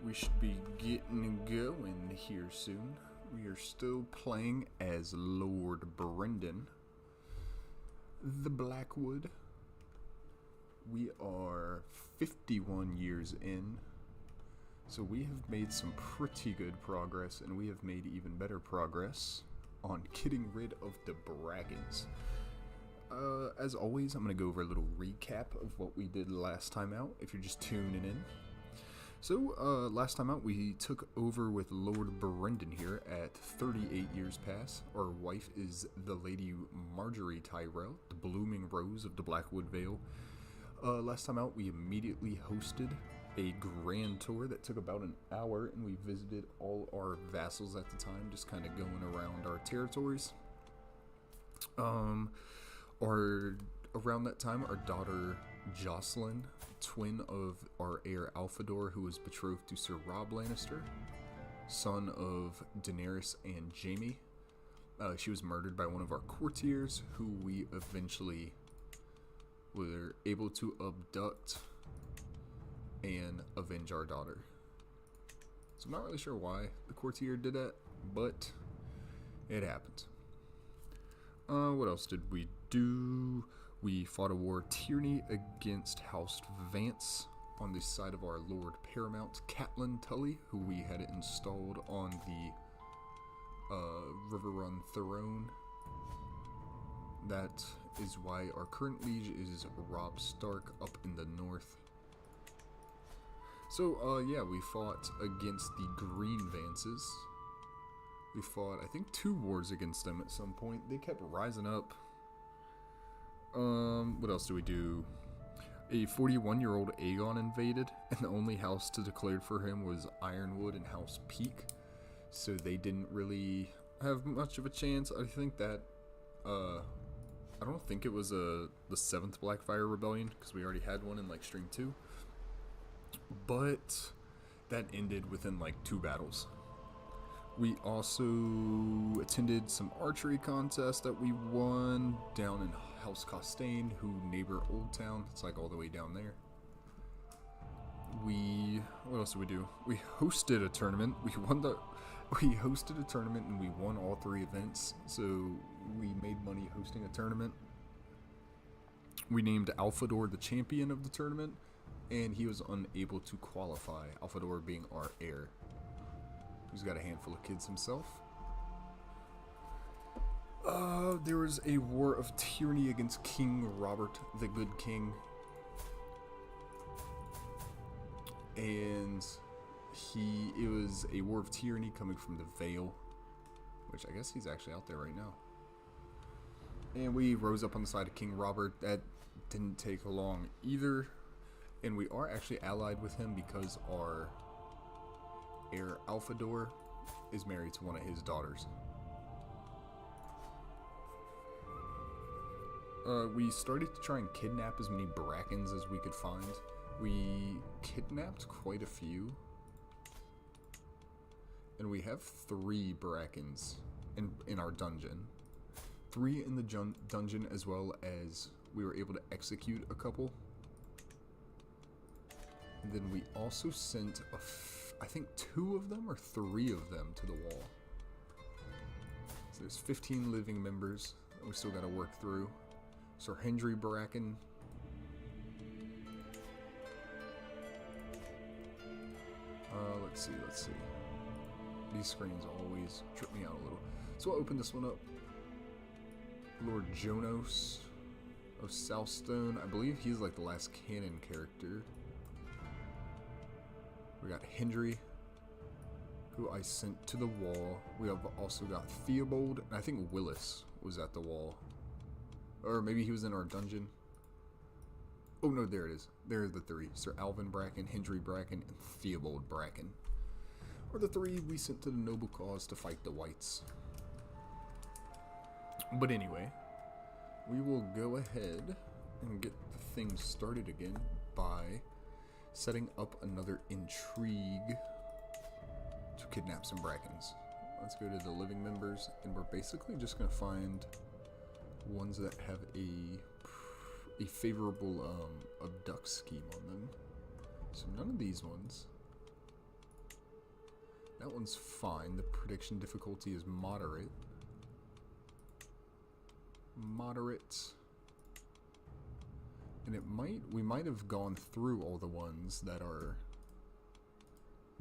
We should be getting going here soon. We are still playing as Lord Brendan, the Blackwood. We are 51 years in, so we have made some pretty good progress, and we have made even better progress on getting rid of the Brakens. As always, I'm going to go over a little recap of what we did last time out, if you're just tuning in. So, last time out, we took over with Lord Brendan here at 38 years past. Our wife is the Lady Marjorie Tyrell, the blooming rose of the Blackwood Vale. Last time out, we immediately hosted a grand tour that took about an hour, and we visited all our vassals at the time, just kind of going around our territories. Around that time, our daughter Jocelyn, twin of our heir Alfador, who was betrothed to Sir Robb Lannister, son of Daenerys and Jaime. She was murdered by one of our courtiers, who we eventually were able to abduct and avenge our daughter. So I'm not really sure why the courtier did that, but it happened. What else did we do? We fought a war of tyranny against House Vance on the side of our Lord Paramount, Catelyn Tully, who we had installed on the Riverrun throne. That is why our current liege is Robb Stark up in the north. So, yeah, we fought against the Green Vances. We fought, I think, 2 wars against them at some point. They kept rising up. What else do we do? A 41-year-old Aegon invaded, and the only house to declare for him was Ironwood and House Peak. So they didn't really have much of a chance. I think that, I don't think it was the 7th Blackfire Rebellion, because we already had one in, like, Stream 2. But that ended within, like, 2 battles. We also attended some archery contests that we won down in House Costain, who neighbor Old Town. It's like all the way down there. What else did we do? We hosted a tournament. We hosted a tournament and we won all 3 events. So we made money hosting a tournament. We named Alfador the champion of the tournament, and he was unable to qualify, Alfador being our heir, who's got a handful of kids himself. There was a war of tyranny against King Robert, the Good King. And it was a war of tyranny coming from the Vale, which I guess he's actually out there right now. And we rose up on the side of King Robert. That didn't take long either. And we are actually allied with him because our heir Alfador is married to one of his daughters. We started to try and kidnap as many Brakens as we could find. We kidnapped quite a few, and we have 3 Brakens in our dungeon. 3 in the dungeon, as well as we were able to execute a couple. And then we also sent I think 2 of them or 3 of them to the wall. So there's 15 living members that we still got to work through. Sir Henry Braken. Let's see. These screens always trip me out a little. So I'll open this one up. Lord Jonos of Southstone. I believe he's like the last canon character. We got Hendry, who I sent to the wall. We have also got Theobald, and I think Willis was at the wall. Or maybe he was in our dungeon. Oh no, there it is. There are the 3. Sir Alvin Braken, Hendry Braken, and Theobald Braken. Or the 3 we sent to the noble cause to fight the whites. But anyway, we will go ahead and get the thing started again by setting up another intrigue to kidnap some Brakens. Let's go to the living members, and we're basically just going to find ones that have a favorable abduct scheme on them. So none of these ones. That one's fine. The prediction difficulty is moderate. Moderate. And we might have gone through all the ones that are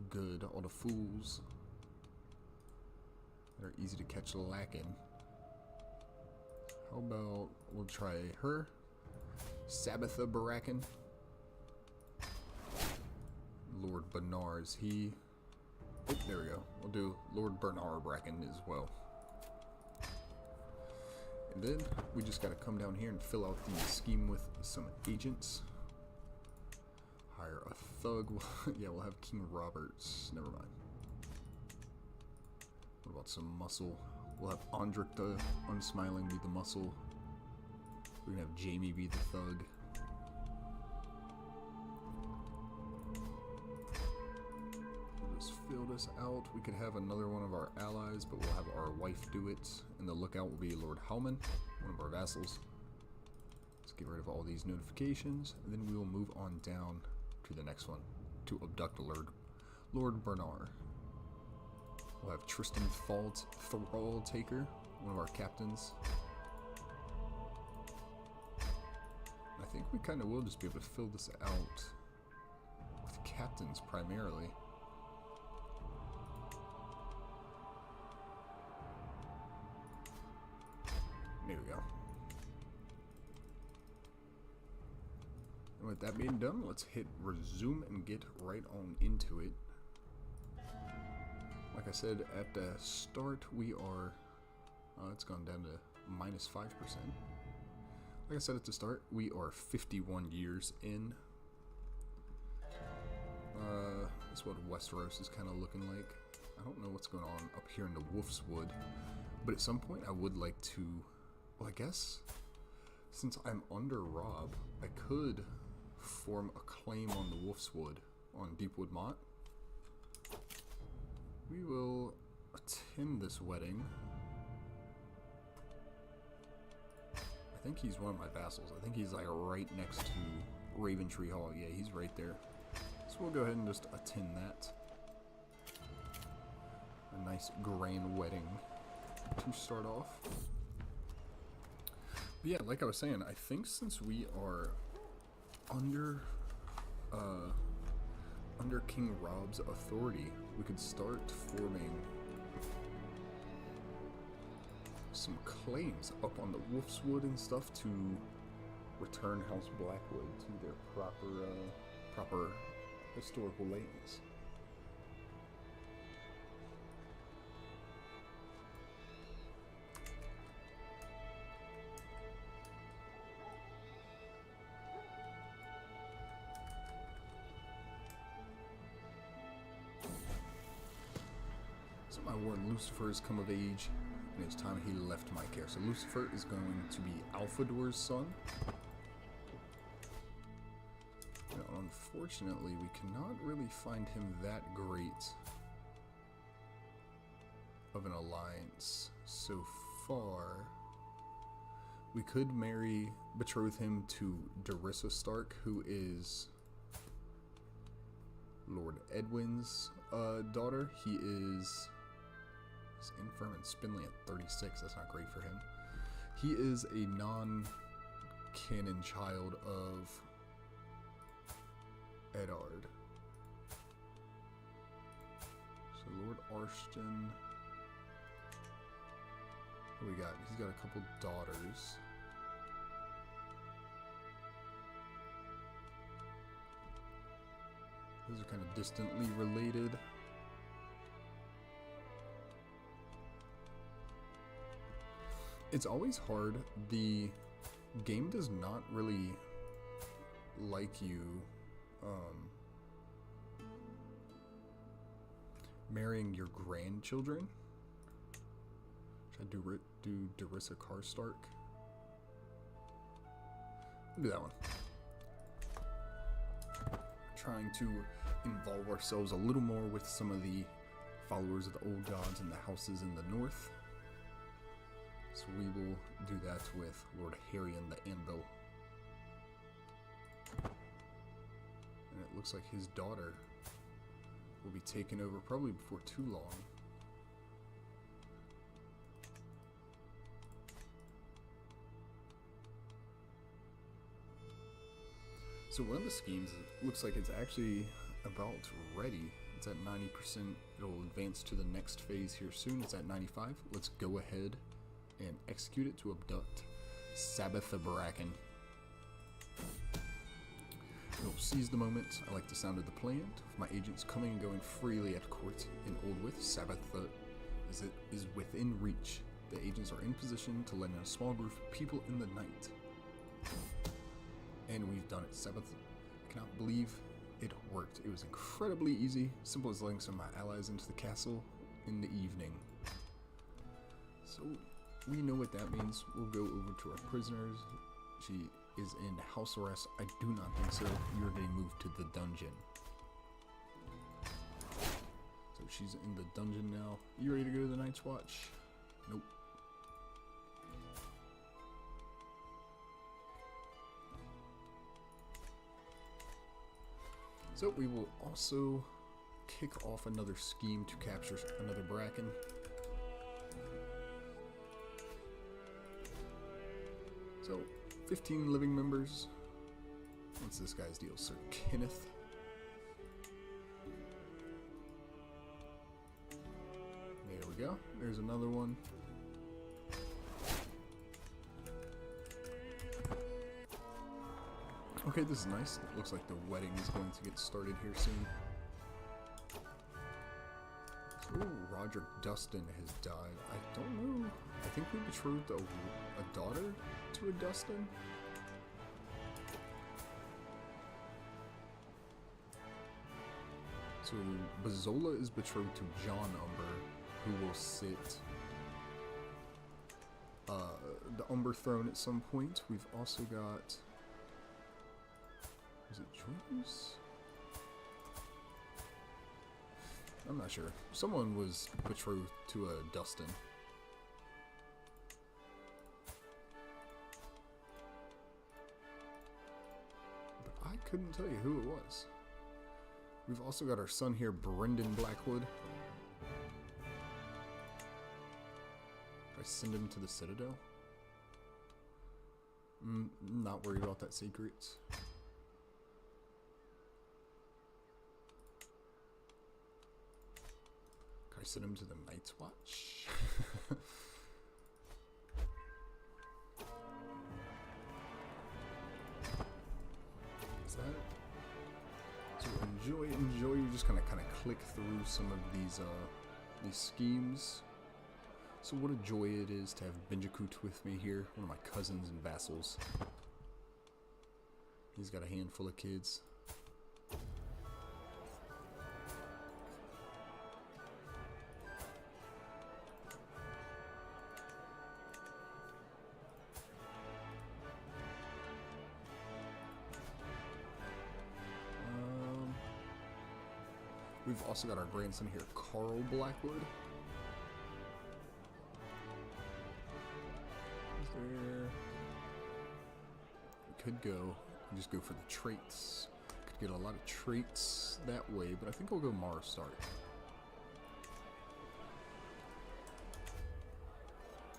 good, all the fools that are easy to catch lacking. How about we'll try her, Sabbatha Braken. Lord Bernar's he. Oh, there we go. We'll do Lord Bernard Braken as well. And then we just gotta come down here and fill out the scheme with some agents. Hire a thug. Yeah, we'll have King Roberts. Never mind. What about some muscle? We'll have Andric the Unsmiling be the muscle. We're gonna have Jamie be the thug. We'll just fill this out. We could have another one of our allies, but we'll have our wife do it. And the lookout will be Lord Howman, one of our vassals. Let's get rid of all these notifications, and then we will move on down to the next one, to abduct Lord Bernard. We'll have Tristan Thrall Taker, one of our captains. I think we kind of will just be able to fill this out with captains primarily. There we go. And with that being done, let's hit resume and get right on into it. Like I said at the start, we are, it's gone down to minus 5%. Like I said at the start, we are 51 years in. That's what Westeros is kind of looking like. I don't know what's going on up here in the Wolf's Wood, but at some point I would like to, well, I guess, since I'm under Rob, I could form a claim on the Wolf's Wood on Deepwood Mott. We will attend this wedding. I think he's one of my vassals. I think he's like right next to Raventree Hall. Yeah, he's right there. So we'll go ahead and just attend that. A nice grand wedding to start off. But yeah, like I was saying, I think since we are under King Rob's authority, we could start forming some claims up on the Wolf's Wood and stuff to return House Blackwood to their proper historical lands. So my ward Lucifer has come of age, and it's time he left my care. So Lucifer is going to be Alphador's son. Now, unfortunately, we cannot really find him that great of an alliance so far. We could betroth him to Darissa Stark, who is Lord Edwin's daughter. He's infirm and spindly at 36. That's not great for him. He is a non-canon child of Eddard. So Lord Arston. What do we got? He's got a couple daughters. Those are kind of distantly related. It's always hard. The game does not really like you marrying your grandchildren. Should I do Darissa Karstark? We'll do that one. Trying to involve ourselves a little more with some of the followers of the old gods and the houses in the north. So we will do that with Lord Harrion the Anvil. And it looks like his daughter will be taken over probably before too long. So one of the schemes looks like it's actually about ready. It's at 90%. It'll advance to the next phase here soon. It's at 95. Let's go ahead and execute it to abduct Sabbath the Braken. We'll seize the moment. I like the sound of the plan. With my agents coming and going freely at court in Oldwith, Sabbath is within reach. The agents are in position to let in a small group of people in the night. And we've done it. Sabbath, I cannot believe it worked. It was incredibly easy. Simple as letting some of my allies into the castle in the evening. So we know what that means. We'll go over to our prisoners. She is in house arrest. I do not think so. You're getting moved to the dungeon. So she's in the dungeon now. You ready to go to the Night's Watch? Nope. So we will also kick off another scheme to capture another Braken. So 15 living members. What's this guy's deal? Sir Kenneth. There we go. There's another one. Okay, this is nice. It looks like the wedding is going to get started here soon. So, Roger Dustin has died. I don't know. I think we betrothed a daughter to a Dustin. So, Bazola is betrothed to John Umber, who will sit the Umber throne at some point. We've also got... Is it Joyce? I'm not sure. Someone was betrothed to a Dustin. But I couldn't tell you who it was. We've also got our son here, Brendan Blackwood. Should I send him to the Citadel? Not worried about that secret. I sent him to the Night's Watch. Is that? So enjoy. You just kind of click through some of these schemes. So what a joy it is to have Benjakut with me here, one of my cousins and vassals. He's got a handful of kids. We've also got our grandson here, Carl Blackwood. Is there... We could go and just go for the traits. Could get a lot of traits that way, but I think I'll go Mara Stark.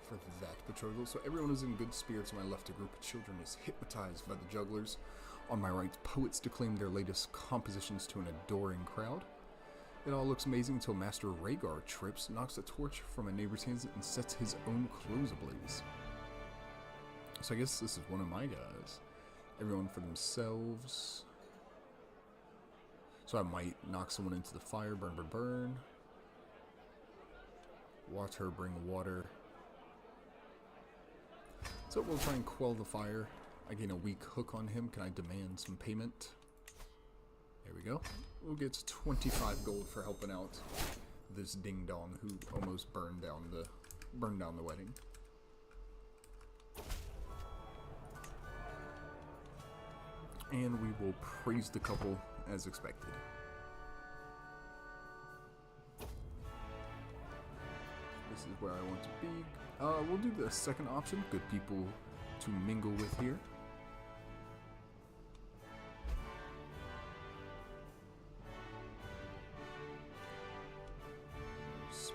For that betrothal. So everyone is in good spirits. On my left, a group of children is hypnotized by the jugglers. On my right, poets declaim their latest compositions to an adoring crowd. It all looks amazing until Master Rhaegar trips, knocks a torch from a neighbor's hands, and sets his own clothes ablaze. So I guess this is one of my guys. Everyone for themselves. So I might knock someone into the fire, burn, burn, burn. Watch her bring water. So we'll try and quell the fire. I gain a weak hook on him. Can I demand some payment? There we go. We'll get 25 gold for helping out this ding dong who almost burned down the wedding. And we will praise the couple as expected. This is where I want to be. We'll do the second option. Good people to mingle with here.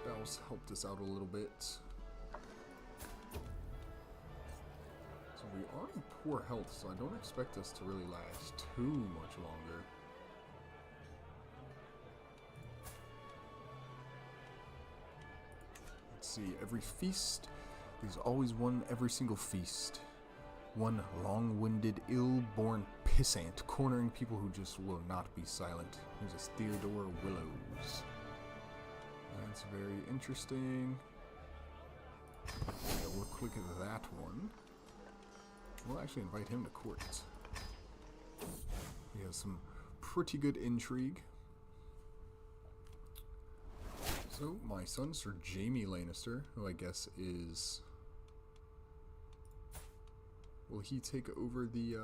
spouse helped us out a little bit. So we are in poor health, so I don't expect us to really last too much longer. Let's see, every feast, there's always one every single feast. One long-winded, ill-born pissant cornering people who just will not be silent. Here's a Theodore Willows. That's very interesting. Yeah, we'll click that one. We'll actually invite him to court. He has some pretty good intrigue. So, my son, Sir Jaime Lannister, who I guess is... Will he take over the,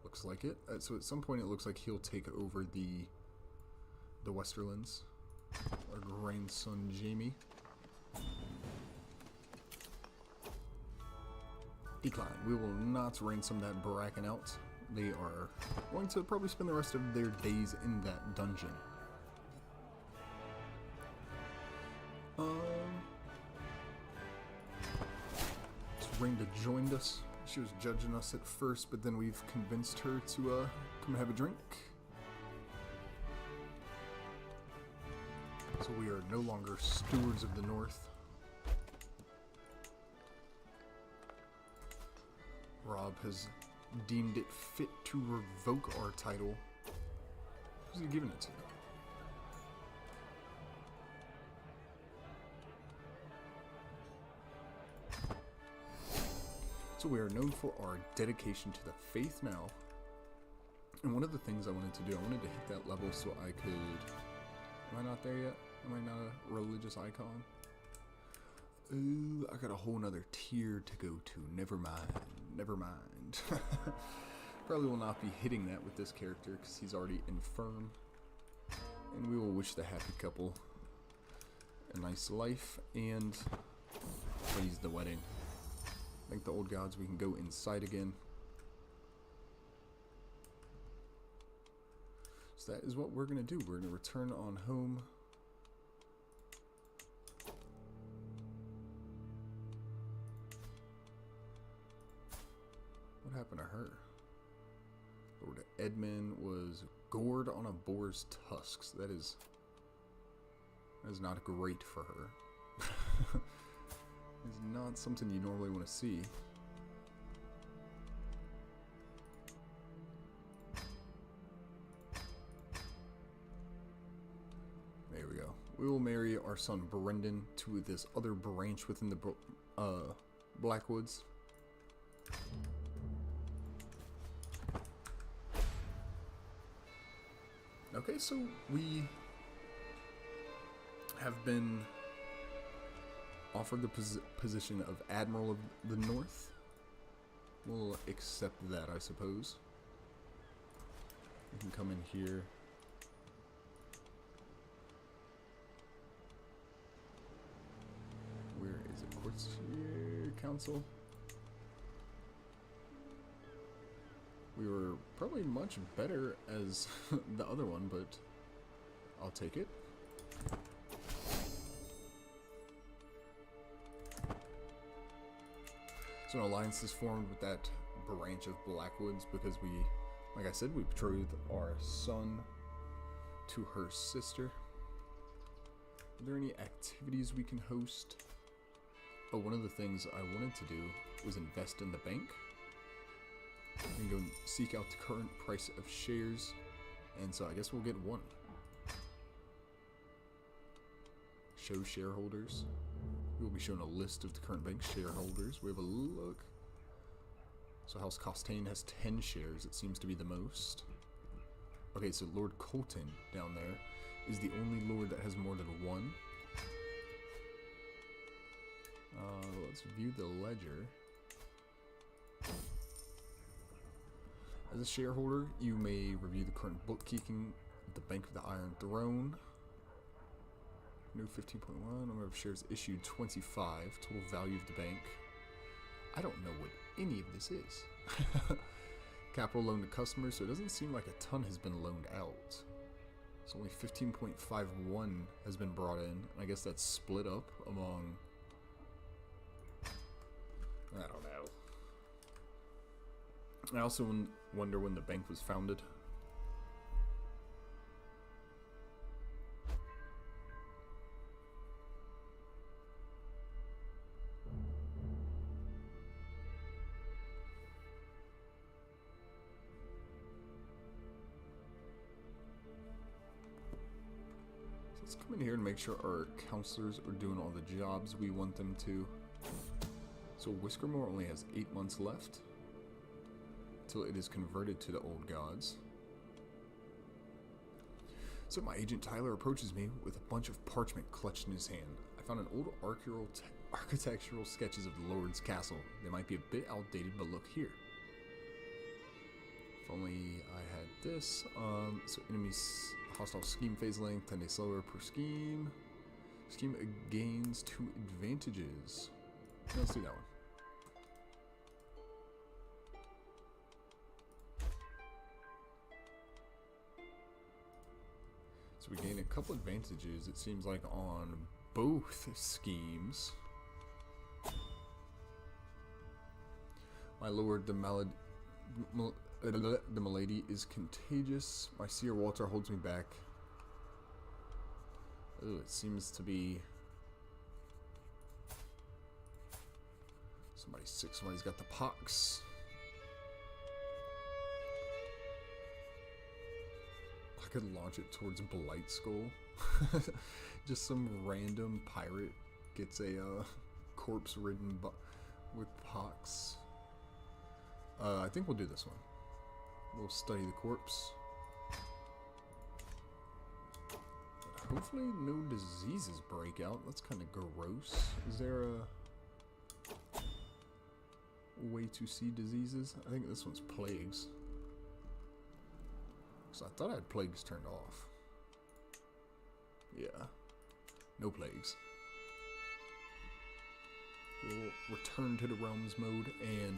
looks like it. So at some point it looks like he'll take over the Westerlands. Our grandson, Jaime. Decline. We will not ransom that Braken out. They are going to probably spend the rest of their days in that dungeon. Rhaenda joined us. She was judging us at first, but then we've convinced her to come have a drink. So we are no longer stewards of the North. Rob has deemed it fit to revoke our title. Who's he giving it to? So we are known for our dedication to the faith now. And one of the things I wanted to do, I wanted to hit that level so I could... Am I not there yet? Am I not a religious icon? Ooh, I got a whole nother tier to go to. Never mind. Never mind. Probably will not be hitting that with this character because he's already infirm. And we will wish the happy couple a nice life and please the wedding. Thank the old gods we can go inside again. So that is what we're going to do. We're going to return on home. What happened to her? Lord Edmund was gored on a boar's tusks. That is not great for her. It's not something you normally want to see. There we go. We will marry our son Brendan to this other branch within the Blackwoods. Okay, so we have been offered the position of Admiral of the North. We'll accept that, I suppose. We can come in here. Where is it? Courtier Council. We were probably much better as the other one, but I'll take it. So an alliance is formed with that branch of Blackwoods because we, like I said, we betrothed our son to her sister. Are there any activities we can host? Oh, one of the things I wanted to do was invest in the bank. And go seek out the current price of shares. And so I guess we'll get one. Show shareholders. We will be shown a list of the current bank shareholders. We have a look. So House Costain has 10 shares. It seems to be the most. Okay, so Lord Colton down there is the only lord that has more than one. Let's view the ledger. As a shareholder, you may review the current bookkeeping of the Bank of the Iron Throne. New 15.1, number of shares issued 25, total value of the bank. I don't know what any of this is. Capital loan to customers, so it doesn't seem like a ton has been loaned out. So only 15.51 has been brought in. I guess that's split up among... I don't know. I also wonder when the bank was founded. Let's come in here and make sure our counselors are doing all the jobs we want them to. So Whiskermore only has 8 months left till it is converted to the old gods. So my agent Tyler approaches me with a bunch of parchment clutched in his hand. I found an old architectural sketches of the Lord's castle. They might be a bit outdated, but look here. If only I had this. So enemies hostile scheme phase length 10 days slower per scheme. Scheme gains 2 advantages. Let's do that one. So we gain a couple advantages, it seems like, on both schemes. My lord, the malady is contagious. My seer Walter holds me back. Oh, it seems to be... somebody's sick, somebody's got the pox. I could launch it towards Blight Skull. Just some random pirate gets a corpse ridden with pox. I think we'll do this one. We'll study the corpse. But hopefully no diseases break out. That's kind of gross. Is there a way to see diseases? I think this one's plagues. So I thought I had plagues turned off. Yeah. No plagues. We'll return to the realms mode, and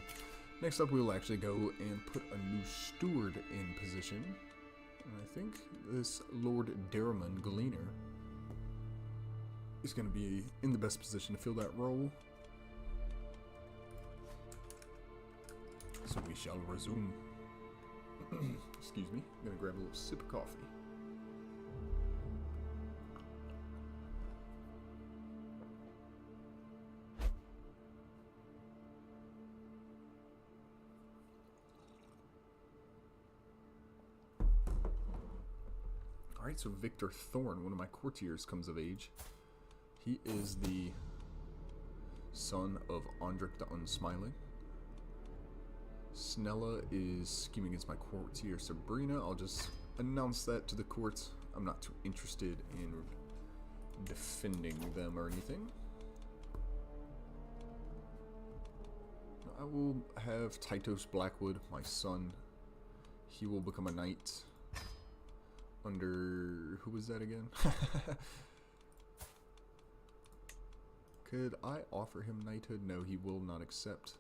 next up we'll actually go and put a new steward in position. And I think this Lord Derriman Gleaner is going to be in the best position to fill that role. So we shall resume. Excuse me, I'm gonna grab a little sip of coffee. Alright, so Victor Thorn, one of my courtiers, comes of age. He is the son of Andric the Unsmiling. Snella is scheming against my courtier Sabrina. I'll just announce that to the court. I'm not too interested in defending them or anything. I will have Titos Blackwood, my son. He will become a knight under... who was that again? Could I offer him knighthood? No, he will not accept.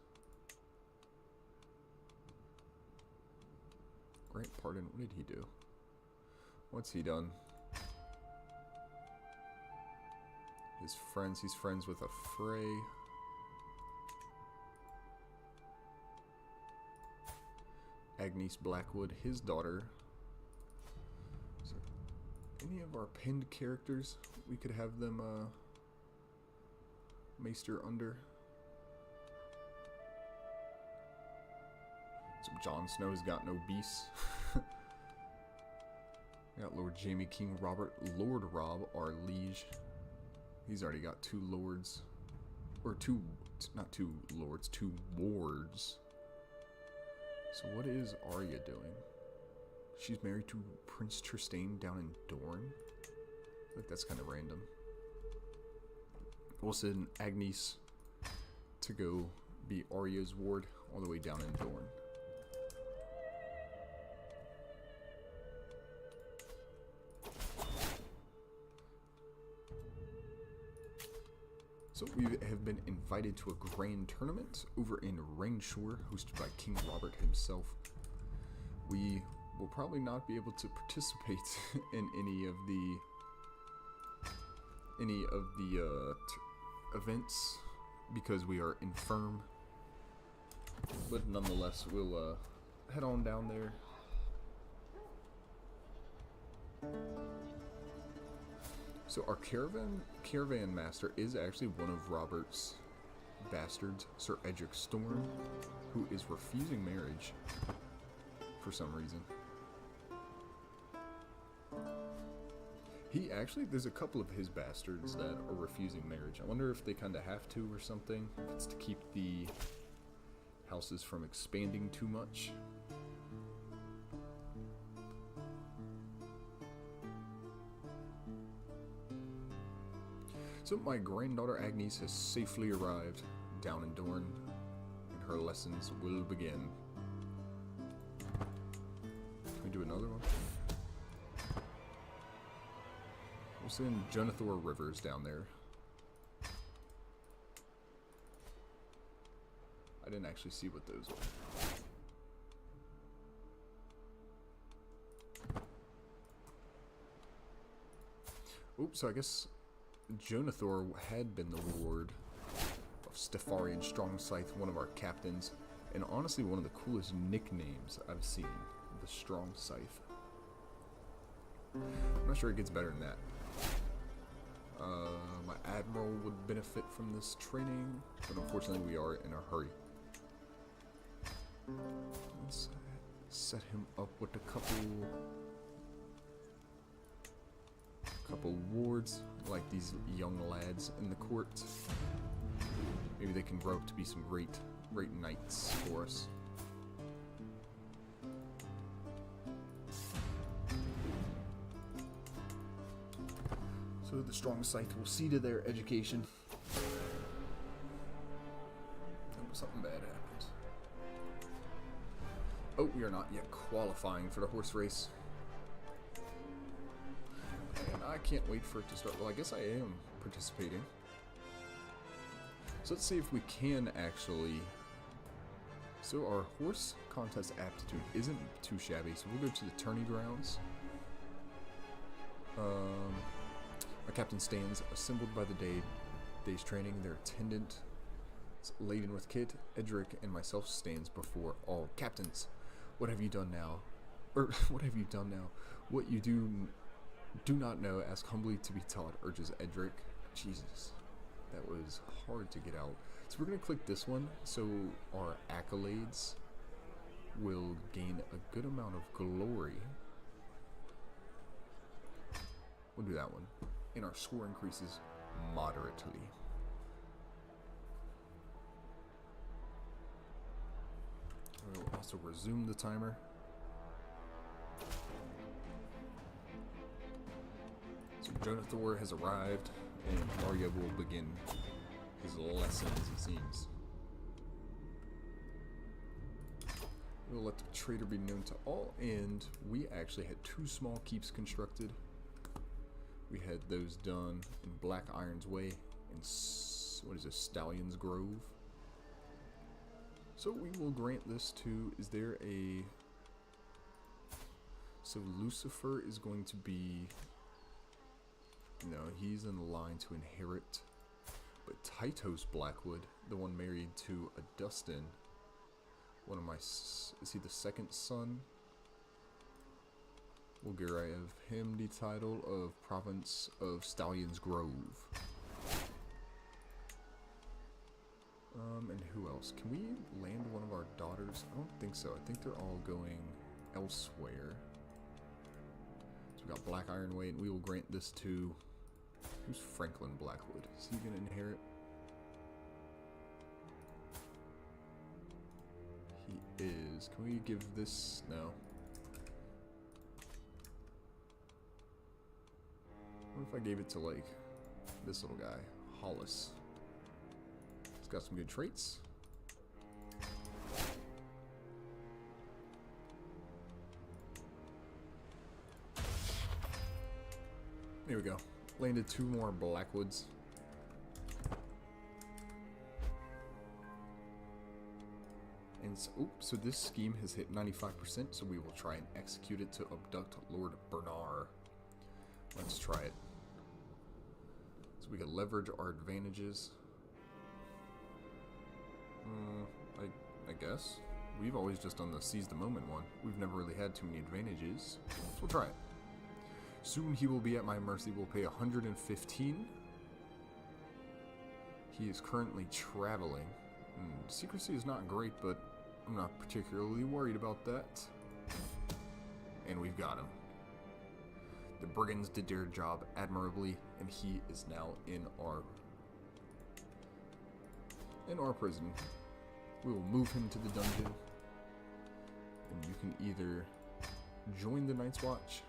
Grant pardon, what did he do? What's he done? His friends, he's friends with a Frey. Agnes Blackwood, his daughter. So, any of our pinned characters, we could have them maester under. So Jon Snow's got no beasts. Got Lord Jaime King Robert, Lord Rob, our liege. He's already got 2 lords. Or 2, not 2 lords, 2 wards. So what is Arya doing? She's married to Prince Trystane down in Dorne? I think that's kind of random. We'll send Agnes to go be Arya's ward all the way down in Dorne. So we have been invited to a grand tournament over in Rainshore, hosted by King Robert himself. We will probably not be able to participate in any of the events because we are infirm. But nonetheless, we'll head on down there. So our caravan master is actually one of Robert's bastards, Sir Edric Storm, who is refusing marriage for some reason. He actually, there's a couple of his bastards that are refusing marriage. I wonder if they kind of have to or something. If it's to keep the houses from expanding too much. So my granddaughter Agnes has safely arrived down in Dorne, and her lessons will begin. Can we do another one? We'll send Jonathor Rivers down there. I didn't actually see what those were. Oops, so I guess Jonathor had been the lord of Stefarian Strongscythe, one of our captains, and honestly one of the coolest nicknames I've seen, the Strongscythe. I'm not sure it gets better than that. My admiral would benefit from this training, but unfortunately we are in a hurry. Let's set him up with a couple wards, like these young lads in the court. Maybe they can grow up to be some great knights for us. So the Strongscythe will see to their education. Something bad happens. Oh, we are not yet qualifying for the horse race. And I can't wait for it to start. Well, I guess I am participating. So let's see if we can actually... So our horse contest aptitude isn't too shabby, so we'll go to the tourney grounds. Our captain stands assembled by the day's training. Their attendant, laden with kit, Edric, and myself stands before all captains. What have you done now? What have you done now? What you do not know, ask humbly to be taught, urges Edric. Jesus, that was hard to get out. So we're going to click this one, so our accolades will gain a good amount of glory. We'll do that one. And our score increases moderately. We'll also resume the timer. So Jonathor has arrived, and Arya will begin his lessons, it seems. We'll let the traitor be known to all, and we actually had 2 small keeps constructed. We had those done in Black Iron's Way and what is this, Stallion's Grove. So we will grant this to, is there a... So Lucifer is going to be... No, he's in line to inherit. But House Blackwood, the one married to a Dustin, one of my... Is he the second son? We'll give him the title of Province of Stallion's Grove. And who else? Can we land one of our daughters? I don't think so. I think they're all going elsewhere. So we got Black Iron Way, and we will grant this to... Who's Franklin Blackwood? Is he going to inherit? He is. Can we give this... No. What if I gave it to, like, this little guy, Hollis? He's got some good traits. There we go. Landed 2 more Blackwoods. And brigands. Oh, so this scheme has hit 95%, so we will try and execute it to abduct Lord Bernard. Let's try it. So we can leverage our advantages. I guess. We've always just done the seize the moment one. We've never really had too many advantages. So we'll try it. Soon he will be at my mercy. We'll pay 115. He is currently traveling. Secrecy is not great, but I'm not particularly worried about that. And we've got him. The brigands did their job admirably, and he is now in our prison. We will move him to the dungeon, and you can either join the Night's Watch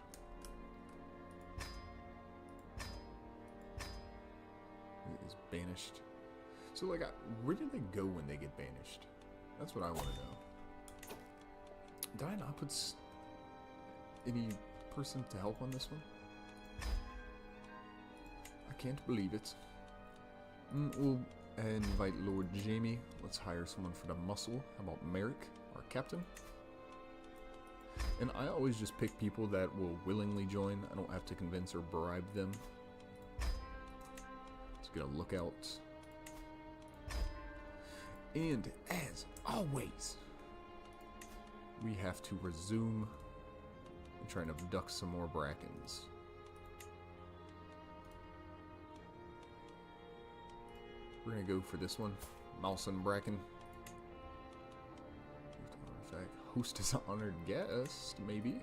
It is banished. So, like, where do they go when they get banished? That's what I want to know. Did I not put any person to help on this one? I can't believe it. We'll invite Lord Jamie. Let's hire someone for the muscle. How about Merrick, our captain? And I always just pick people that will willingly join. I don't have to convince or bribe them. Let's get a lookout. And as always, we have to resume and try and abduct some more Brakens. We're gonna go for this one, Mouse and Braken. Artifact. Host is an honored guest, maybe.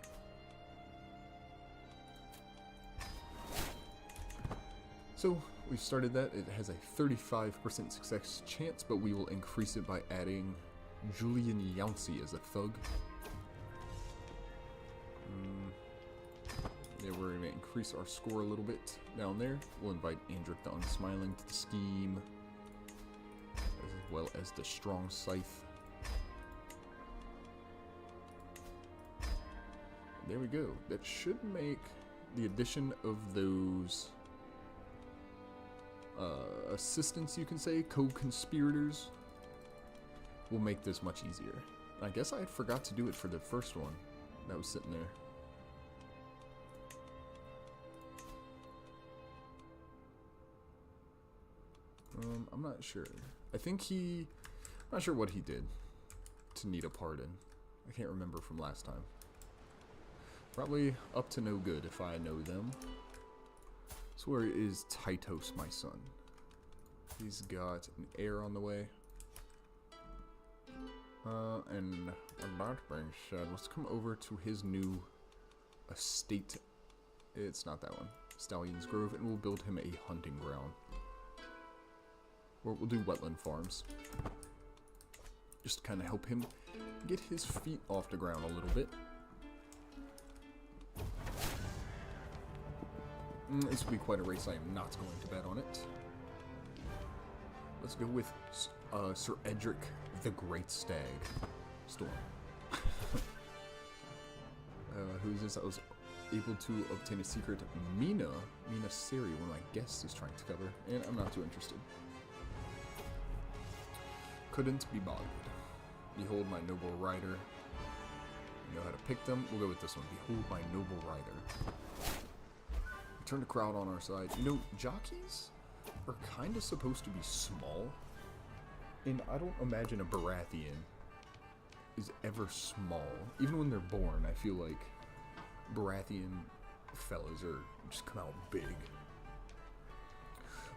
So we've started that. It has a 35% success chance, but we will increase it by adding Julian Yancey as a thug. Yeah, we're gonna increase our score a little bit down there. We'll invite Andric the Unsmiling to the scheme, as well as the Strong Scythe. There we go. That should make the addition of those assistants, you can say, co-conspirators, will make this much easier. I guess I had forgot to do it for the first one that was sitting there. I'm not sure. I'm not sure what he did to need a pardon. I can't remember from last time. Probably up to no good if I know them. So where is Titos, my son? He's got an heir on the way. And with that being said, let's come over to his new estate. It's not that one. Stallion's Grove, and we'll build him a hunting ground. Or we'll do wetland farms. Just to kind of help him get his feet off the ground a little bit. This will be quite a race. I am not going to bet on it. Let's go with Sir Edric the Great Stag. Storm. Who's this? I was able to obtain a secret Mina Siri, one of my guests is trying to cover, and I'm not too interested. Couldn't be bothered. Behold my noble rider. You know how to pick them. We'll go with this one. Behold my noble rider. Turn the crowd on our side. You know, jockeys are kind of supposed to be small, and I don't imagine a Baratheon is ever small. Even when they're born, I feel like Baratheon fellas are just come out big.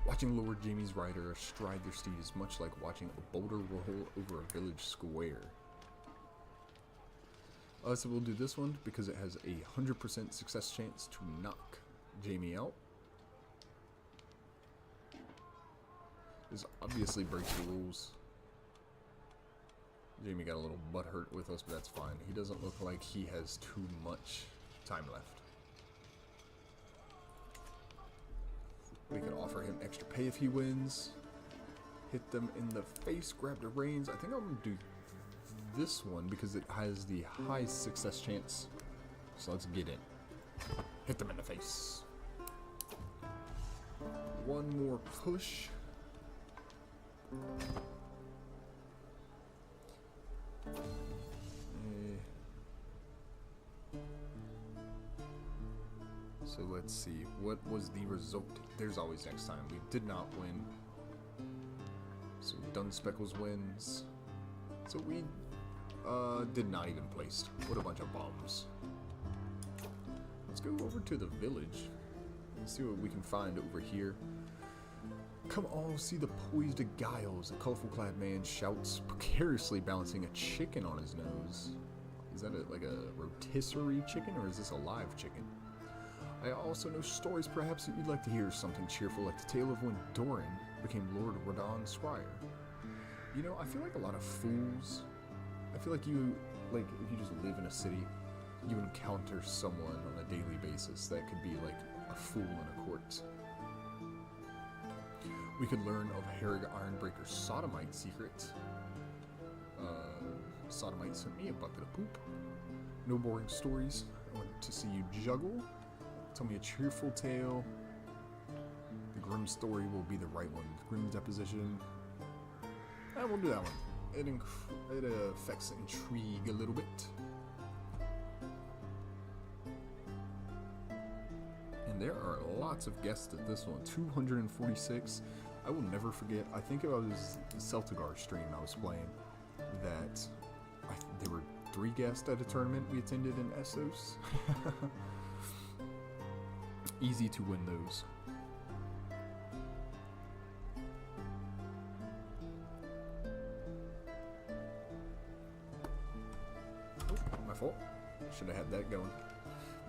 Watching Lord Jamie's rider astride their steed is much like watching a boulder roll over a village square. So we'll do this one because it has a 100% success chance to knock Jamie out. This obviously breaks the rules. Jamie got a little butthurt with us, but that's fine. He doesn't look like he has too much time left. We can offer him extra pay if he wins. Hit them in the face, grab the reins. I think I'm going to do this one because it has the highest success chance. So let's get in. Hit them in the face. One more push. let's see. What was the result? There's always next time. We did not win. So Dun Speckles wins. So we did not even place. What a bunch of bombs. Let's go over to the village and see what we can find over here. Come all see the poised guiles. A colorful clad man shouts, precariously balancing a chicken on his nose. Is that like a rotisserie chicken, or is this a live chicken? I also know stories perhaps that you'd like to hear, something cheerful like the tale of when Doran became Lord Radon Squire. You know, I feel like a lot of fools, I feel like if you just live in a city, you encounter someone on a daily basis that could be like a fool in a court. We could learn of Harrig Ironbreaker's sodomite secret. Sodomite sent me a bucket of poop. No boring stories. I want to see you juggle. Tell me a cheerful tale. The grim story will be the right one. Grim deposition. We'll do that one. It affects intrigue a little bit. And there are lots of guests at this one. 246. I will never forget. I think it was the Celtigar stream I was playing. That there were 3 guests at a tournament we attended in Essos. Easy to win those. Oh, my fault. Should have had that going.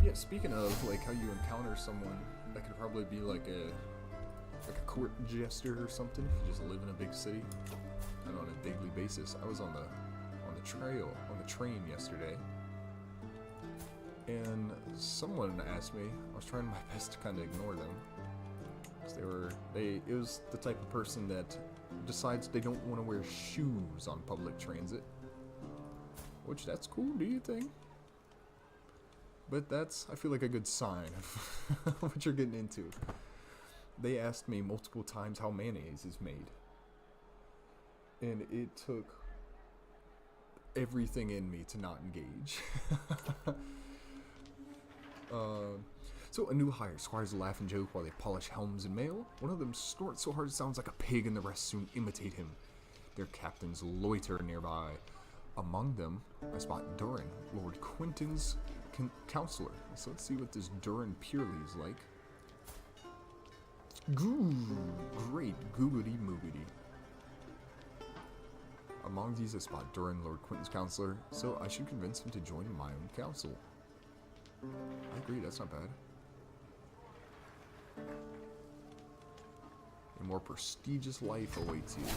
Yeah, speaking of like how you encounter someone that could probably be like a court jester or something if you just live in a big city and on a daily basis. I was on the train yesterday, and someone asked me. I was trying my best to kind of ignore them, because it was the type of person that decides they don't want to wear shoes on public transit, which that's cool, do you think? But that's, I feel like, a good sign of what you're getting into. They asked me multiple times how mayonnaise is made, and it took everything in me to not engage. So a new hire. Squires laugh and joke while they polish helms and mail. One of them snorts so hard it sounds like a pig, and the rest soon imitate him. Their captains loiter nearby. Among them, I spot Durin, Lord Quentin's counselor. So let's see what this Durin Purely is like. Great googity moogity. Among these, I spot Durin, Lord Quentin's counselor, so I should convince him to join my own council. I agree, that's not bad. A more prestigious life awaits you.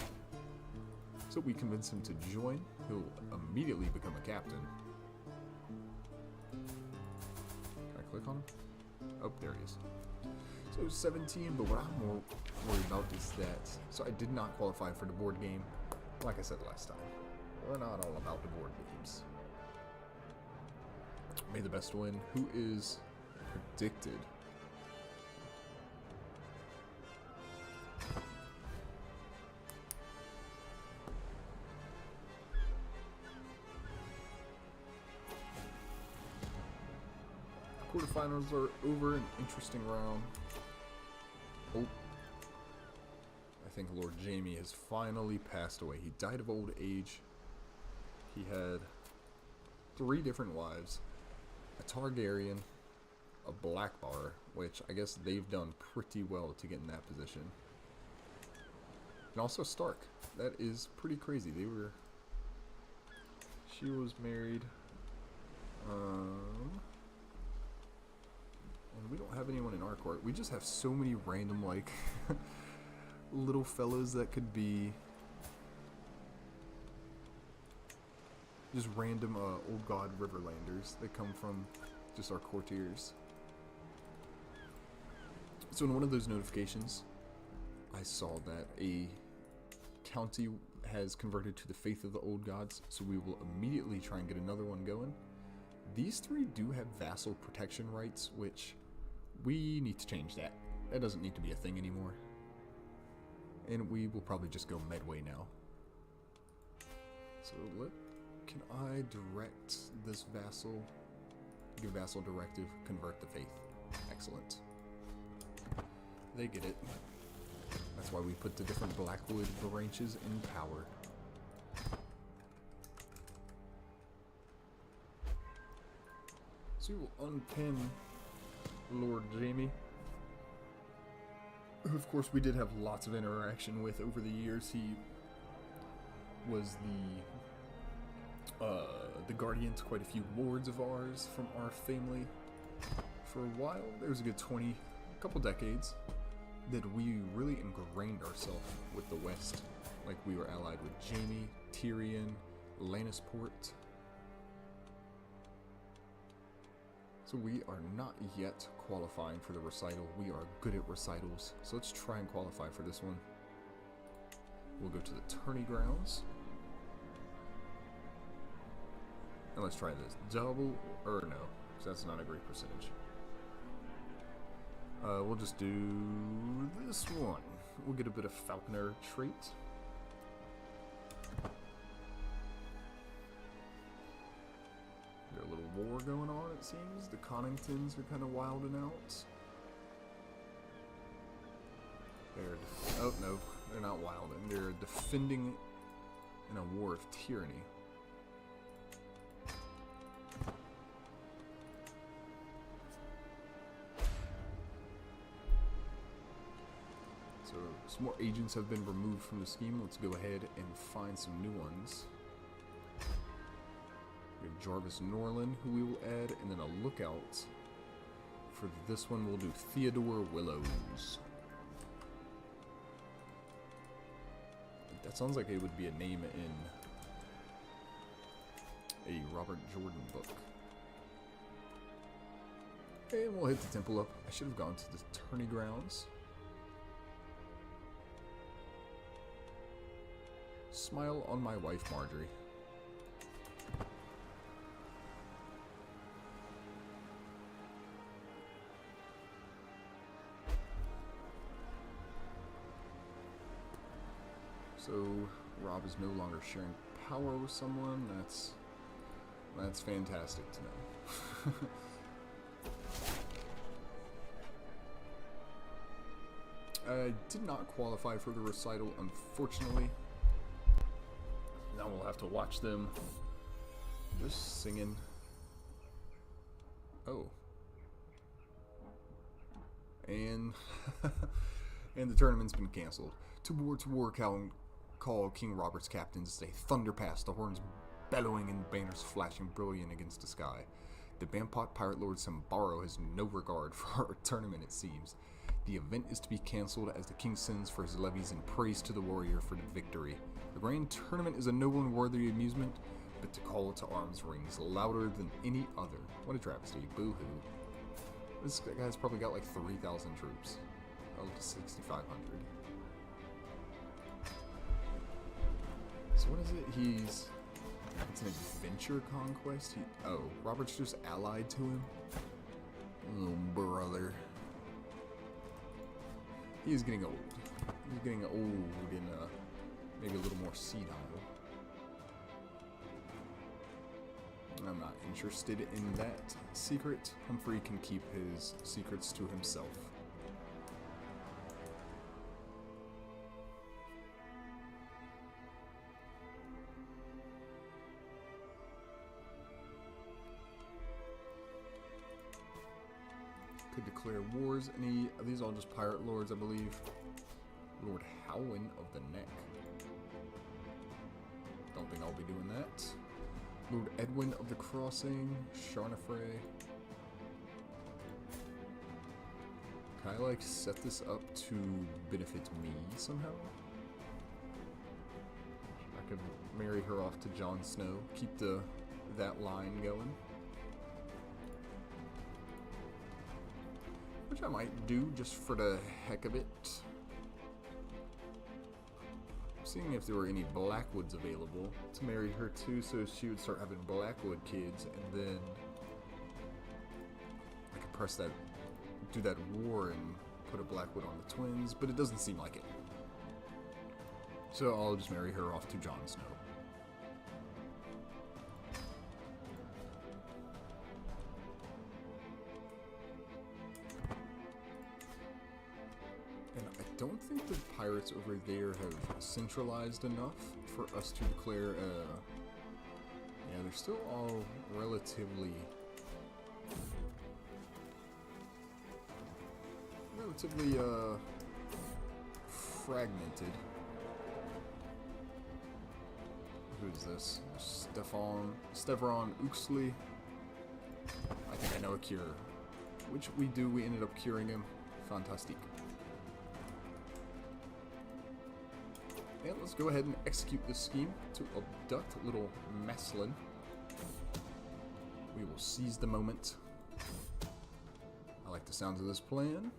So we convince him to join, he'll immediately become a captain. Can I click on him? Oh, there he is. So 17, but what I'm more worried about is that, so I did not qualify for the board game. Like I said last time, we're not all about the board games. May the best win. Who is predicted? Quarterfinals are over. An interesting round. Oh. I think Lord Jaime has finally passed away. He died of old age. He had 3 different wives. A Targaryen, a Blackbar, which I guess they've done pretty well to get in that position. And also Stark. That is pretty crazy. She was married. And we don't have anyone in our court. We just have so many random, like, little fellas that could be just random old god Riverlanders that come from just our courtiers. So in one of those notifications, I saw that a county has converted to the faith of the old gods, so we will immediately try and get another one going. These 3 do have vassal protection rights, which we need to change that. That doesn't need to be a thing anymore. And we will probably just go Medway now. So can I direct this vassal? Give vassal directive, convert the faith. Excellent. They get it. That's why we put the different Blackwood branches in power. So we will unpin Lord Jamie, who of course we did have lots of interaction with over the years. He was the guardian to quite a few lords of ours from our family for a while. There was a good couple decades that we really ingrained ourselves with the West. Like, we were allied with Jaime, Tyrion, Lannisport. So we are not yet qualifying for the recital. We are good at recitals, so let's try and qualify for this one. We'll go to the tourney grounds. And let's try this. Double, or no, because that's not a great percentage. We'll just do this one. We'll get a bit of Falconer trait. Got a little war going on, it seems. The Conningtons are kind of wilding out. Oh no, they're not wilding. They're defending in a war of tyranny. So some more agents have been removed from the scheme. Let's go ahead and find some new ones. We have Jarvis Norland, who we will add, and then a lookout. For this one, we'll do Theodore Willows. That sounds like it would be a name in a Robert Jordan book. And we'll hit the temple up. I should have gone to the tourney grounds. Smile on my wife, Marjorie. So Rob is no longer sharing power with someone. That's fantastic to know. I did not qualify for the recital, unfortunately. Now we'll have to watch them just singing. Oh. And and the tournament's been canceled. To war, call King Robert's captains as they thunder past, the horns bellowing and banners flashing brilliant against the sky. The Bampot Pirate Lord Sambaro has no regard for our tournament, it seems. The event is to be cancelled as the king sends for his levies and prays to the warrior for the victory. The grand tournament is a noble and worthy amusement, but the call to arms rings louder than any other. What a travesty. Boo-hoo. This guy's probably got like 3,000 troops. Up to 6,500. So what is it? It's an adventure conquest? Robert's just allied to him? Oh, brother. He is getting old. He's getting old and maybe a little more senile. I'm not interested in that secret. Humphrey can keep his secrets to himself. Could declare wars. Any of these all just pirate lords, I believe. Lord Howin of the Neck. Don't think I'll be doing that. Lord Edwin of the Crossing. Charnefray. Can I like set this up to benefit me somehow? I could marry her off to Jon Snow. Keep that line going. Which I might do just for the heck of it. Seeing if there were any Blackwoods available to marry her to, so she would start having Blackwood kids, and then I could press that, do that war and put a Blackwood on the twins, but it doesn't seem like it. So I'll just marry her off to Jon Snow. don't think the pirates over there have centralized enough for us to declare, yeah, they're still all relatively fragmented. Who is this? Stefan Uxley. I think I know a cure. Which we do, we ended up curing him. Fantastic. And let's go ahead and execute this scheme to abduct little Maslin. We will seize the moment. I like the sounds of this plan.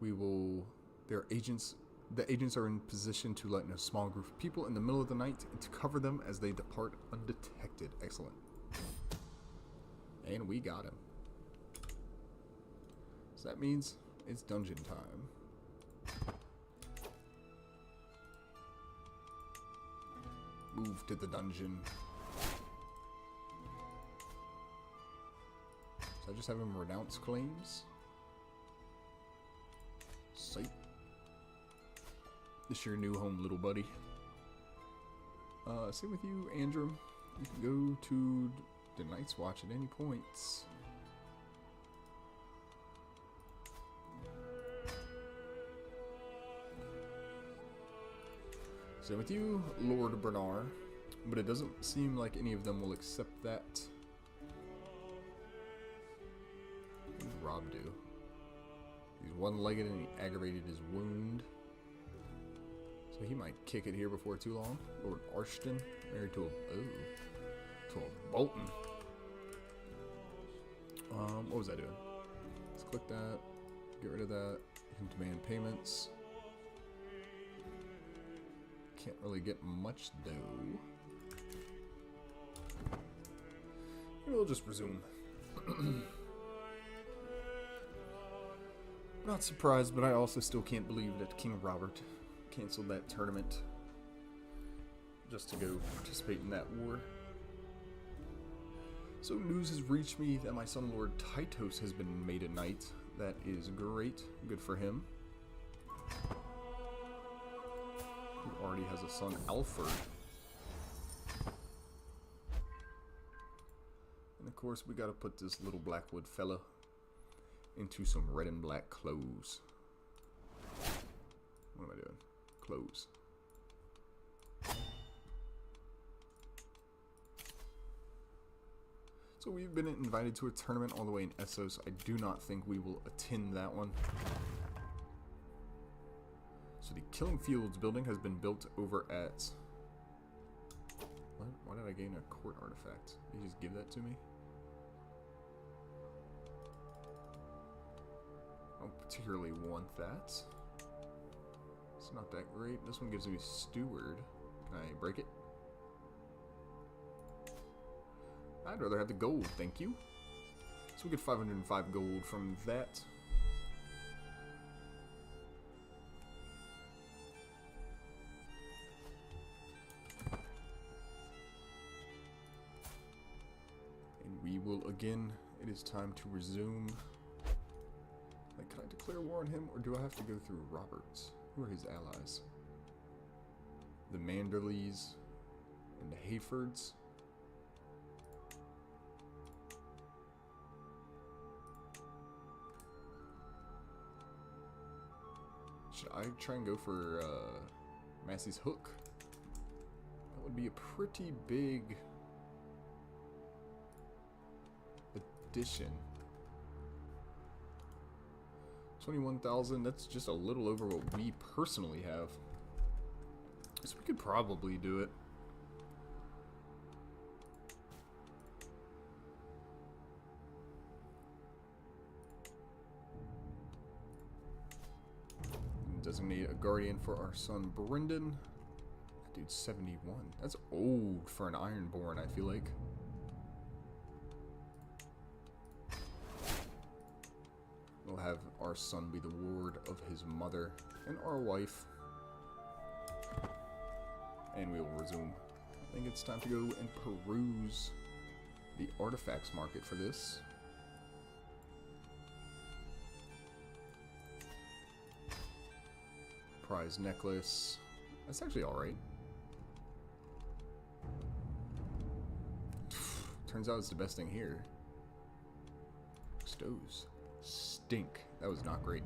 We will... Their agents... The agents are in position to let in a small group of people in the middle of the night and to cover them as they depart undetected. Excellent. And we got him. So that means it's dungeon time. Move to the dungeon. So I just have him renounce claims. Sight. This your new home, little buddy. Same with you, Andrew. You can go to the Night's Watch at any points. Same with you, Lord Bernard. But it doesn't seem like any of them will accept that. What did Rob do? He's one-legged and he aggravated his wound. So he might kick it here before too long. Lord Arston, married to a Bolton. What was I doing? Let's click that. Get rid of that. You can demand payments. Can't really get much though. We'll just resume. Not surprised, but I also still can't believe that King Robert canceled that tournament just to go participate in that war. So news has reached me that my son Lord Titos has been made a knight. That is great. Good for him. He already has a son, Alfred. And of course we gotta put this little Blackwood fella into some red and black clothes. What am I doing? Clothes. So we've been invited to a tournament all the way in Essos. I do not think we will attend that one. So the Killing Fields building has been built over at... What? Why did I gain a court artifact? Did you just give that to me? I don't particularly want that. It's not that great. This one gives me Steward. Can I break it? I'd rather have the gold, thank you. So we get 505 gold from that. And we will again, it is time to resume. Like, can I declare war on him, or do I have to go through Roberts? Who are his allies? The Manderleys and the Hayfords. Should I try and go for Massey's Hook? That would be a pretty big addition. 21,000, that's just a little over what we personally have. So we could probably do it. Designate a guardian for our son Brendan. That dude's 71. That's old for an Ironborn, I feel like. We'll have our son be the ward of his mother and our wife. And we will resume. I think it's time to go and peruse the artifacts market for this. Prize necklace. That's actually alright. Turns out it's the best thing here. Stoves stink. That was not great.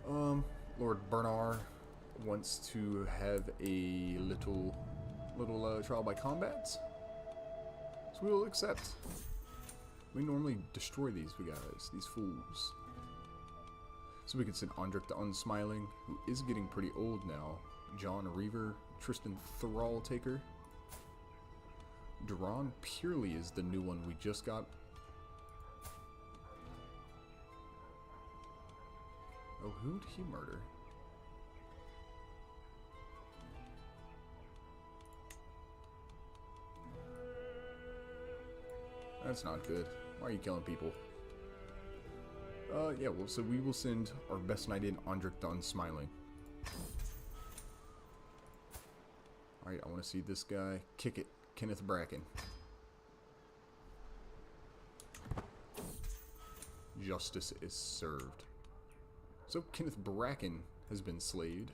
Lord Bernard wants to have a little trial by combat. So we will accept. We normally destroy these guys, these fools. So we can send Andrik the Unsmiling, who is getting pretty old now. John Reaver, Tristan Thrall Taker. Duran Purely is the new one we just got. Oh, who'd he murder? That's not good. Why are you killing people? Yeah, well, so we will send our best knight in, Andrik the Unsmiling. Alright, I want to see this guy kick it. Kenneth Braken. Justice is served. So Kenneth Braken has been slayed.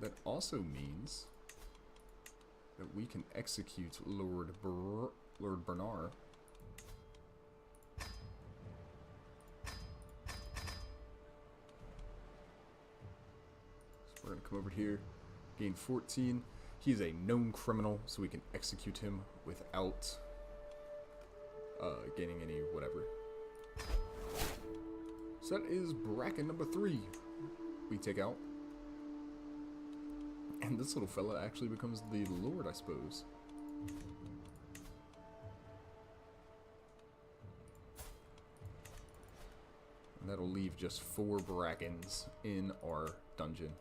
That also means that we can execute Lord Bernard. So we're going to come over here, gain 14. He is a known criminal, so we can execute him without gaining any whatever. So that is Braken number 3 we take out. And this little fella actually becomes the Lord, I suppose. And that'll leave just 4 Brakens in our dungeon.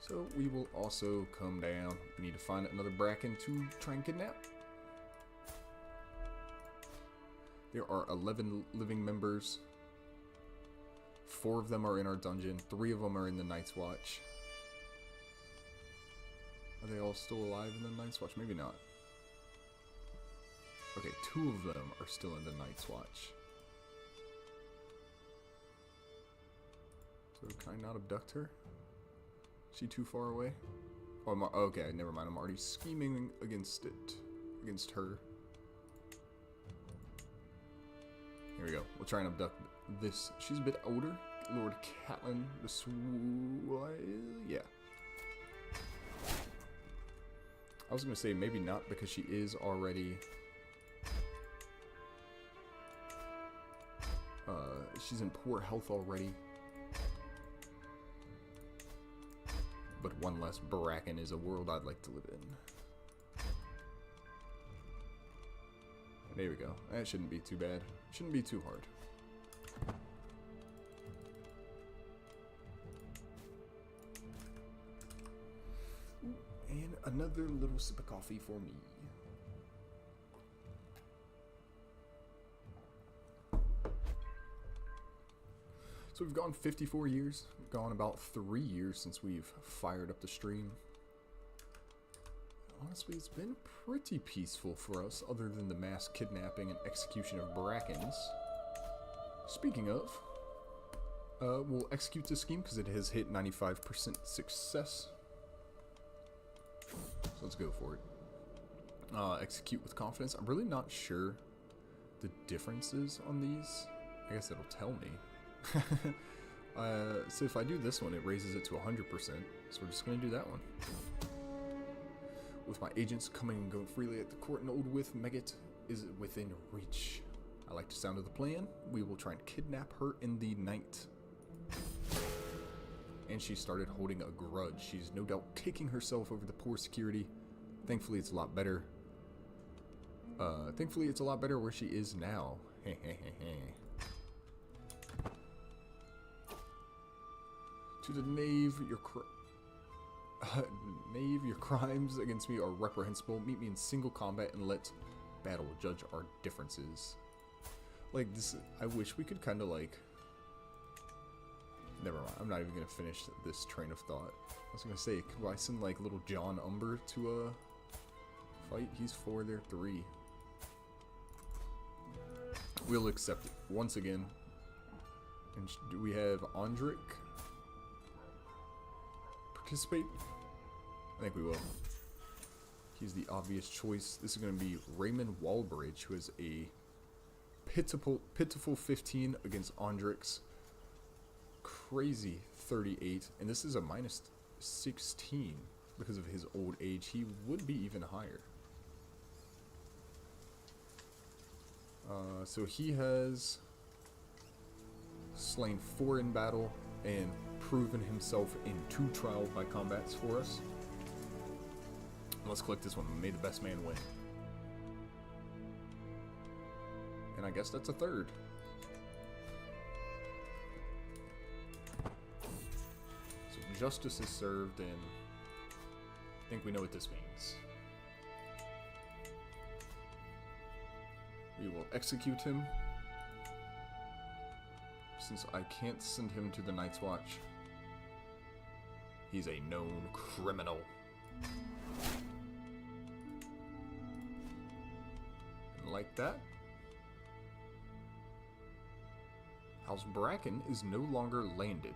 So we will also come down. We need to find another Braken to try and kidnap. There are 11 living members. 4 of them are in our dungeon. 3 of them are in the Night's Watch. Are they all still alive in the Night's Watch? Maybe not. Okay, 2 of them are still in the Night's Watch. So can I not abduct her? Is she too far away? Oh, okay, never mind. I'm already scheming against it. Against her. Here we go. We'll try and abduct this. She's a bit older. Lord Catelyn the yeah. I was going to say maybe not because she is already... she's in poor health already. But one less Braken is a world I'd like to live in. There we go. That shouldn't be too bad. Shouldn't be too hard. And another little sip of coffee for me. So we've gone 54 years. We've gone about 3 years since we've fired up the stream. Honestly, it's been pretty peaceful for us, other than the mass kidnapping and execution of Brakens. Speaking of, we'll execute this scheme because it has hit 95% success. So let's go for it. Execute with confidence. I'm really not sure the differences on these. I guess it'll tell me. So if I do this one, it raises it to 100%. So we're just going to do that one. With my agents coming and going freely at the court, an old with Megget is within reach. I like the sound of the plan. We will try and kidnap her in the night. And she started holding a grudge. She's no doubt kicking herself over the poor security. Thankfully, it's a lot better. Thankfully, it's a lot better where she is now. To the knave, knave, your crimes against me are reprehensible. Meet me in single combat and let battle judge our differences. Like this, I wish we could kind of like. Never mind. I'm not even gonna finish this train of thought. I was gonna say, could I send like little John Umber to a fight? He's 4, they're 3. We'll accept it once again. And do we have Andric participate? I think we will. He's the obvious choice. This is going to be Raymond Walbridge, who has a pitiful 15 against Andric's crazy 38. And this is a minus 16 because of his old age. He would be even higher. So he has slain 4 in battle and proven himself in 2 trial by combats for us. Let's click this one. May the best man win. And I guess that's a 3rd. So justice is served, and I think we know what this means. We will execute him, since I can't send him to the Night's Watch. He's a known criminal. And like that, House Braken is no longer landed.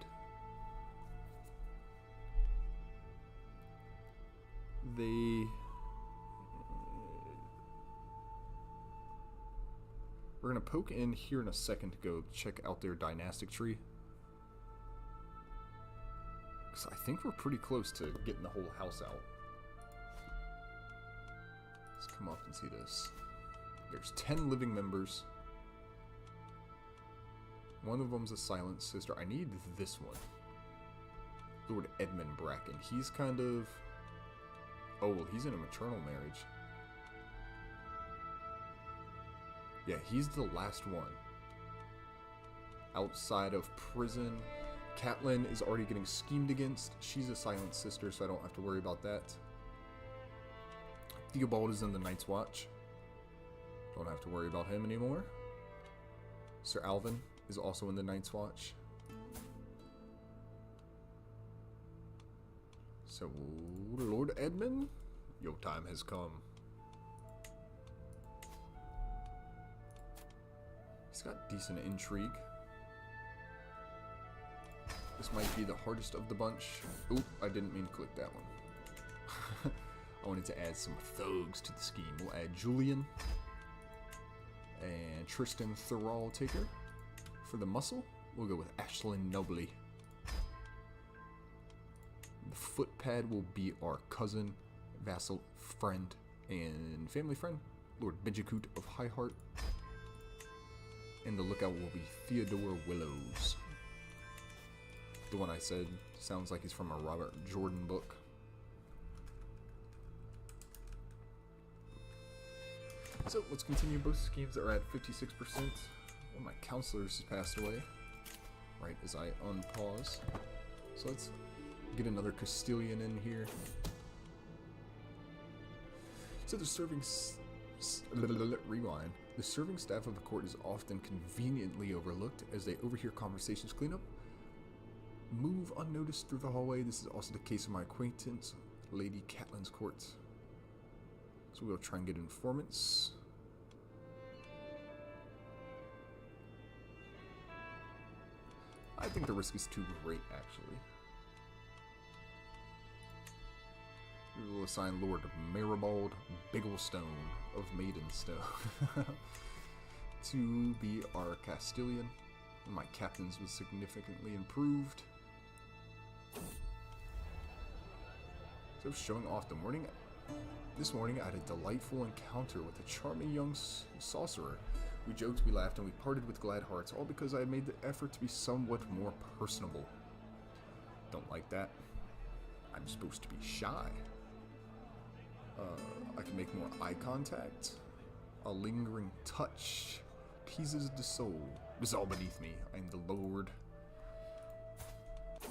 We're going to poke in here in a second to go check out their dynastic tree. Because I think we're pretty close to getting the whole house out. Let's come up and see this. There's 10 living members. One of them's a silent sister. I need this one. Lord Edmund Braken. He's kind of... Oh, well, he's in a maternal marriage. Yeah, he's the last one. Outside of prison. Catelyn is already getting schemed against. She's a silent sister, so I don't have to worry about that. Theobald is in the Night's Watch. Don't have to worry about him anymore. Sir Alvin is also in the Night's Watch. So, Lord Edmund, your time has come. He's got decent intrigue. This might be the hardest of the bunch. Oop, I didn't mean to click that one. I wanted to add some thugs to the scheme. We'll add Julian and Tristan Thrall Taker. For the muscle, we'll go with Ashlyn Nobley. The footpad will be our cousin, vassal, friend, and family friend, Lord Benjacoot of Highheart. And the lookout will be Theodore Willows. The one I said sounds like he's from a Robert Jordan book. So let's continue. Both schemes are at 56%. One of my counselors has passed away right as I unpause. So let's get another Castilian in here. So the serving... Rewind. The serving staff of the court is often conveniently overlooked as they overhear conversations. Clean up. Move unnoticed through the hallway. This is also the case of my acquaintance, Lady Catelyn's court. So we'll try and get informants. I think the risk is too great, actually. We will assign Lord Maribald Bigglestone of Maidenstone to be our Castilian. My captains was significantly improved. So showing off the morning. This morning I had a delightful encounter with a charming young sorcerer. We joked, we laughed, and we parted with glad hearts, all because I had made the effort to be somewhat more personable. Don't like that. I'm supposed to be shy. I can make more eye contact. A lingering touch teases the soul. This is all beneath me. I'm the Lord.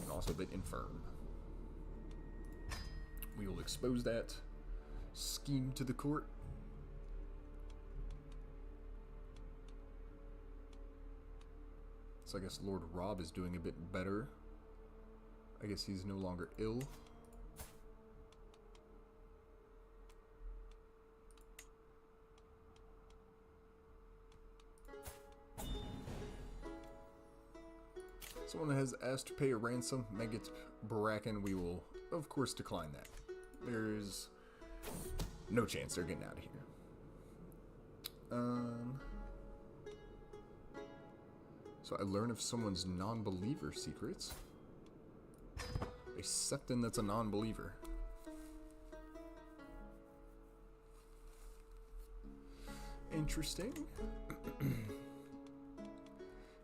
And also a bit infirm. We will expose that scheme to the court. So I guess Lord Rob is doing a bit better. I guess he's no longer ill. Someone has asked to pay a ransom. Megget's Braken. We will, of course, decline that. There's no chance they're getting out of here. So I learn of someone's non-believer secrets. A septon that's a non-believer. Interesting.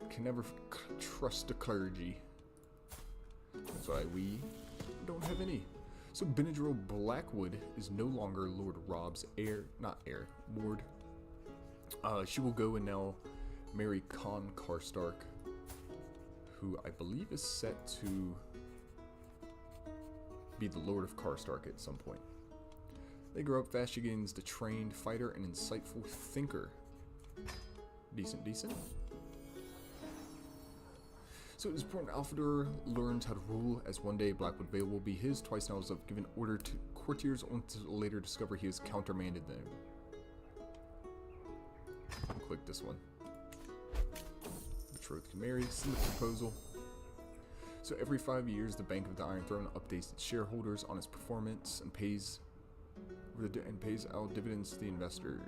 Can never trust the clergy. That's why we don't have any. So Benadryl Blackwood is no longer Lord Rob's heir, not heir, ward. She will go and now marry Con Karstark, who I believe is set to be the Lord of Karstark at some point. They grow up fast. She gains the trained fighter and insightful thinker. Decent, decent. So it is important Alfredor learns how to rule, as one day Blackwood Vale will be his. Twice now have given order to courtiers, only to later discover he has countermanded them. I'll click this one. Betrothed can marry. Send the proposal. So every 5 years, the Bank of the Iron Throne updates its shareholders on its performance and pays out dividends to the investors.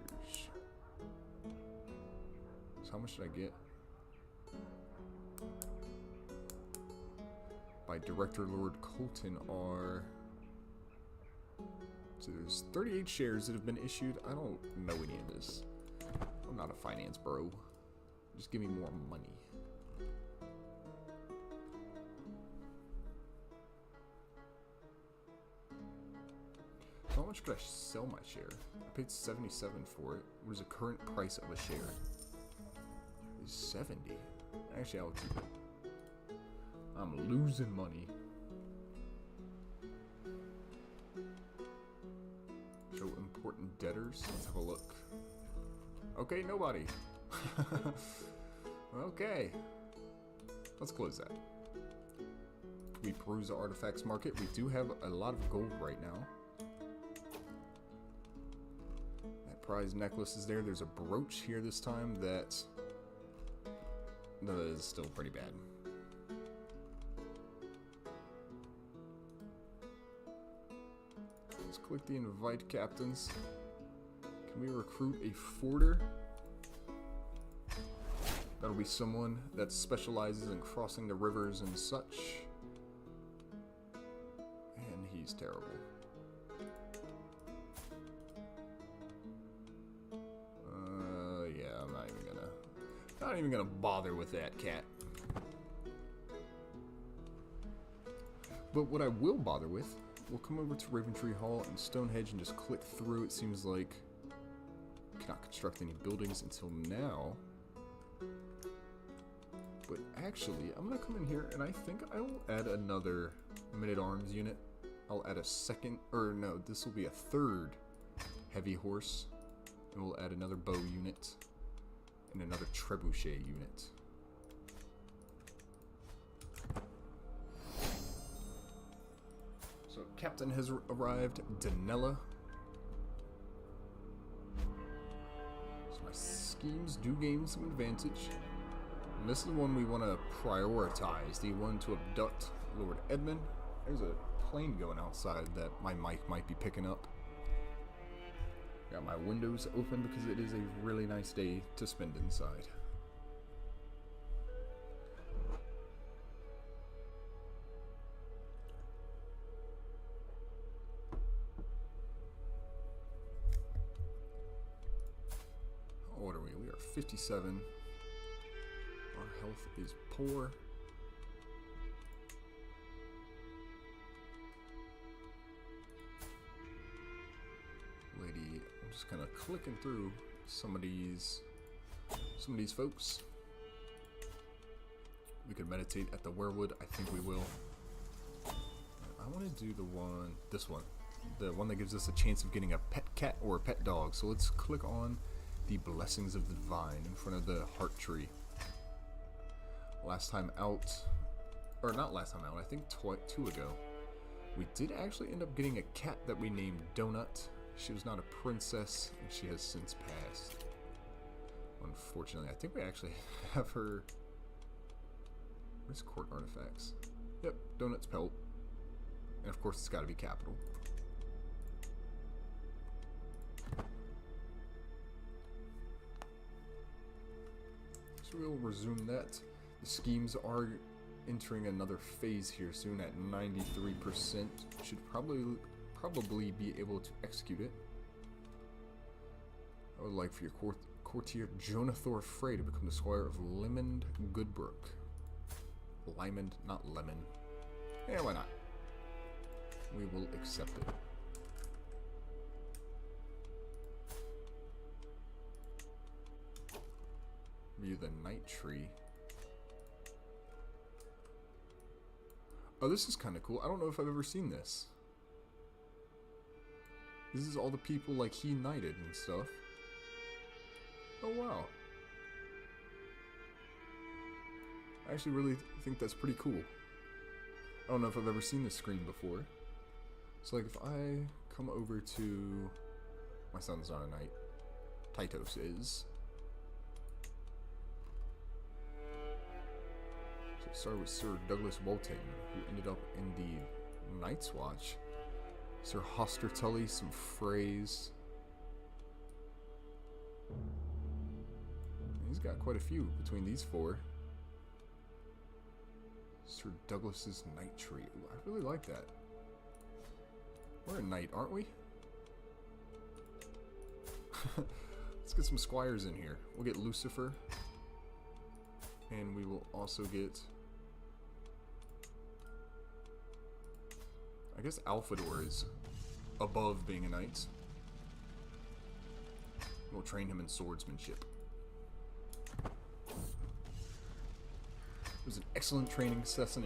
So how much did I get? By Director Lord Colton are... So there's 38 shares that have been issued. I don't know any of this. I'm not a finance bro. Just give me more money. So how much could I sell my share? I paid 77 for it. What is the current price of a share? It's 70. Actually, I'll keep it. I'm losing money. Show important debtors. Let's have a look. Okay, nobody. Okay. Let's close that. We peruse the artifacts market. We do have a lot of gold right now. That prize necklace is there. There's a brooch here this time that is still pretty bad. Let's click the invite captains. Can we recruit a forter? That'll be someone that specializes in crossing the rivers and such. And he's terrible. Yeah, I'm not even gonna bother with that cat. But what I will bother with, we'll come over to Raventree Hall and Stonehenge and just click through. It seems like we cannot construct any buildings until now. But actually, I'm going to come in here and I think I will add another men-at-arms unit. I'll add a second, or no, this will be a third heavy horse. And we'll add another bow unit and another trebuchet unit. So Captain has arrived, Danella. So my schemes do gain some advantage. And this is the one we want to prioritize, the one to abduct Lord Edmund. There's a plane going outside that my mic might be picking up. Got my windows open because it is a really nice day to spend inside. What are we? We are 57. Our health is poor. Lady, I'm just kind of clicking through some of these folks. We could meditate at the Werewood. I think we will. I want to do this one, the one that gives us a chance of getting a pet cat or a pet dog. So let's click on the Blessings of the Divine in front of the heart tree. Last time out, or not last time out, I think two ago, we did actually end up getting a cat that we named Donut. She was not a princess, and she has since passed. Unfortunately, I think we actually have her Where's court artifacts? Yep, Donut's pelt. And of course it's gotta be capital. So we'll resume that. The schemes are entering another phase here soon at 93%. Should probably be able to execute it. I would like for your courtier Jonathor Frey to become the squire of Lemond Goodbrook. Lymond, not Lemon. Yeah, why not? We will accept it. View the night tree. Oh, this is kind of cool. I don't know if I've ever seen this. This is all the people like he knighted and stuff. Oh wow. I actually really think that's pretty cool. I don't know if I've ever seen this screen before. So like if I come over to... My son's not a knight. Tytos is. So it started with Sir Douglas Walton, who ended up in the Night's Watch. Sir Hoster Tully, some phrase. He's got quite a few between these four. Sir Douglas's Night Tree. Ooh, I really like that. We're a knight, aren't we? Let's get some squires in here. We'll get Lucifer. And we will also get... I guess Alphador is above being a knight. We'll train him in swordsmanship. It was an excellent training session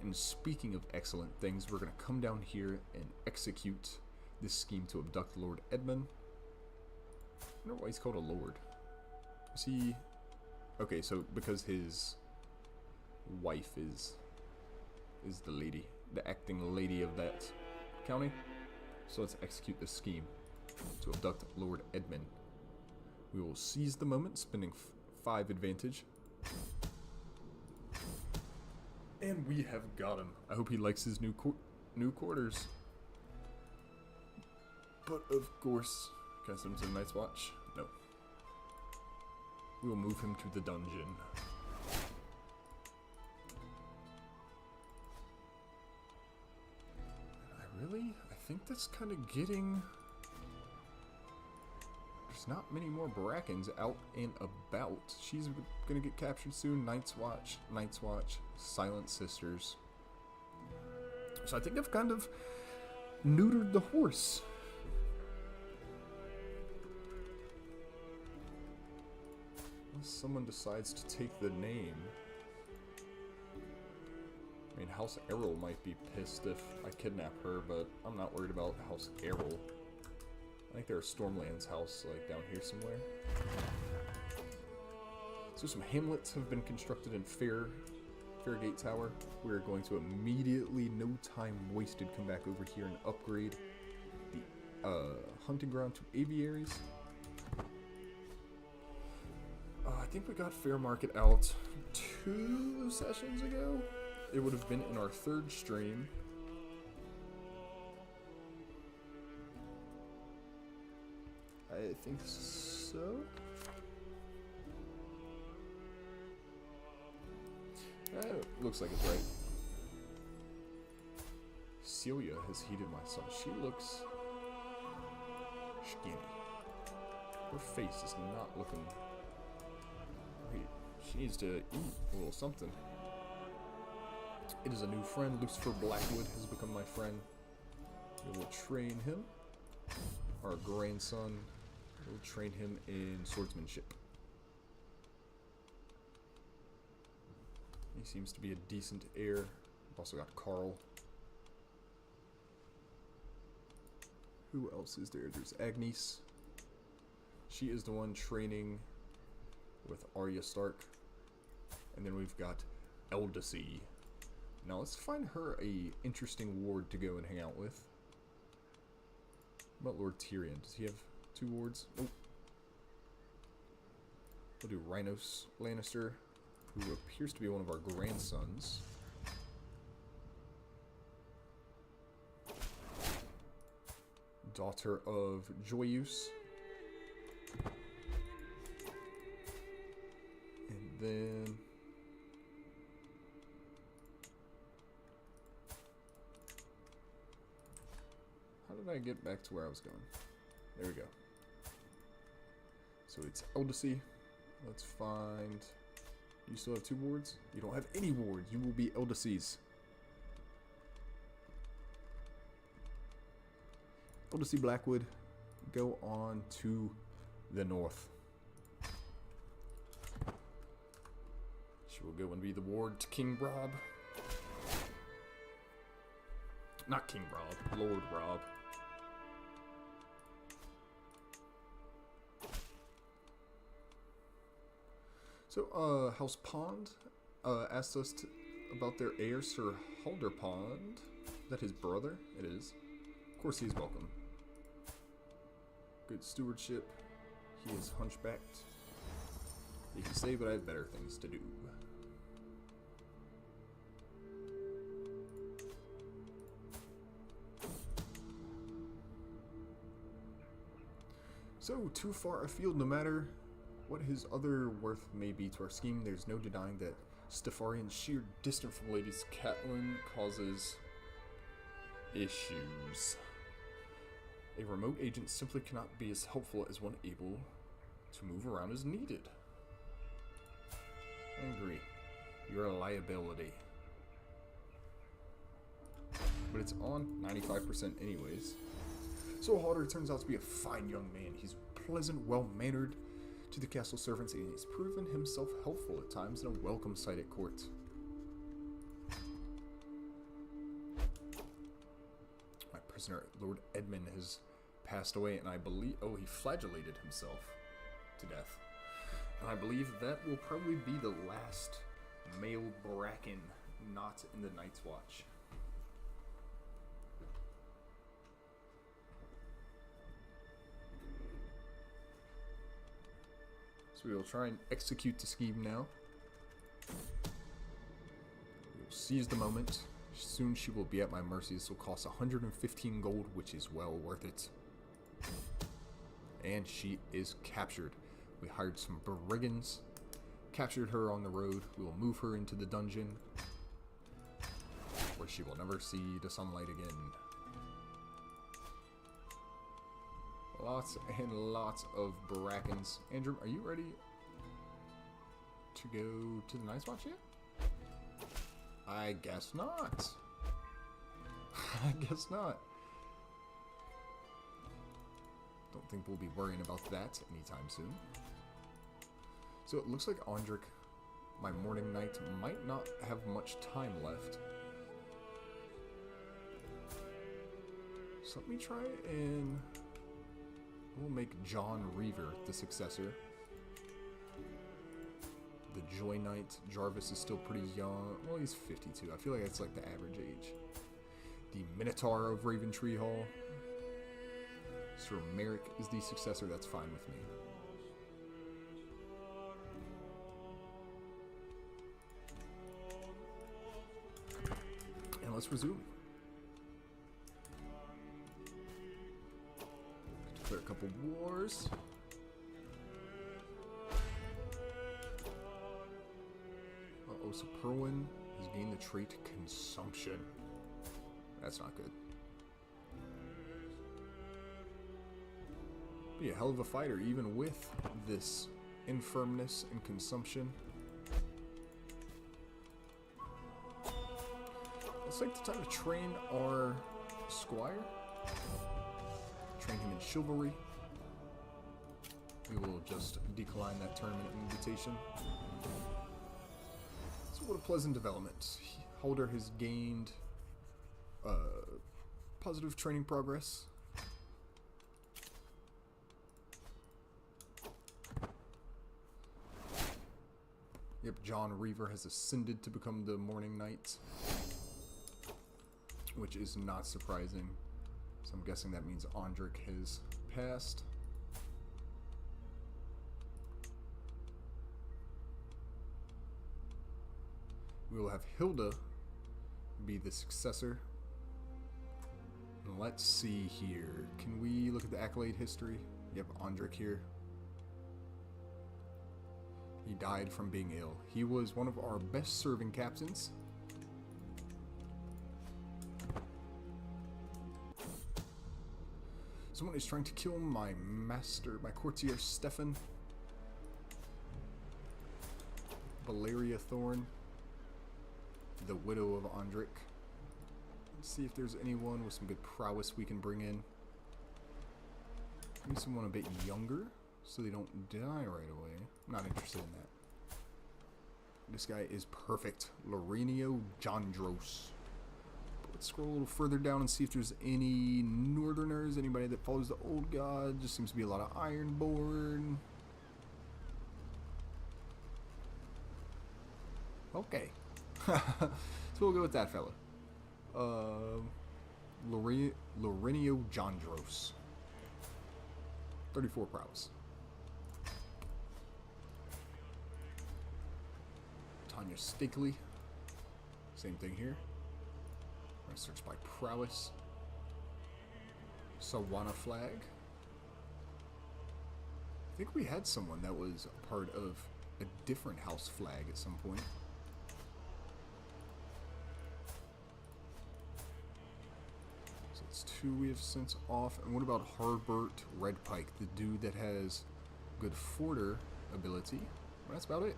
and speaking of excellent things, we're going to come down here and execute this scheme to abduct Lord Edmund. I wonder why he's called a lord. Is he... Okay, so because his wife is the lady, the acting lady of that county. So let's execute this scheme to abduct Lord Edmund. We will seize the moment, spending 5 advantage. And we have got him. I hope he likes his new quarters. But of course, can I send him to the Night's Watch? No. We will move him to the dungeon. I think that's kind of getting... There's not many more Brakens out and about. She's gonna get captured soon. Night's Watch, Silent Sisters. So I think I've kind of neutered the horse. Unless someone decides to take the name. I mean, House Errol might be pissed if I kidnap her, but I'm not worried about House Errol. I think there's Stormland's house, like, down here somewhere. So some hamlets have been constructed in Fairgate Tower. We're going to immediately, no time wasted, come back over here and upgrade the hunting ground to aviaries. I think we got Fair Market out 2 sessions ago. It would have been in our 3rd stream. I think so. Looks like it's right. Celia has heated my son. She looks skinny. Her face is not looking great. She needs to eat a little something. It is a new friend. Lucifer Blackwood has become my friend. We will train him. Our grandson. We'll train him in swordsmanship. He seems to be a decent heir. We've also got Carl. Who else is there? There's Agnes. She is the one training with Arya Stark. And then we've got Eldacy. Now let's find her a interesting ward to go and hang out with. What about Lord Tyrion? Does he have 2 wards? Oh. We'll do Rhinos Lannister, who appears to be one of our grandsons. Daughter of Joyous. And then... how did I get back to where I was going? There we go. So it's Eldacy. Let's find... you still have 2 wards? You don't have any wards. You will be Eldacy's. House Blackwood, go on to the north. She will go and be the ward to King Rob. Not King Rob, Lord Rob. So, House Pond asked us about their heir, Sir Halder Pond. Is that his brother? It is. Of course he is welcome. Good stewardship. He is hunchbacked. He can say, but I have better things to do. So, too far afield, no matter what his other worth may be to our scheme, there's no denying that Stefarian's sheer distance from Lady Catelyn causes issues. A remote agent simply cannot be as helpful as one able to move around as needed. I agree. You're a liability. But it's on 95% anyways. So Halder turns out to be a fine young man. He's pleasant, well-mannered to the castle servants, and he's proven himself helpful at times and a welcome sight at court. My prisoner, Lord Edmund, has passed away, and I believe... oh, he flagellated himself to death. And I believe that will probably be the last male Braken not in the Night's Watch. So we will try and execute the scheme now. We will seize the moment. Soon she will be at my mercy. This will cost 115 gold, which is well worth it. And she is captured. We hired some brigands, captured her on the road. We will move her into the dungeon, where she will never see the sunlight again. Lots and lots of Brakens. Andrew, are you ready to go to the Night's Watch yet? I guess not. I guess not. Don't think we'll be worrying about that anytime soon. So it looks like Andric, my morning knight, might not have much time left. So let me try and we'll make John Reaver the successor. The Joy Knight, Jarvis is still pretty young. Well, he's 52. I feel like that's like the average age. The Minotaur of Raventree Hall. Sir Merrick is the successor. That's fine with me. And let's resume. Declare a couple wars. Uh-oh, so Perwyn has gained the trait Consumption. That's not good. Be a hell of a fighter, even with this infirmness and consumption. It's like the time to train our squire. Train him in chivalry. We will just decline that tournament invitation. So what a pleasant development. Halder has gained positive training progress. Yep, John Reaver has ascended to become the Morning Knight, which is not surprising. So I'm guessing that means Andric has passed. We will have Hilda be the successor. Let's see here. Can we look at the accolade history? Yep, Andrik here. He died from being ill. He was one of our best serving captains. Someone is trying to kill my master, my courtier Stefan. Valeria Thorn, the widow of Andrik. Let's see if there's anyone with some good prowess we can bring in. Maybe someone a bit younger, so they don't die right away. I'm not interested in that. This guy is perfect. Lorenio Jandros. Let's scroll a little further down and see if there's any northerners, anybody that follows the old god. Just seems to be a lot of Ironborn. Okay. So we'll go with that fella. Lorenio Jandros. 34 prowess. Tanya Stakely. Same thing here. I'm gonna search by prowess. Sawana flag. I think we had someone that was a part of a different house flag at some point. So it's 2 we have since off. And what about Harbert Redpike, the dude that has good forter ability? Well, that's about it.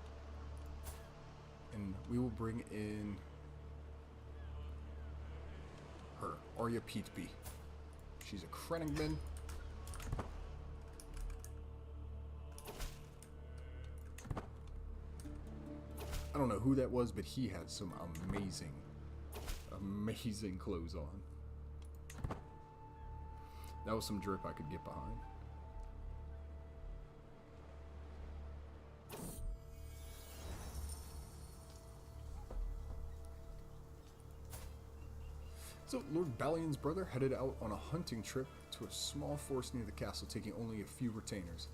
And we will bring in her, Arya Peatby. She's a Krenigman. I don't know who that was, but he had some amazing, amazing clothes on. That was some drip I could get behind. So, Lord Balion's brother headed out on a hunting trip to a small forest near the castle, taking only a few retainers.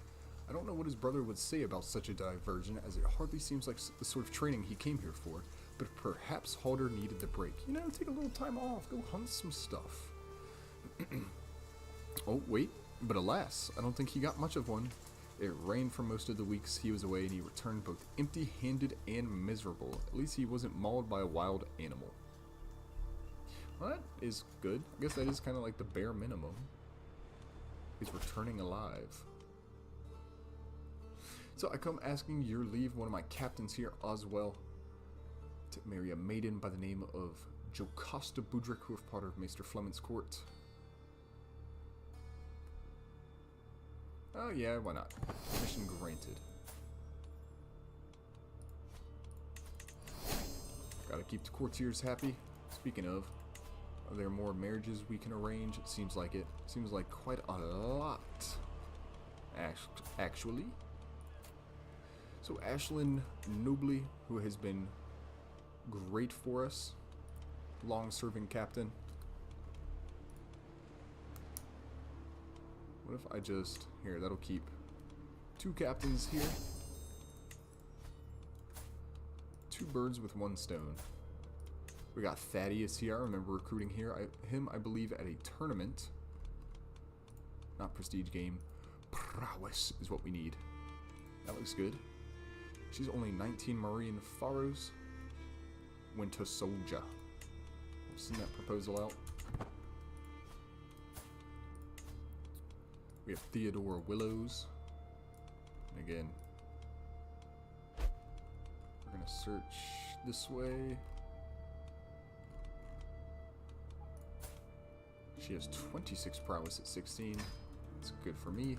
I don't know what his brother would say about such a diversion, as it hardly seems like the sort of training he came here for, but perhaps Halder needed the break. You know, take a little time off, go hunt some stuff. Oh, wait, but alas, I don't think he got much of one. It rained for most of the weeks he was away, and he returned both empty-handed and miserable. At least he wasn't mauled by a wild animal. Well, that is good. I guess that is kind of like the bare minimum. He's returning alive. So I come asking your leave, one of my captains here, Oswell, to marry a maiden by the name of Jocasta Budrick, who is part of Maester Flement's court. Oh yeah, why not? Mission granted. Gotta keep the courtiers happy. Speaking of, are there more marriages we can arrange? It seems like it. Seems like quite a lot, actually. So Ashlyn Nobley, who has been great for us, long-serving captain. What if I just... Here, that'll keep 2 captains here. 2 birds with 1 stone. We got Thaddeus here. I remember recruiting him, I believe, at a tournament. Not prestige game. Prowess is what we need. That looks good. She's only 19 Marine Faros. Winter Soldier. Send that proposal out. We have Theodora Willows. And again, we're going to search this way. She has 26 prowess at 16. That's good for me.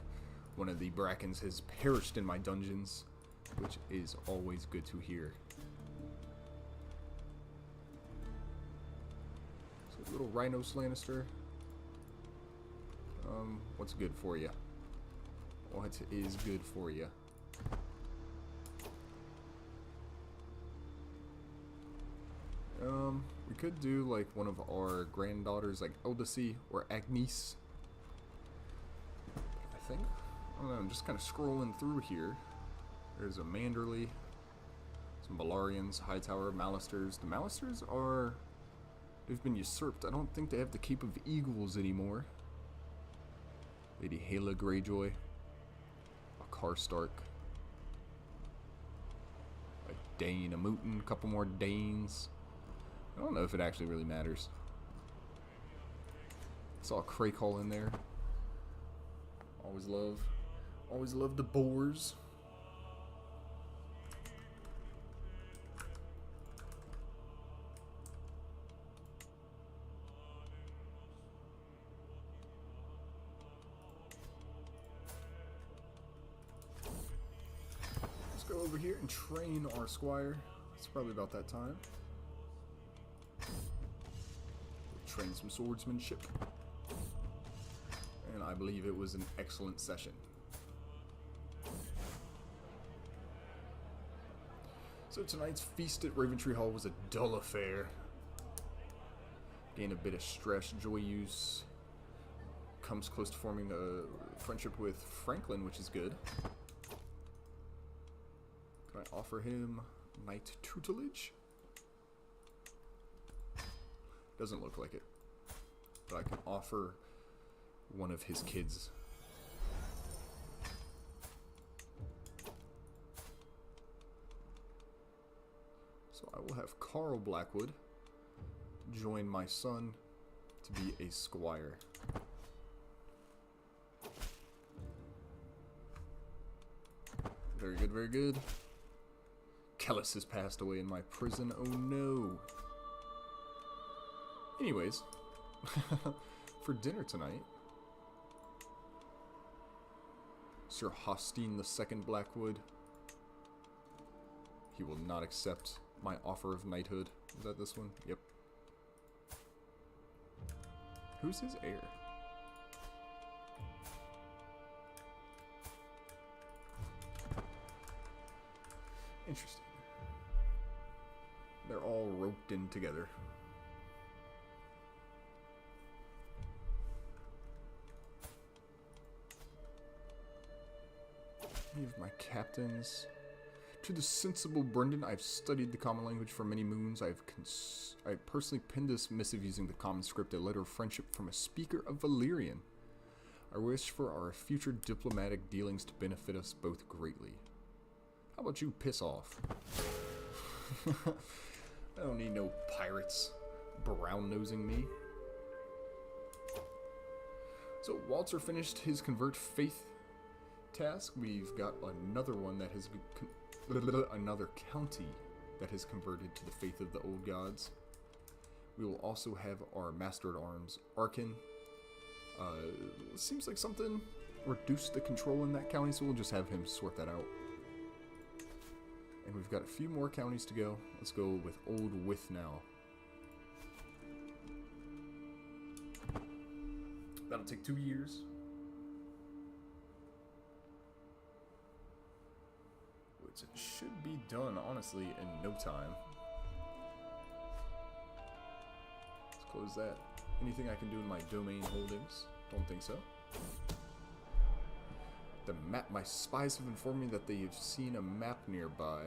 One of the Brakens has perished in my dungeons, which is always good to hear. So, little Rhinos Lannister. What's good for you? What is good for you? We could do like one of our granddaughters, like Eldacy or Agnes. I think. I don't know, I'm just kind of scrolling through here. There's a Manderly. Some Balarians, Hightower, Malisters. The Malisters are... They've been usurped. I don't think they have the Cape of Eagles anymore. Lady Hala Greyjoy. A Karstark. A Dane, a Mooten, a couple more Danes. I don't know if it actually really matters. Saw a Crakehall in there. Always love the boars. Let's go over here and train our squire. It's probably about that time. Train some swordsmanship. And I believe it was an excellent session. So tonight's feast at Raventree Hall was a dull affair. Gained a bit of stress. Joyous comes close to forming a friendship with Franklin, which is good. Can I offer him knight tutelage? Doesn't look like it. But I can offer one of his kids. So I will have Carl Blackwood join my son to be a squire. Very good, very good. Kellis has passed away in my prison. Oh no. Anyways, for dinner tonight, Sir Hostine II Blackwood, he will not accept my offer of knighthood. Is that this one? Yep. Who's his heir? Interesting. They're all roped in together. Of my captains. To the sensible Brendan, I've studied the common language for many moons. I personally penned this missive using the common script, a letter of friendship from a speaker of Valyrian. I wish for our future diplomatic dealings to benefit us both greatly. How about you piss off? I don't need no pirates brown-nosing me. So Walter finished his convert faith task. We've got another one that has another county that has converted to the faith of the old gods. We will also have our master at arms Arkin. Seems like something reduced the control in that county, so we'll just have him sort that out. And we've got a few more counties to go. Let's go with Old With now. That'll take 2 years. Which should be done, honestly, in no time. Let's close that. Anything I can do in my domain holdings? Don't think so. The map. My spies have informed me that they've seen a map nearby.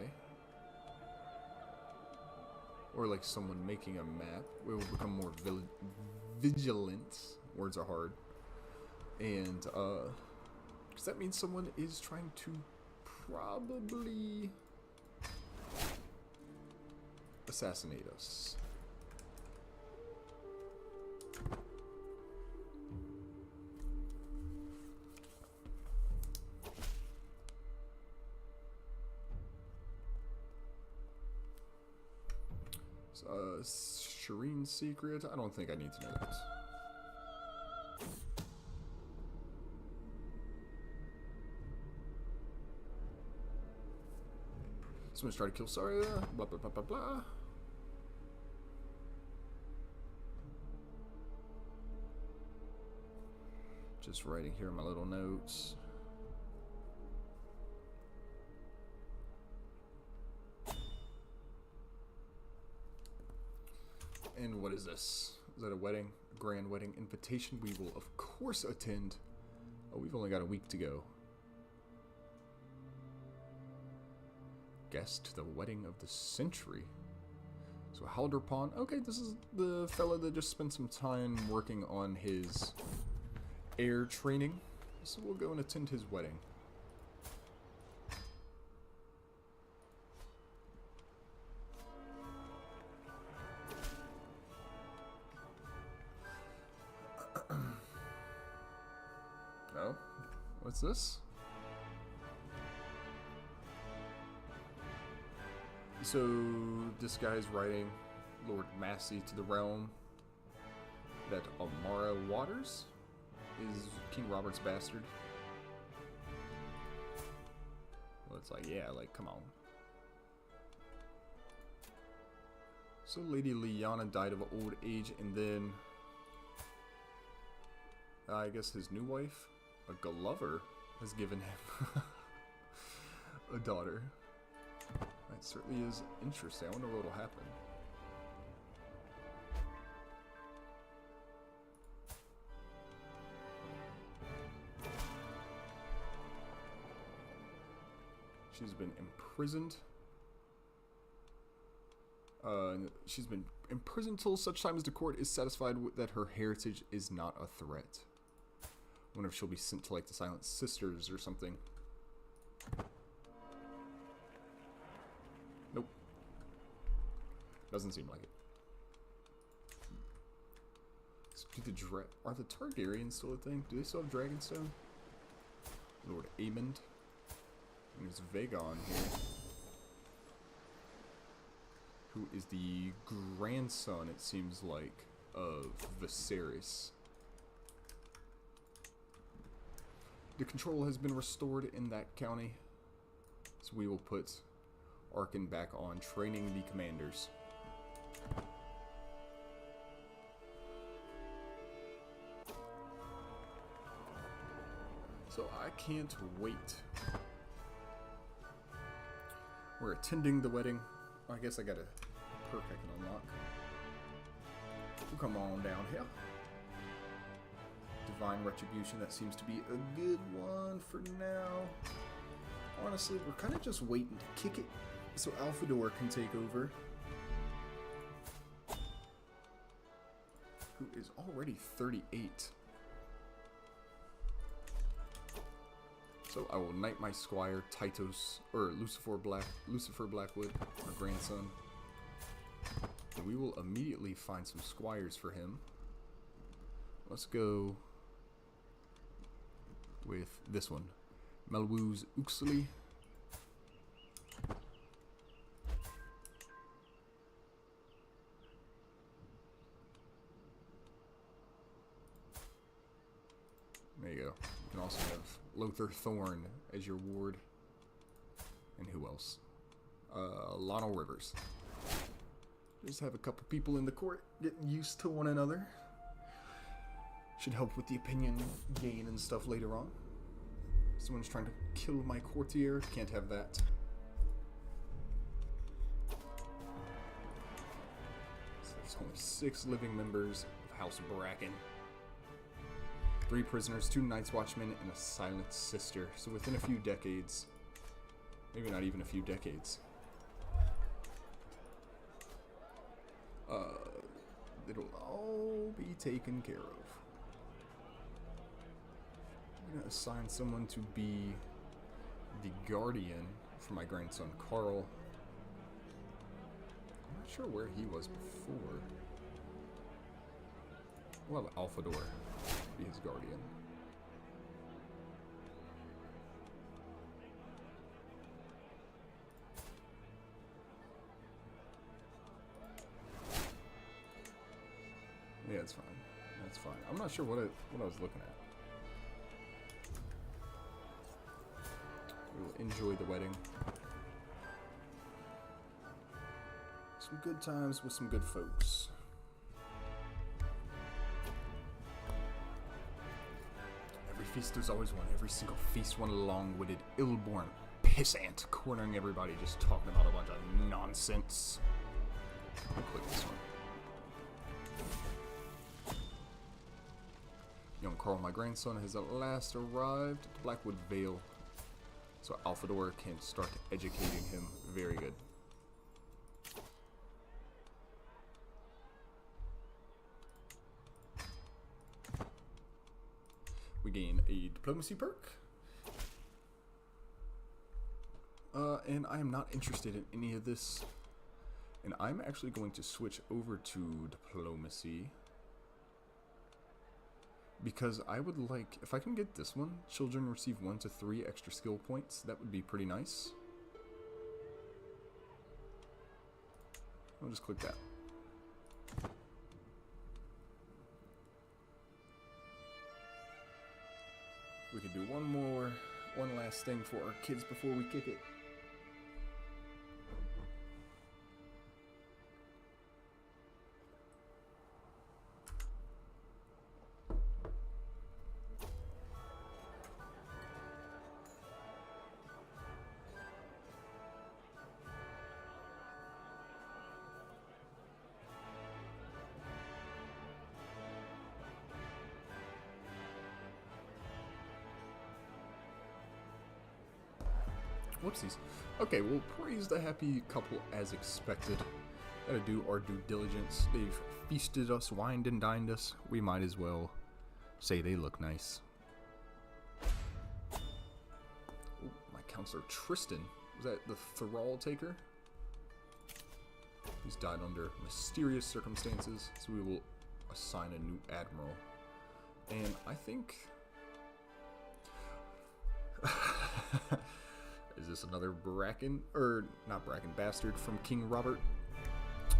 Or like someone making a map. We will become more vigilant. Words are hard. And, because that means someone is trying to probably assassinate us. Shireen's secret? I don't think I need to know this. Someone's trying to kill Saria. Blah, blah, blah, blah, blah. Just writing here in my little notes. And what is this? Is that a wedding? A grand wedding invitation? We will, of course, attend. Oh, we've only got a week to go. guest to the wedding of the century. So Halderpon, okay, this is the fella that just spent some time working on his air training. So we'll go and attend his wedding. Oh, what's this? So this guy's writing Lord Massey to the realm that Amara Waters is King Robert's bastard. Well, it's like, yeah, like, come on. So Lady Lyanna died of old age, and then I guess his new wife, a Glover, has given him a daughter. That certainly is interesting. I wonder what will happen. She's been imprisoned. She's been imprisoned till such time as the court is satisfied that her heritage is not a threat. I wonder if she'll be sent to like the Silent Sisters or something. Nope. Doesn't seem like it. Are the Targaryens still a thing? Do they still have Dragonstone? Lord Aemond. And there's Vagon here, who is the grandson, it seems like, of Viserys. The control has been restored in that county, so we will put Arkin back on training the commanders. So I can't wait. We're attending the wedding. I guess I got a perk I can unlock. We'll come on down here. Divine Retribution, that seems to be a good one for now. Honestly, we're kind of just waiting to kick it so Alfador can take over. Who is already 38. So I will knight my squire, Titos, or Lucifer Blackwood, our grandson. And we will immediately find some squires for him. Let's go with this one, Melwoo's Uxley. There you go. You can also have Lothar Thorn as your ward. And who else? Lionel Rivers. Just have a couple people in the court getting used to one another. Should help with the opinion gain and stuff later on. Someone's trying to kill my courtier. Can't have that. So there's only 6 living members of House Braken. 3 prisoners, 2 Night's Watchmen, and a Silent Sister. So within a few decades, maybe not even a few decades, it'll all be taken care of. I'm gonna assign someone to be the guardian for my grandson Carl. I'm not sure where he was before. We'll have Alfador be his guardian. Yeah, it's fine. That's fine. I'm not sure what I was looking at. We will enjoy the wedding. Some good times with some good folks. Every feast there's always one. Every single feast one long-witted, ill-born pissant cornering everybody, just talking about a bunch of nonsense. I'll click this one. Young Carl, my grandson, has at last arrived at the Blackwood Vale. So Alfador can start educating him. Very good. We gain a diplomacy perk. And I am not interested in any of this. And I'm actually going to switch over to diplomacy. Because I would like, if I can get this one, children receive 1 to 3 extra skill points. That would be pretty nice. I'll just click that. We could do one last thing for our kids before we kick it. Whoopsies. Okay, we'll praise the happy couple as expected. Gotta do our due diligence. They've feasted us, wined and dined us. We might as well say they look nice. Ooh, my counselor Tristan. Was that the Thrall Taker? He's died under mysterious circumstances, so we will assign a new admiral. And I think... Is this another Braken? Or, not Braken, bastard from King Robert?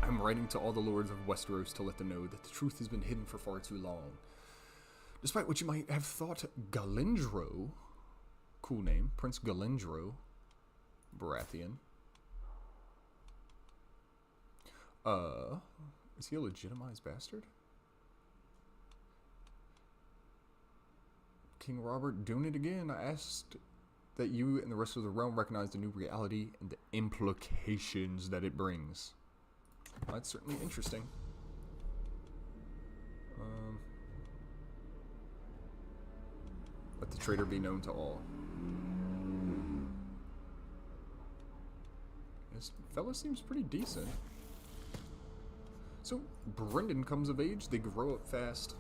I'm writing to all the lords of Westeros to let them know that the truth has been hidden for far too long. Despite what you might have thought, Galindro, cool name, Prince Galindro, Baratheon. Is he a legitimized bastard? King Robert doing it again. I asked that you and the rest of the realm recognize the new reality and the implications that it brings. Well, that's certainly interesting. Let the traitor be known to all. This fella seems pretty decent. So, Brendan comes of age, they grow up fast.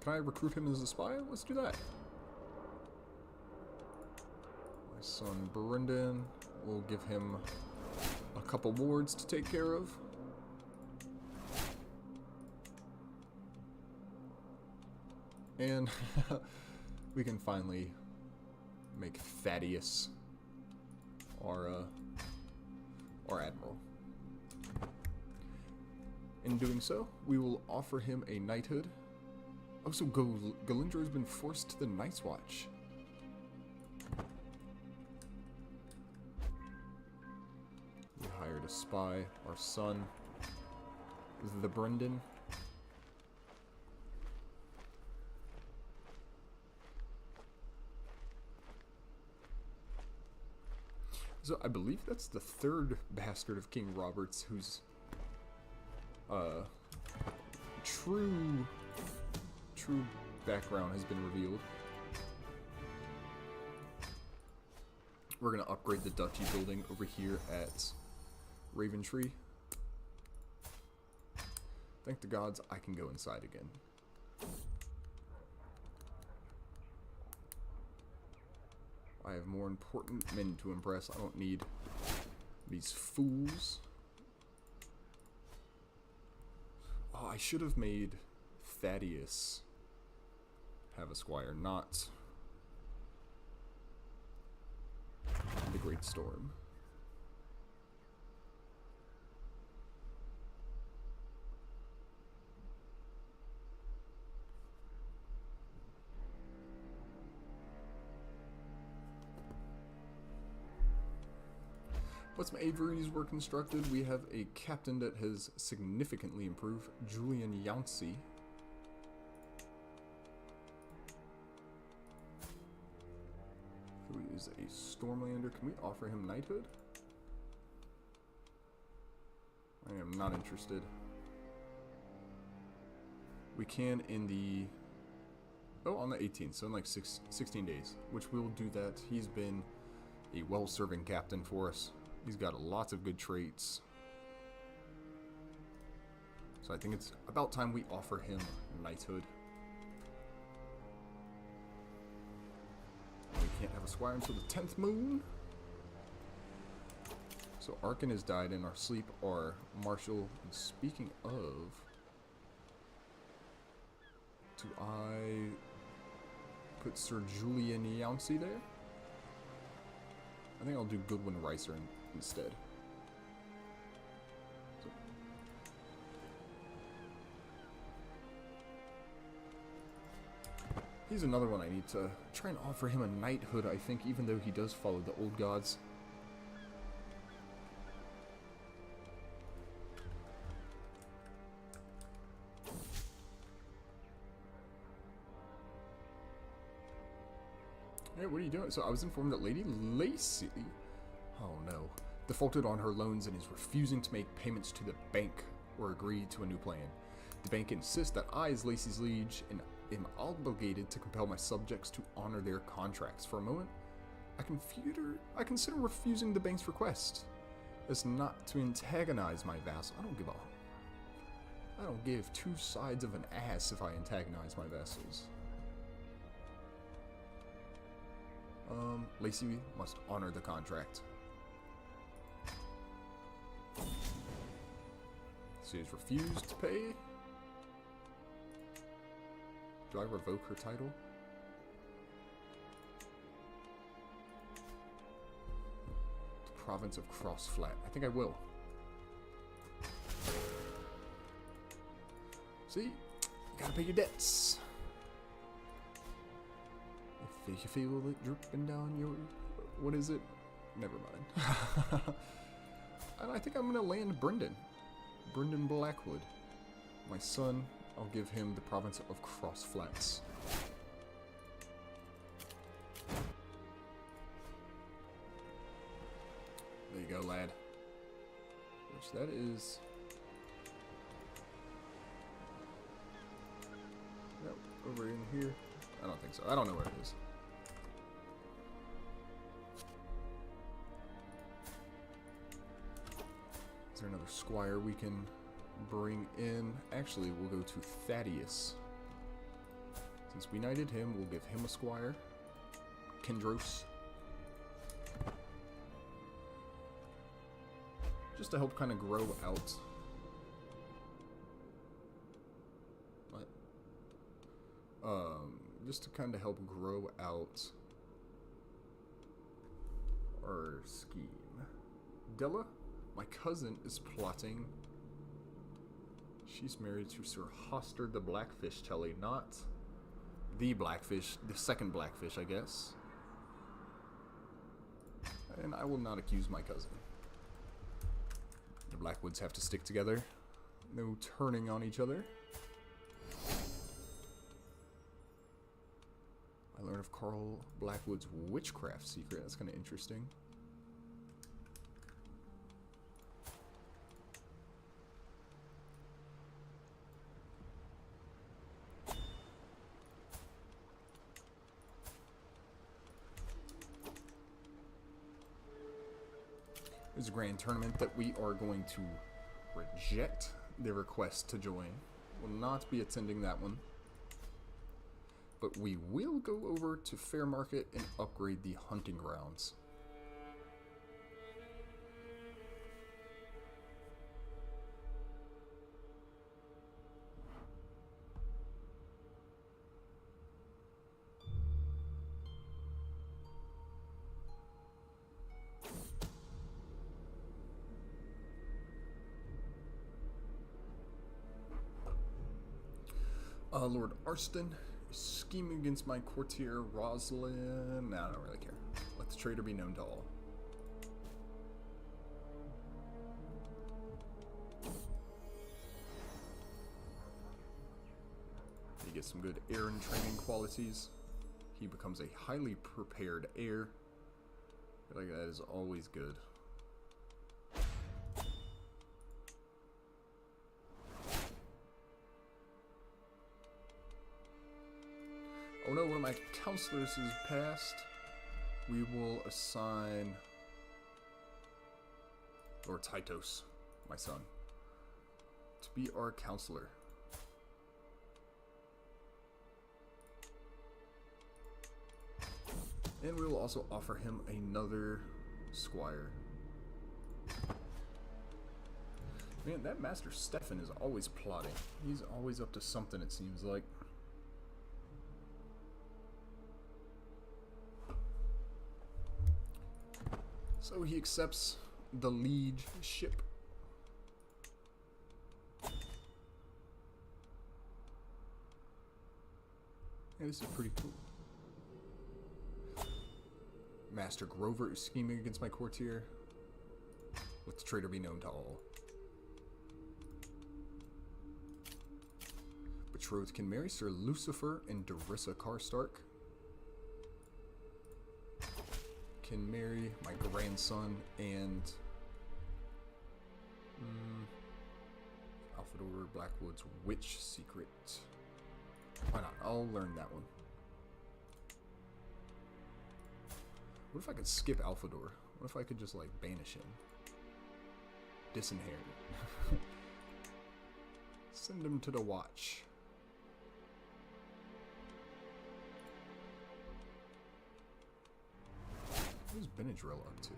Can I recruit him as a spy? Let's do that. My son Brendan, we'll give him a couple wards to take care of. And we can finally make Thaddeus our admiral. In doing so, we will offer him a knighthood. Oh, so Galindro has been forced to the Night's Watch. We hired a spy, our son, the Brendan. So I believe that's the third bastard of King Robert's whose true background has been revealed. We're gonna upgrade the duchy building over here at Raventree. Thank the gods I can go inside again. I have more important men to impress. I don't need these fools. Oh, I should have made Thaddeus have a squire, not the Great Storm. Once my Aviaries were constructed, we have a captain that has significantly improved, Julian Yancey. Who is a Stormlander. Can we offer him knighthood? I am not interested. We can in the Oh, on the 18th, so in like 16 days, which we will do that. He's been a well-serving captain for us. He's got lots of good traits. So I think it's about time we offer him knighthood. We can't have a squire until the 10th moon. So Arkin has died in our sleep. Our marshal. And speaking of, do I put Sir Julian Yancey there? I think I'll do Goodwin Ricer instead. So. He's another one I need to try and offer him a knighthood, I think, even though he does follow the old gods. Hey, what are you doing? So I was informed that Lady Lacey, oh no, defaulted on her loans and is refusing to make payments to the bank or agree to a new plan. The bank insists that I, as Lacey's liege, am obligated to compel my subjects to honor their contracts. For a moment, I consider refusing the bank's request as not to antagonize my vassal. I don't give two sides of an ass if I antagonize my vassals. Lacey must honor the contract. She has refused to pay. Do I revoke her title? The province of Crossflat. I think I will. See? You gotta pay your debts. If you feel it dripping down your... What is it? Never mind. And I think I'm going to land Brendan. Brendan Blackwood. My son, I'll give him the province of Crossflats. There you go, lad. Which that is... Nope, over in here. I don't think so. I don't know where it is. Is there another squire we can bring in? Actually, we'll go to Thaddeus. Since we knighted him, we'll give him a squire. Kendros. Just to help kind of grow out. What? Just to kind of help grow out our scheme. Della? My cousin is plotting. She's married to Sir Hoster the Blackfish Tully, not the Blackfish, the second Blackfish, I guess. And I will not accuse my cousin. The Blackwoods have to stick together. No turning on each other. I learned of Carl Blackwood's witchcraft secret. That's kind of interesting. There's a grand tournament that we are going to reject their request to join. Will not be attending that one. But we will go over to Fair Market and upgrade the hunting grounds. Lord Arston is scheming against my courtier Rosalind. Nah, I don't really care. Let the traitor be known to all. He gets some good heir and training qualities. He becomes a highly prepared heir. I feel like that is always good. Oh no, one of my counselors has passed. We will assign Lord Tytos, my son, to be our counselor. And we will also offer him another squire. Man, that Master Stefan is always plotting. He's always up to something, it seems like. So he accepts the liege ship. Yeah, this is pretty cool. Master Grover is scheming against my courtier. Let the traitor be known to all. Betrothed can marry Sir Lucifer and Darissa Karstark. Can marry my grandson and Alphador Blackwood's witch secret. Why not? I'll learn that one. What if I could skip Alphador? What if I could just like banish him? Disinherit. Send him to the watch. Who's Benadryl up to?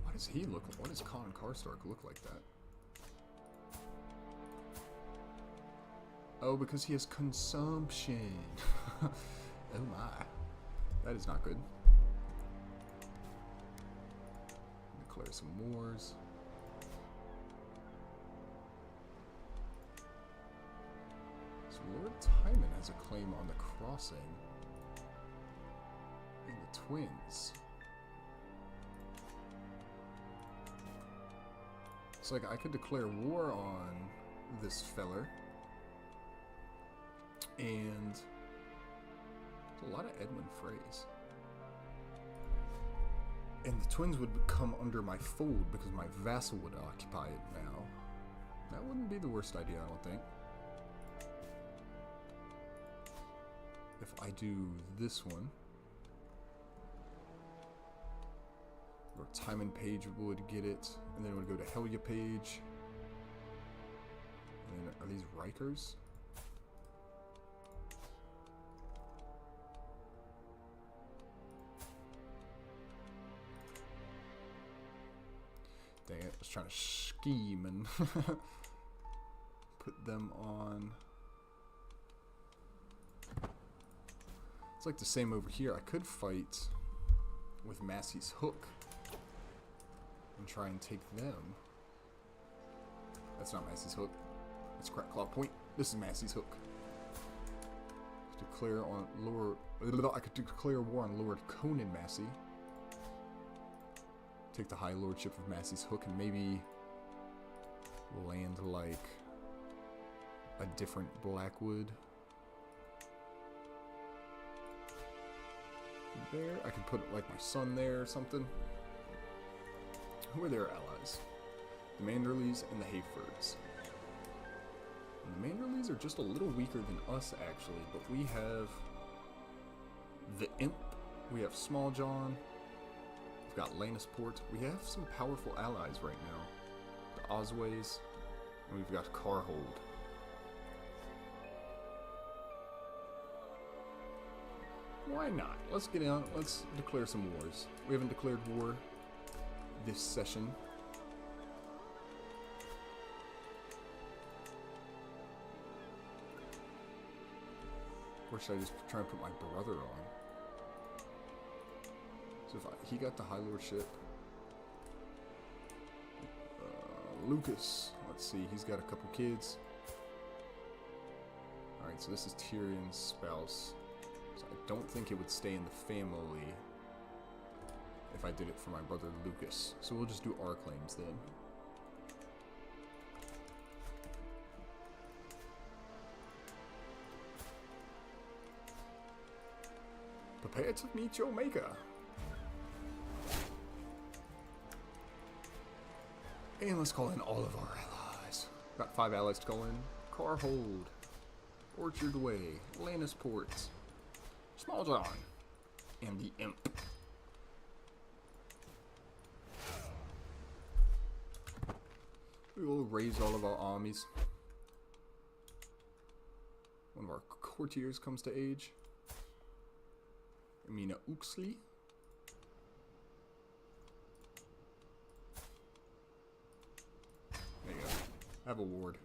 Why does he look like? Why does Con Karstark look like that? Oh, because he has consumption. Oh my. That is not good. Declare some wars. So Lord Timon has a claim on the crossing. And the twins. It's like I could declare war on this feller. And there's a lot of Edwin Freys. And the twins would come under my fold because my vassal would occupy it now. That wouldn't be the worst idea, I don't think. If I do this one, or Timon Page would get it, and then it would go to Helya Page. And then, are these Rikers? Dang it, I was trying to scheme and put them on. It's like the same over here. I could fight with Massey's Hook and try and take them. That's not Massey's Hook. That's Crackclaw Point. This is Massey's Hook. Declare on Lord. I could declare war on Lord Conan Massey. Take the High Lordship of Massey's Hook and maybe land like a different Blackwood. There, I could put like my son there or something. Who are their allies? The Manderleys and the Hayfords. And the Manderleys are just a little weaker than us actually, but we have the Imp, we have Small John. We've got Lannisport. We have some powerful allies right now. The Osways. And we've got Carhold. Why not? Let's get out. Let's declare some wars. We haven't declared war this session. Or should I just try and put my brother on? So if he got the High Lordship. Lucas. Let's see. He's got a couple kids. Alright, so this is Tyrion's spouse. So I don't think it would stay in the family if I did it for my brother Lucas. So we'll just do our claims then. Prepare to meet your maker. And let's call in all of our allies. Got 5 allies to call in. Carhold, Orchard Way, Lannisport, Small John and the Imp. We will raise all of our armies. One of our courtiers comes to age. Amina Uxley. There you go. Have a ward.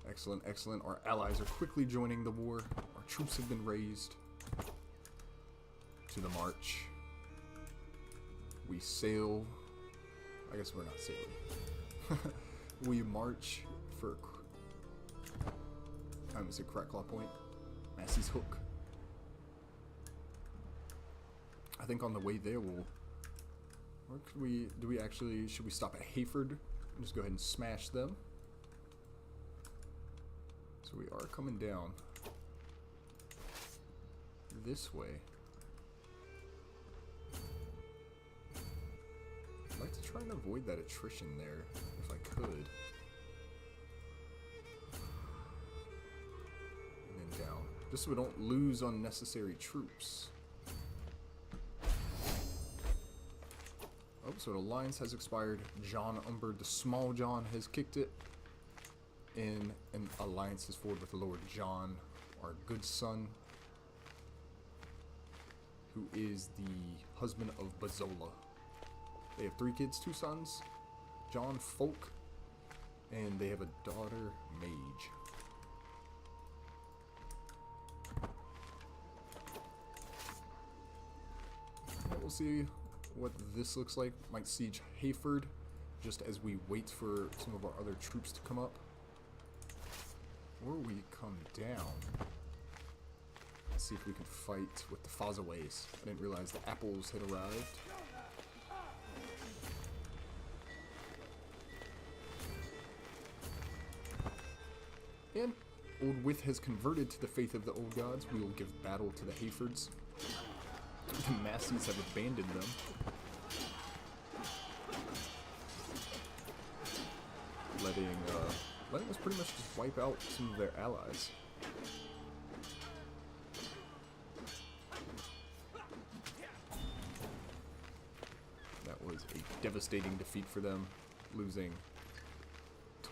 Excellent, excellent. Our allies are quickly joining the war. Our troops have been raised. To the march. We sail. I guess we're not sailing. We march for... I almost said Crackclaw Point. Massey's Hook. I think on the way there we'll... Or could we... Do we actually... Should we stop at Hayford? And just go ahead and smash them. So we are coming down this way. I'd like to try and avoid that attrition there, if I could. And then down. Just so we don't lose unnecessary troops. Oh, so the alliance has expired. John Umber, the Small John, has kicked it. In an alliance is forward with Lord John, our good son, who is the husband of Bazola. They have 3 kids, 2 sons, John Folk, and they have a daughter, Mage. We'll see what this looks like. Might siege Hayford, just as we wait for some of our other troops to come up. Or we come down. Let's see if we can fight with the Fazaways. I didn't realize the apples had arrived. And Old With has converted to the faith of the old gods. We will give battle to the Hayfords. The Masseys have abandoned them. Letting us pretty much just wipe out some of their allies. That was a devastating defeat for them, losing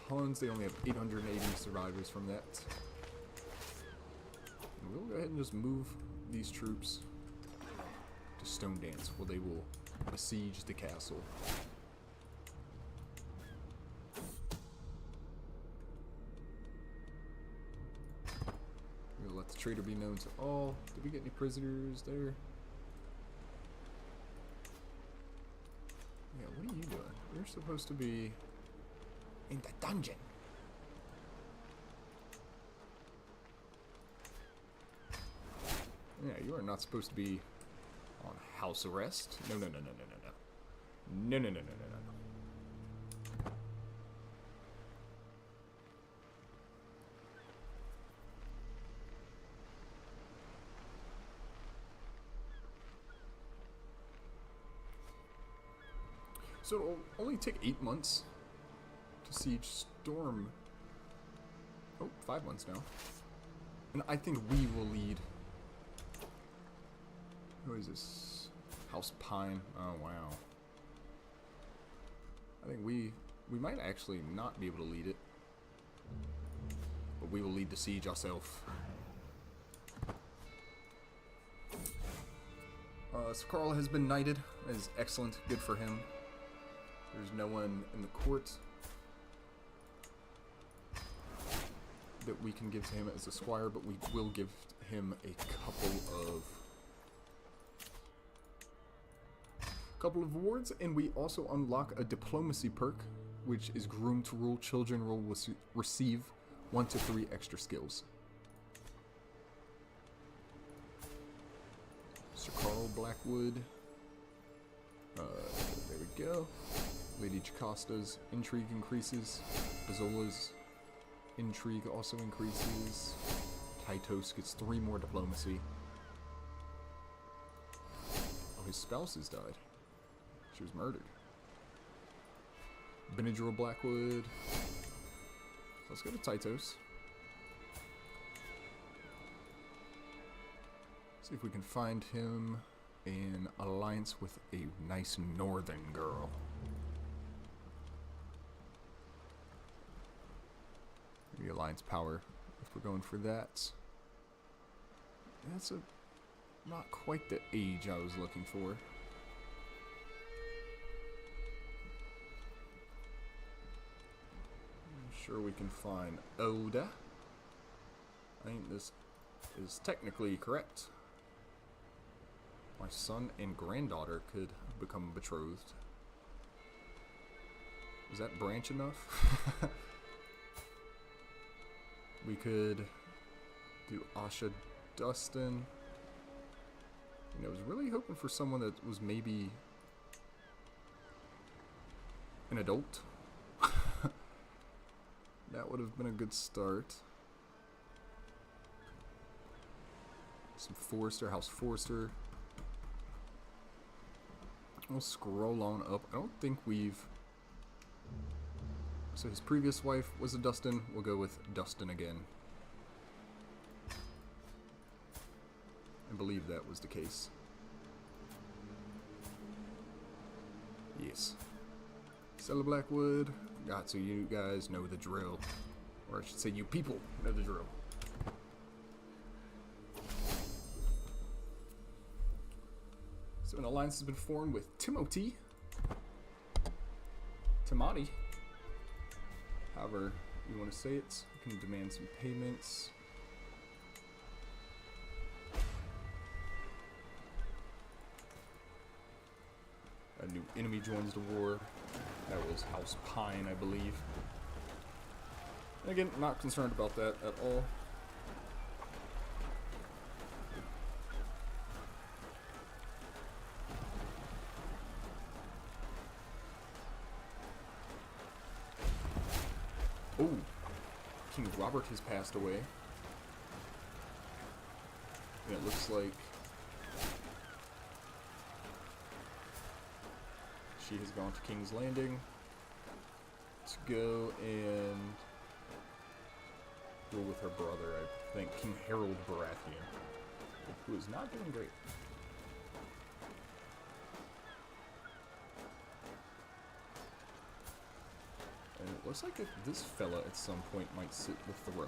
tons. They only have 880 survivors from that. And we'll go ahead and just move these troops to Stone Dance, where they will besiege the castle. We'll let the traitor be known to all. Did we get any prisoners there? Yeah, what are you doing? You're supposed to be in the dungeon. Yeah, you are not supposed to be on house arrest. No, no, no, no, no, no, no. No, no, no, no, no, no, no. So it'll only take 8 months to siege Storm. Oh, 5 months now. And I think we will lead. Who is this? House Pine. Oh, wow. I think we might actually not be able to lead it. But we will lead the siege ourselves. So Carl has been knighted. That is excellent. Good for him. There's no one in the court that we can give to him as a squire, but we will give him a couple of awards, and we also unlock a diplomacy perk, which is groomed to rule. Children will receive 1 to 3 extra skills. Sir Carl Blackwood. There we go. Lady Jacosta's intrigue increases. Bazola's intrigue also increases. Tytos gets 3 more diplomacy. Oh, his spouse has died. She was murdered. Benadryl Blackwood. Let's go to Titos. See if we can find him in alliance with a nice northern girl. Maybe alliance power if we're going for that. That's not quite the age I was looking for. I'm sure we can find Oda. I think this is technically correct. My son and granddaughter could become betrothed. Is that branch enough? We could do Asha Dustin. And I was really hoping for someone that was maybe an adult. That would have been a good start. Some Forrester, House Forrester. We'll scroll on up. I don't think we've... So his previous wife was a Dustin. We'll go with Dustin again. I believe that was the case. Yes. House Blackwood. Got to, you guys know the drill. Or I should say you people know the drill. So an alliance has been formed with Timothy. However you want to say it. You can demand some payments. A new enemy joins the war. That was House Pine, I believe. And again, not concerned about that at all. Oh, King Robert has passed away. And it looks like she has gone to King's Landing to go and rule with her brother, I think, King Harold Baratheon, who is not doing great. And it looks like this fella at some point might sit the throne.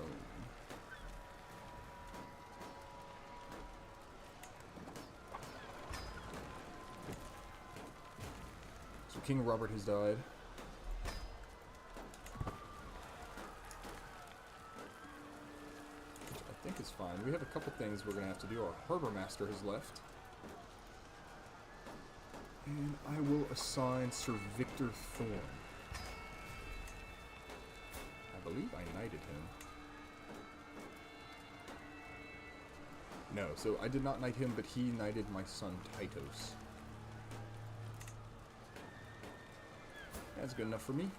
So King Robert has died. Which I think is fine. We have a couple things we're going to have to do. Our Harbor Master has left. And I will assign Sir Victor Thorne. I believe I knighted him. No, so I did not knight him, but he knighted my son Titos. That's good enough for me.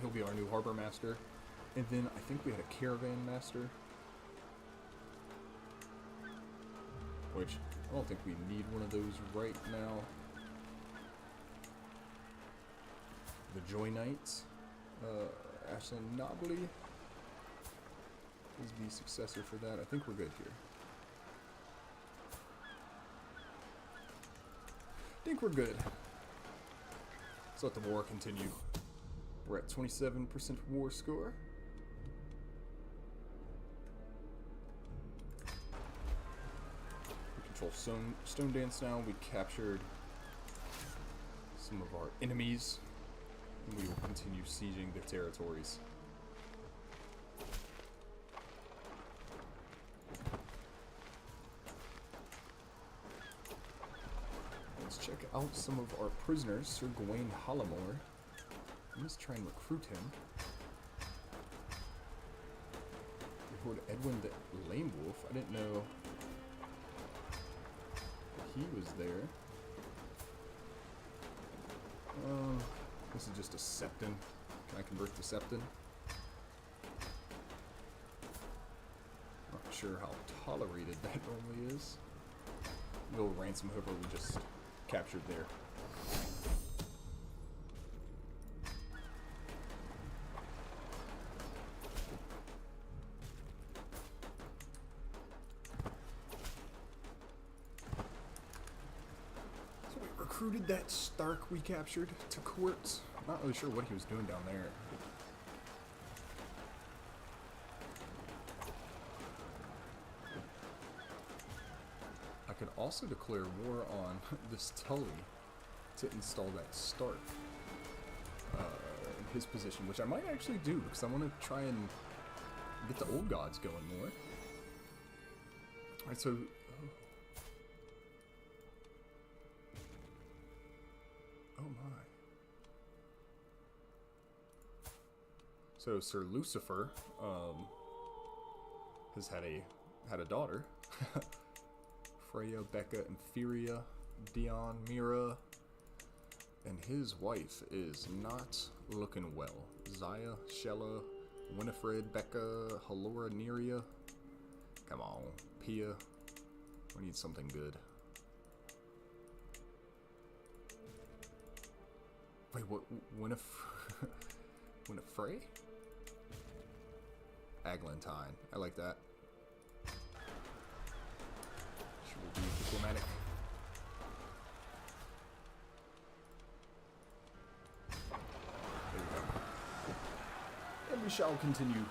He'll be our new harbor master. And then I think we had a caravan master. Which, I don't think we need one of those right now. The Joy Knights. Ashlyn Nobley is the successor for that. I think we're good here. I think we're good. Let's let the war continue. We're at 27% war score. We control Stone Dance now. We captured some of our enemies. And we will continue sieging their territories. Let's check out some of our prisoners. Sir Gawain Hollamore. Let's try and recruit him. We heard Edwin the Lame Wolf. I didn't know he was there. This is just a Septon. Can I convert to Septon? Not sure how tolerated that normally is. We'll ransom whoever we just captured there. recruited that Stark we captured to court. Not really sure what he was doing down there. I could also declare war on this Tully to install that Stark in his position, which I might actually do because I want to try and get the old gods going more. Alright, so... Oh my. So Sir Lucifer has had a daughter. Freya, Becca, Inferia, Dion, Mira, and his wife is not looking well. Zaya, Shella, Winifred, Becca, Halora, Neria. Come on, Pia. We need something good. Wait, what? Winifred? Eglantine. I like that. She will be diplomatic. There we go. And we shall continue.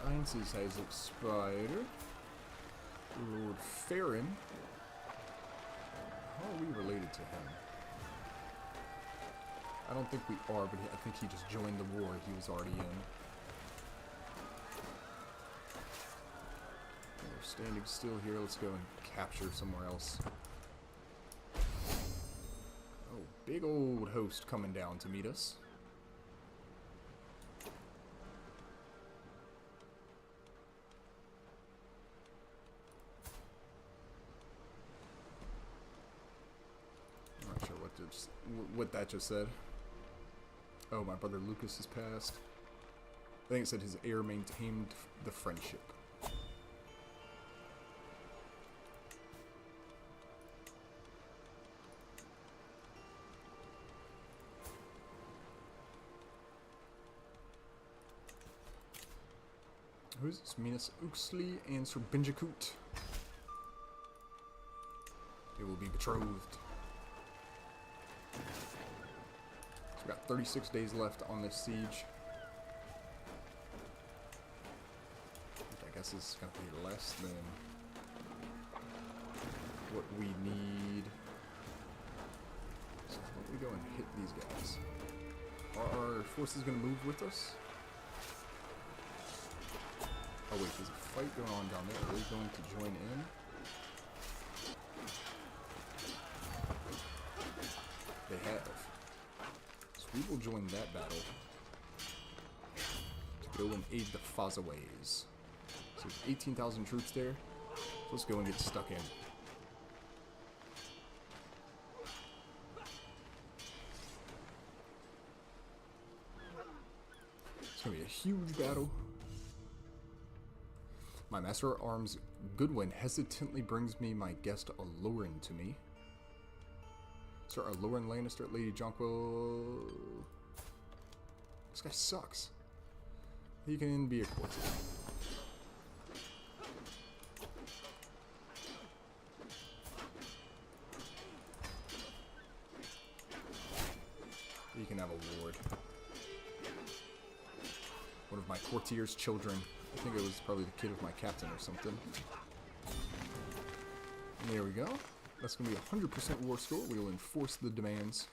Alliances has expired. Lord Farron. How are we related to him? I don't think we are, but I think he just joined the war he was already in. We're standing still here. Let's go and capture somewhere else. Oh, big old host coming down to meet us. What that just said. Oh, my brother Lucas has passed. I think it said his heir maintained the friendship. Who is this? Minas Uxley and Sir Benjakut. They will be betrothed. So we've got 36 days left on this siege. Which I guess is going to be less than what we need. So let me go and hit these guys. Are our forces going to move with us? Oh wait, there's a fight going on down there. Are they going to join in? They have. So we will join that battle to go and aid the Fazaways. So there's 18,000 troops there. So let's go and get stuck in. It's going to be a huge battle. My Master at Arms, Goodwin, hesitantly brings me my guest Aloran to me. Sir Aloran Lannister at Lady Jonquil. This guy sucks. He can be a courtier. He can have a ward. One of my courtier's children. I think it was probably the kid of my captain or something. And there we go. That's going to be a 100% war score. We will enforce the demands.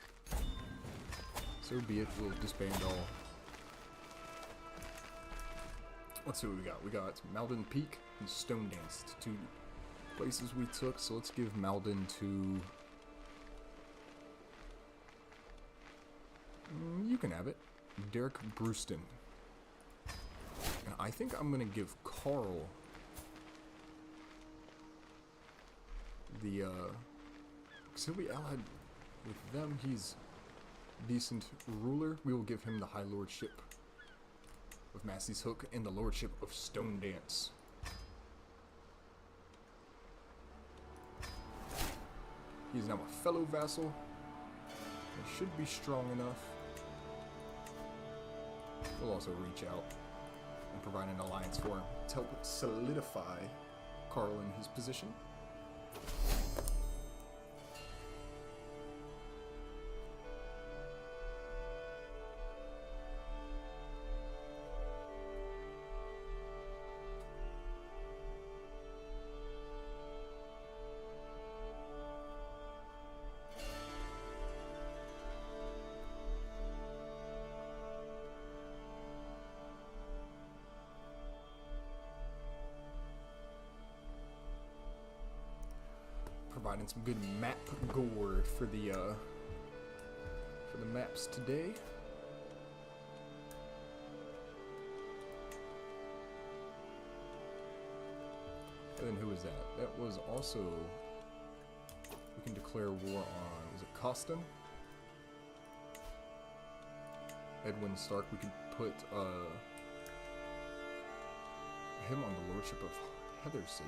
So be it. We'll disband all. Let's see what we got. We got Malden Peak and Stone Dance. Two places we took. So let's give Malden to... you can have it. Derek Brewston. And I think I'm going to give Carl the, because he'll be allied with them. He's decent ruler. We will give him the High Lordship of Massey's Hook and the Lordship of Stone Dance. He's now a fellow vassal. It should be strong enough. We'll also reach out and provide an alliance for him to help solidify Carl in his position. Providing some good map gore for the maps today. And then who is that? That was also, we can declare war on, is it Costin? Edwin Stark. We could put him on the lordship of Heather Sage.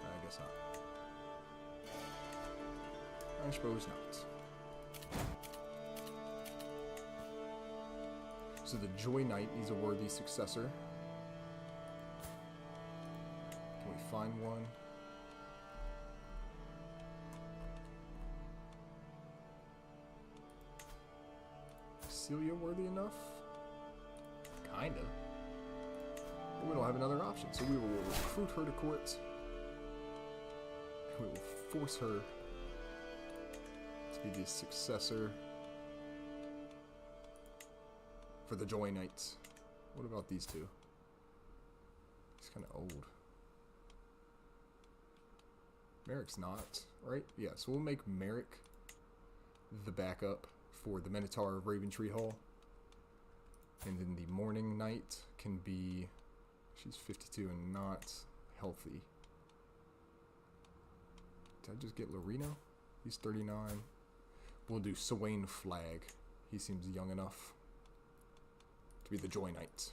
I guess not. I suppose not. So the Joy Knight needs a worthy successor. Can we find one? Celia worthy enough? Kinda. But we don't have another option, so we will recruit her to court. We will force her to be the successor for the Joy Knights. What about these two? He's kind of old. Merrick's not, right? Yeah, so we'll make Merrick the backup for the Minotaur of Raventree Hall. And then the Morning Knight can be... She's 52 and not healthy. Did I just get Lorino? He's 39. We'll do Swain Flag. He seems young enough to be the Joy Knight.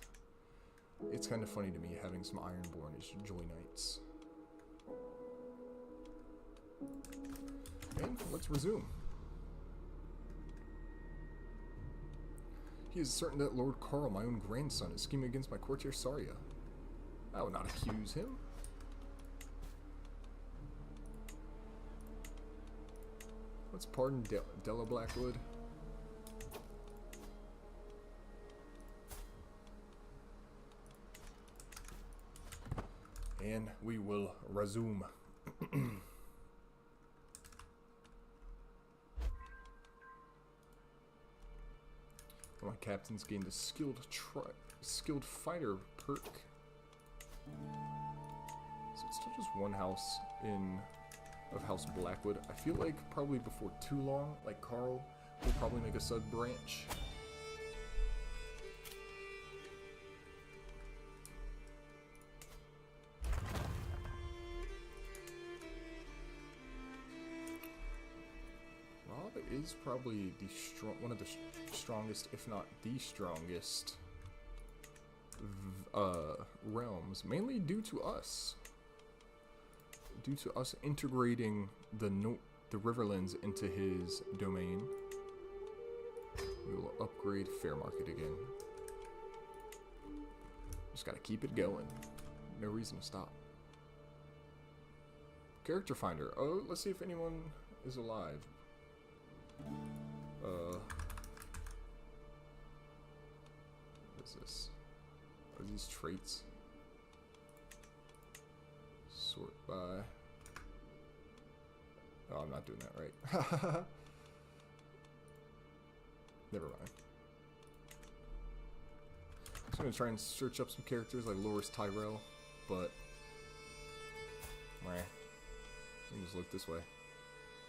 It's kind of funny to me having some Ironborn as Joy Knights. And let's resume. He is certain that Lord Carl, my own grandson, is scheming against my courtier Saria. I will not accuse him. Let's pardon Della Blackwood. And we will resume. My captains gained a skilled fighter perk. So it's still just one house of House Blackwood. I feel like probably before too long, like Carl will probably make a sub branch. Rob is probably one of the strongest, if not the strongest, realms, mainly due to us. Due to us integrating the Riverlands into his domain. We will upgrade Fair Market again. Just gotta keep it going. No reason to stop. Character Finder. Oh, let's see if anyone is alive. What is this? Are these traits? Sort by... Oh, I'm not doing that right. Never mind. I'm just gonna try and search up some characters like Loris Tyrell, but... Meh. Let me just look this way.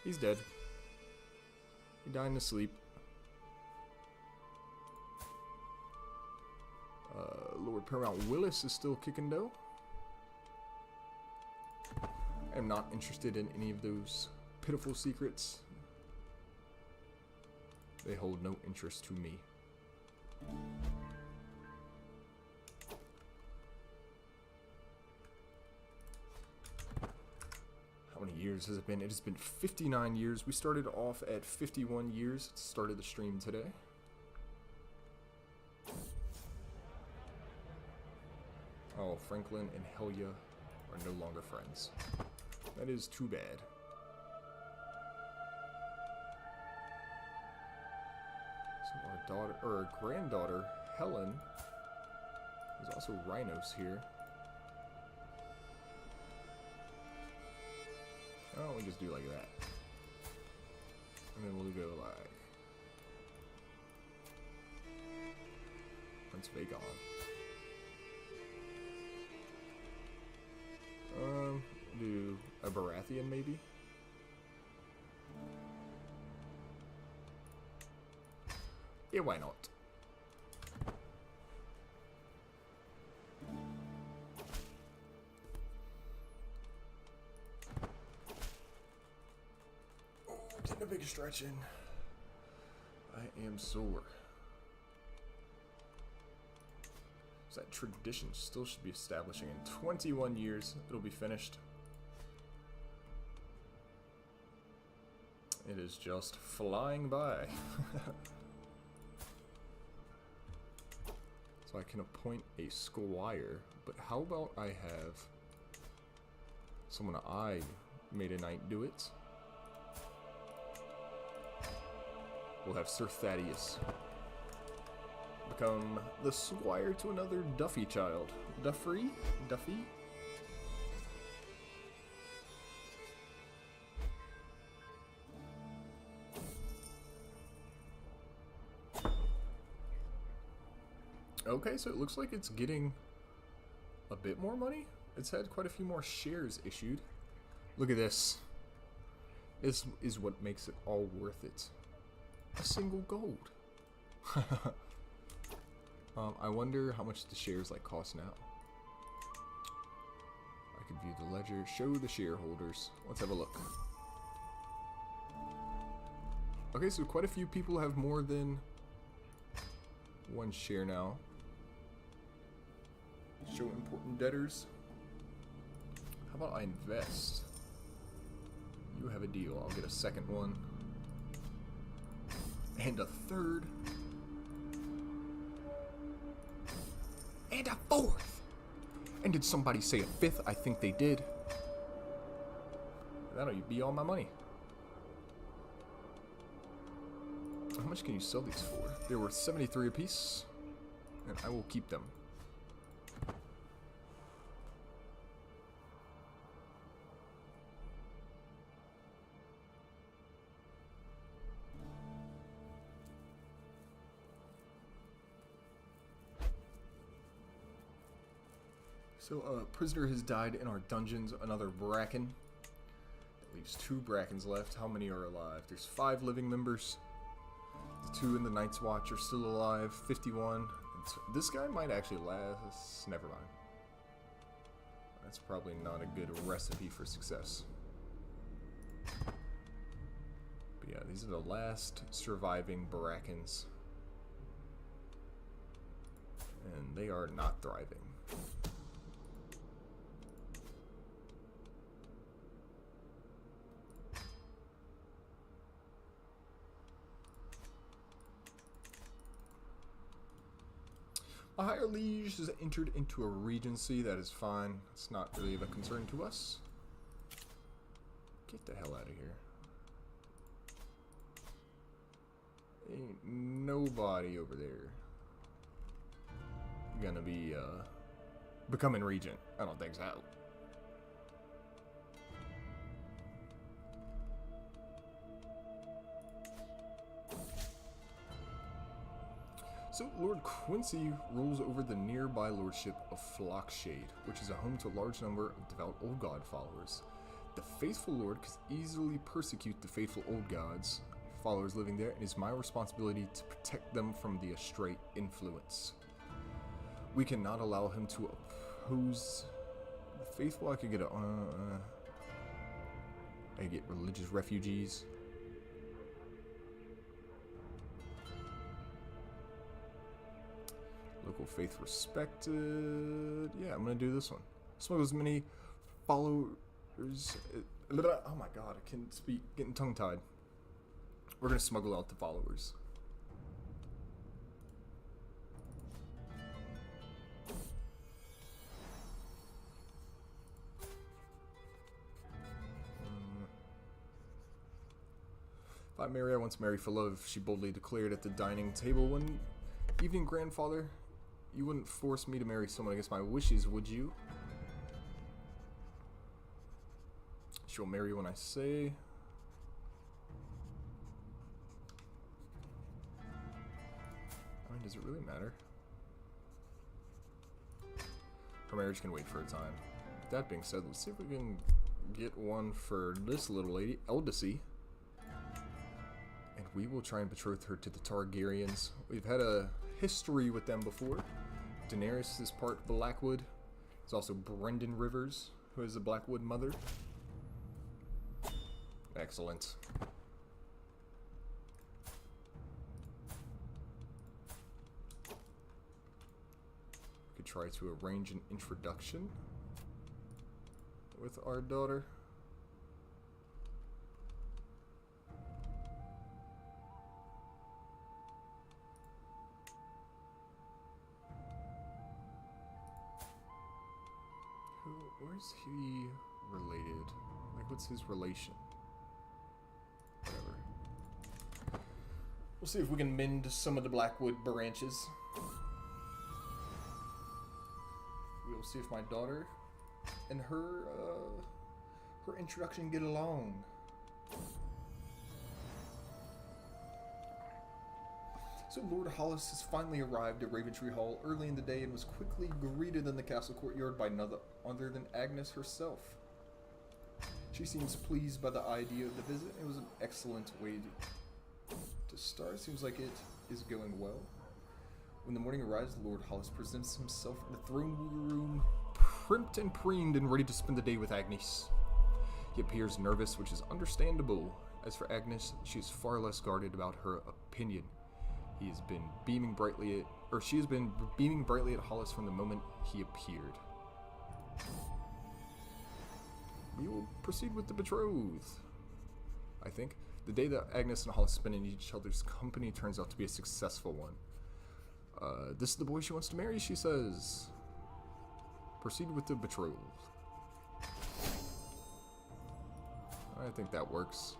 He's dead. He died in his sleep. Lord Paramount Willis is still kicking dough. I am not interested in any of those pitiful secrets. They hold no interest to me. How many years years has it been? It has been 59 years. We started off at 51 years. Started the stream today. Oh, Franklin and Helia are no longer friends. That is too bad. So our daughter, or our granddaughter, Helen, is also Rhinos here. Oh, we just do like that. And then we'll go like Prince Vagon. Do a Baratheon maybe? Yeah, why not? Oh, getting a big stretch in. I am sore. So that tradition still should be establishing in 21 years. It'll be finished. It is just flying by. So I can appoint a squire, but how about I have someone I made a knight do it? We'll have Sir Thaddeus become the squire to another Duffy child. Duffy? Okay, so it looks like it's getting a bit more money. It's had quite a few more shares issued. Look at this. This is what makes it all worth it. A single gold. I wonder how much the shares like cost now. I can view the ledger, show the shareholders. Let's have a look. Okay, so quite a few people have more than one share now. Show important debtors. How about I invest? You have a deal. I'll get a second one. And a third. And a fourth. And did somebody say a fifth? I think they did. That'll be all my money. How much can you sell these for? They're worth 73 apiece. And I will keep them. So, a prisoner has died in our dungeons, another Braken. That leaves 2 Brakens left. How many are alive? There's 5 living members. The 2 in the Night's Watch are still alive, 51. This guy might actually last. Never mind. That's probably not a good recipe for success. But yeah, these are the last surviving Brakens. And they are not thriving. A higher liege has entered into a regency. That is fine. It's not really of a concern to us. Get the hell out of here. Ain't nobody over there gonna be becoming regent. I don't think so. So, Lord Quincy rules over the nearby lordship of Flockshade, which is a home to a large number of devout old god followers. The faithful lord could easily persecute the faithful old gods followers living there, and it is my responsibility to protect them from the astray influence. We cannot allow him to oppose the faithful. I could get I get religious refugees. Local faith respected. Yeah, I'm gonna do this one. Smuggle as many followers Oh my god, I can't speak. Getting tongue-tied. We're gonna smuggle out the followers. If I marry, I want to marry for love, she boldly declared at the dining table one evening. Grandfather, you wouldn't force me to marry someone against my wishes, would you? She'll marry when I say. I mean, does it really matter? Her marriage can wait for a time. That being said, let's see if we can get one for this little lady, Eldacy. And we will try and betroth her to the Targaryens. We've had a history with them before. Daenerys is part Blackwood. There's also Brendan Rivers, who is the Blackwood mother. Excellent. We could try to arrange an introduction with our daughter. Where's he related? Like, what's his relation? Whatever. We'll see if we can mend some of the Blackwood branches. We will see if my daughter and her introduction get along. So Lord Hollis has finally arrived at Raventree Hall early in the day and was quickly greeted in the castle courtyard by none other than Agnes herself. She seems pleased by the idea of the visit. It was an excellent way to start. Seems like it is going well. When the morning arrives, Lord Hollis presents himself in the throne room, primped and preened and ready to spend the day with Agnes. He appears nervous, which is understandable. As for Agnes, she is far less guarded about her opinion. He has been beaming brightly at, or she has been beaming brightly at Hollis from the moment he appeared. We will proceed with the betroth. I think the day that Agnes and Hollis spend in each other's company turns out to be a successful one. This is the boy she wants to marry, she says. Proceed with the betroth. I think that works.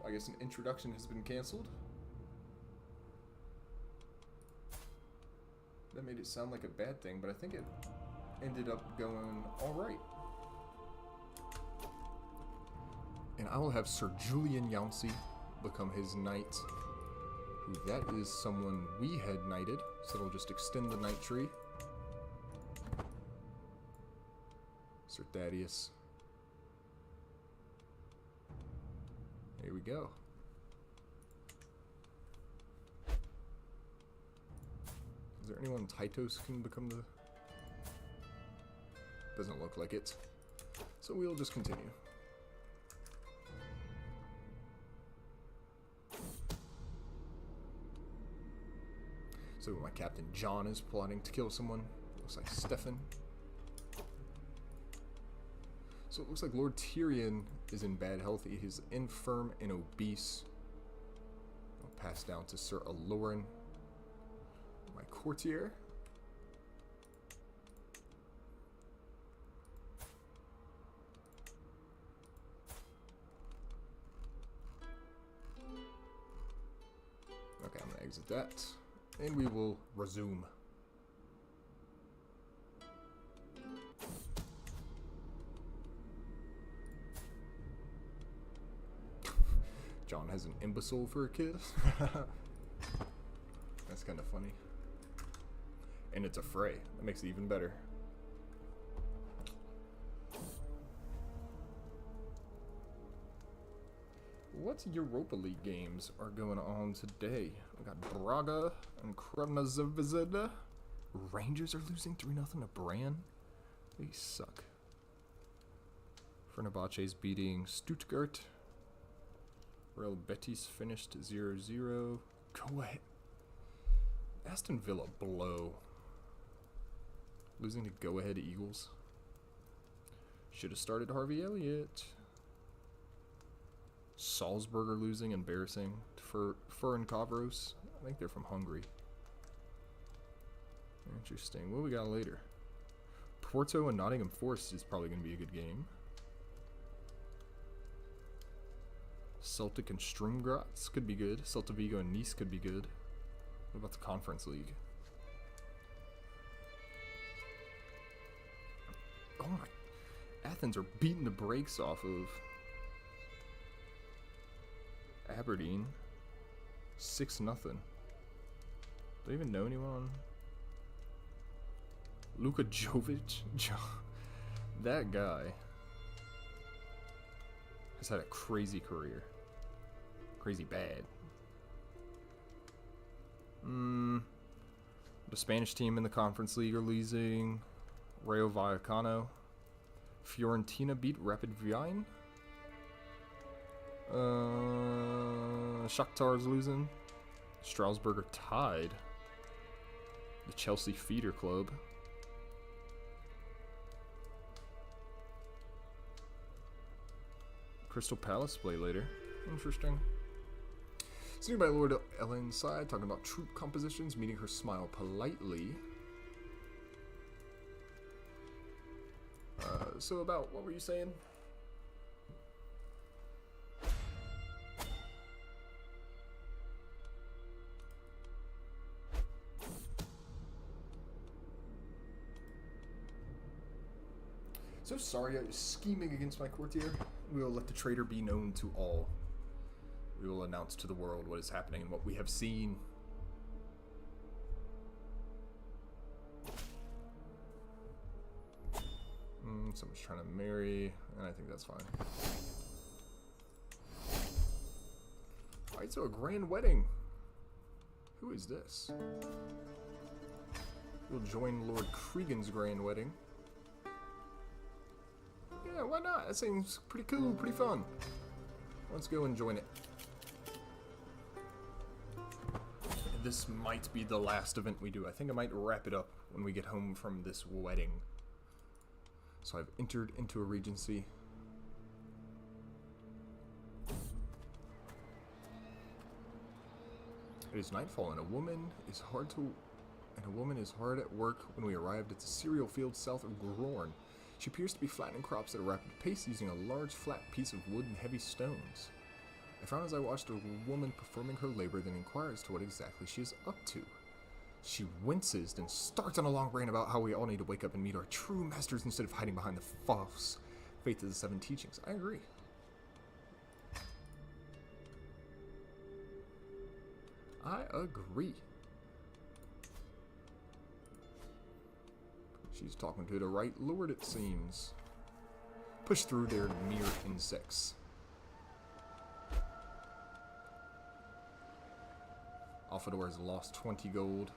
I guess an introduction has been cancelled. That made it sound like a bad thing, but I think it ended up going alright. And I will have Sir Julian Yancey become his knight. Who that is someone we had knighted, so it'll just extend the knight tree. Sir Thaddeus. Here we go. Is there anyone Tytos can become the... Doesn't look like it. So we'll just continue. So my Captain John is plotting to kill someone. Looks like Stefan. So it looks like Lord Tyrion is in bad health. He is infirm and obese. I'll pass down to Sir Aloran, my courtier. Okay, I'm gonna exit that, and we will resume. John has an imbecile for a kid. That's kind of funny. And it's a fray. That makes it even better. What Europa League games are going on today? We got Braga and Krasnodar. Rangers are losing 3-0 to Bran. They suck. Fenerbahce's beating Stuttgart. Real Betis finished 0-0. Go ahead. Aston Villa blow. Losing to go-ahead Eagles. Should have started Harvey Elliott. Salzburg are losing, embarrassing. For and Kavros. I think they're from Hungary. Interesting. What do we got later? Porto and Nottingham Forest is probably going to be a good game. Celtic and Sturm Graz could be good. Celta Vigo and Nice could be good. What about the Conference League? Oh my. Athens are beating the brakes off of Aberdeen. 6-0. Do I even know anyone? Luka Jovic? That guy has had a crazy career. Crazy bad. The Spanish team in the Conference League are losing. Rayo Vallecano. Fiorentina beat Rapid Wien. Shakhtar's losing. Strasbourg are tied. The Chelsea Feeder Club. Crystal Palace play later. Interesting. Sitting by Lord Ellen's side, talking about troop compositions, meeting her smile politely. So about, what were you saying? So sorry, I was scheming against my courtier. We will let the traitor be known to all. We will announce to the world what is happening and what we have seen. Someone's trying to marry, and I think that's fine. Alright, so a grand wedding. Who is this? We'll join Lord Cregan's grand wedding. Yeah, why not? That seems pretty cool, pretty fun. Let's go and join it. This might be the last event we do. I think I might wrap it up when we get home from this wedding. So I've entered into a regency. It is nightfall, and a woman is hard at work when we arrived at the cereal field south of Grorn. She appears to be flattening crops at a rapid pace using a large flat piece of wood and heavy stones. I frown as I watched a woman performing her labor, then inquire as to what exactly she is up to. She winces, then starts on a long rant about how we all need to wake up and meet our true masters instead of hiding behind the false faith of the 7 teachings. I agree. I agree. She's talking to the right lord, it seems. Push through their mere insects. Alphador has lost 20 gold.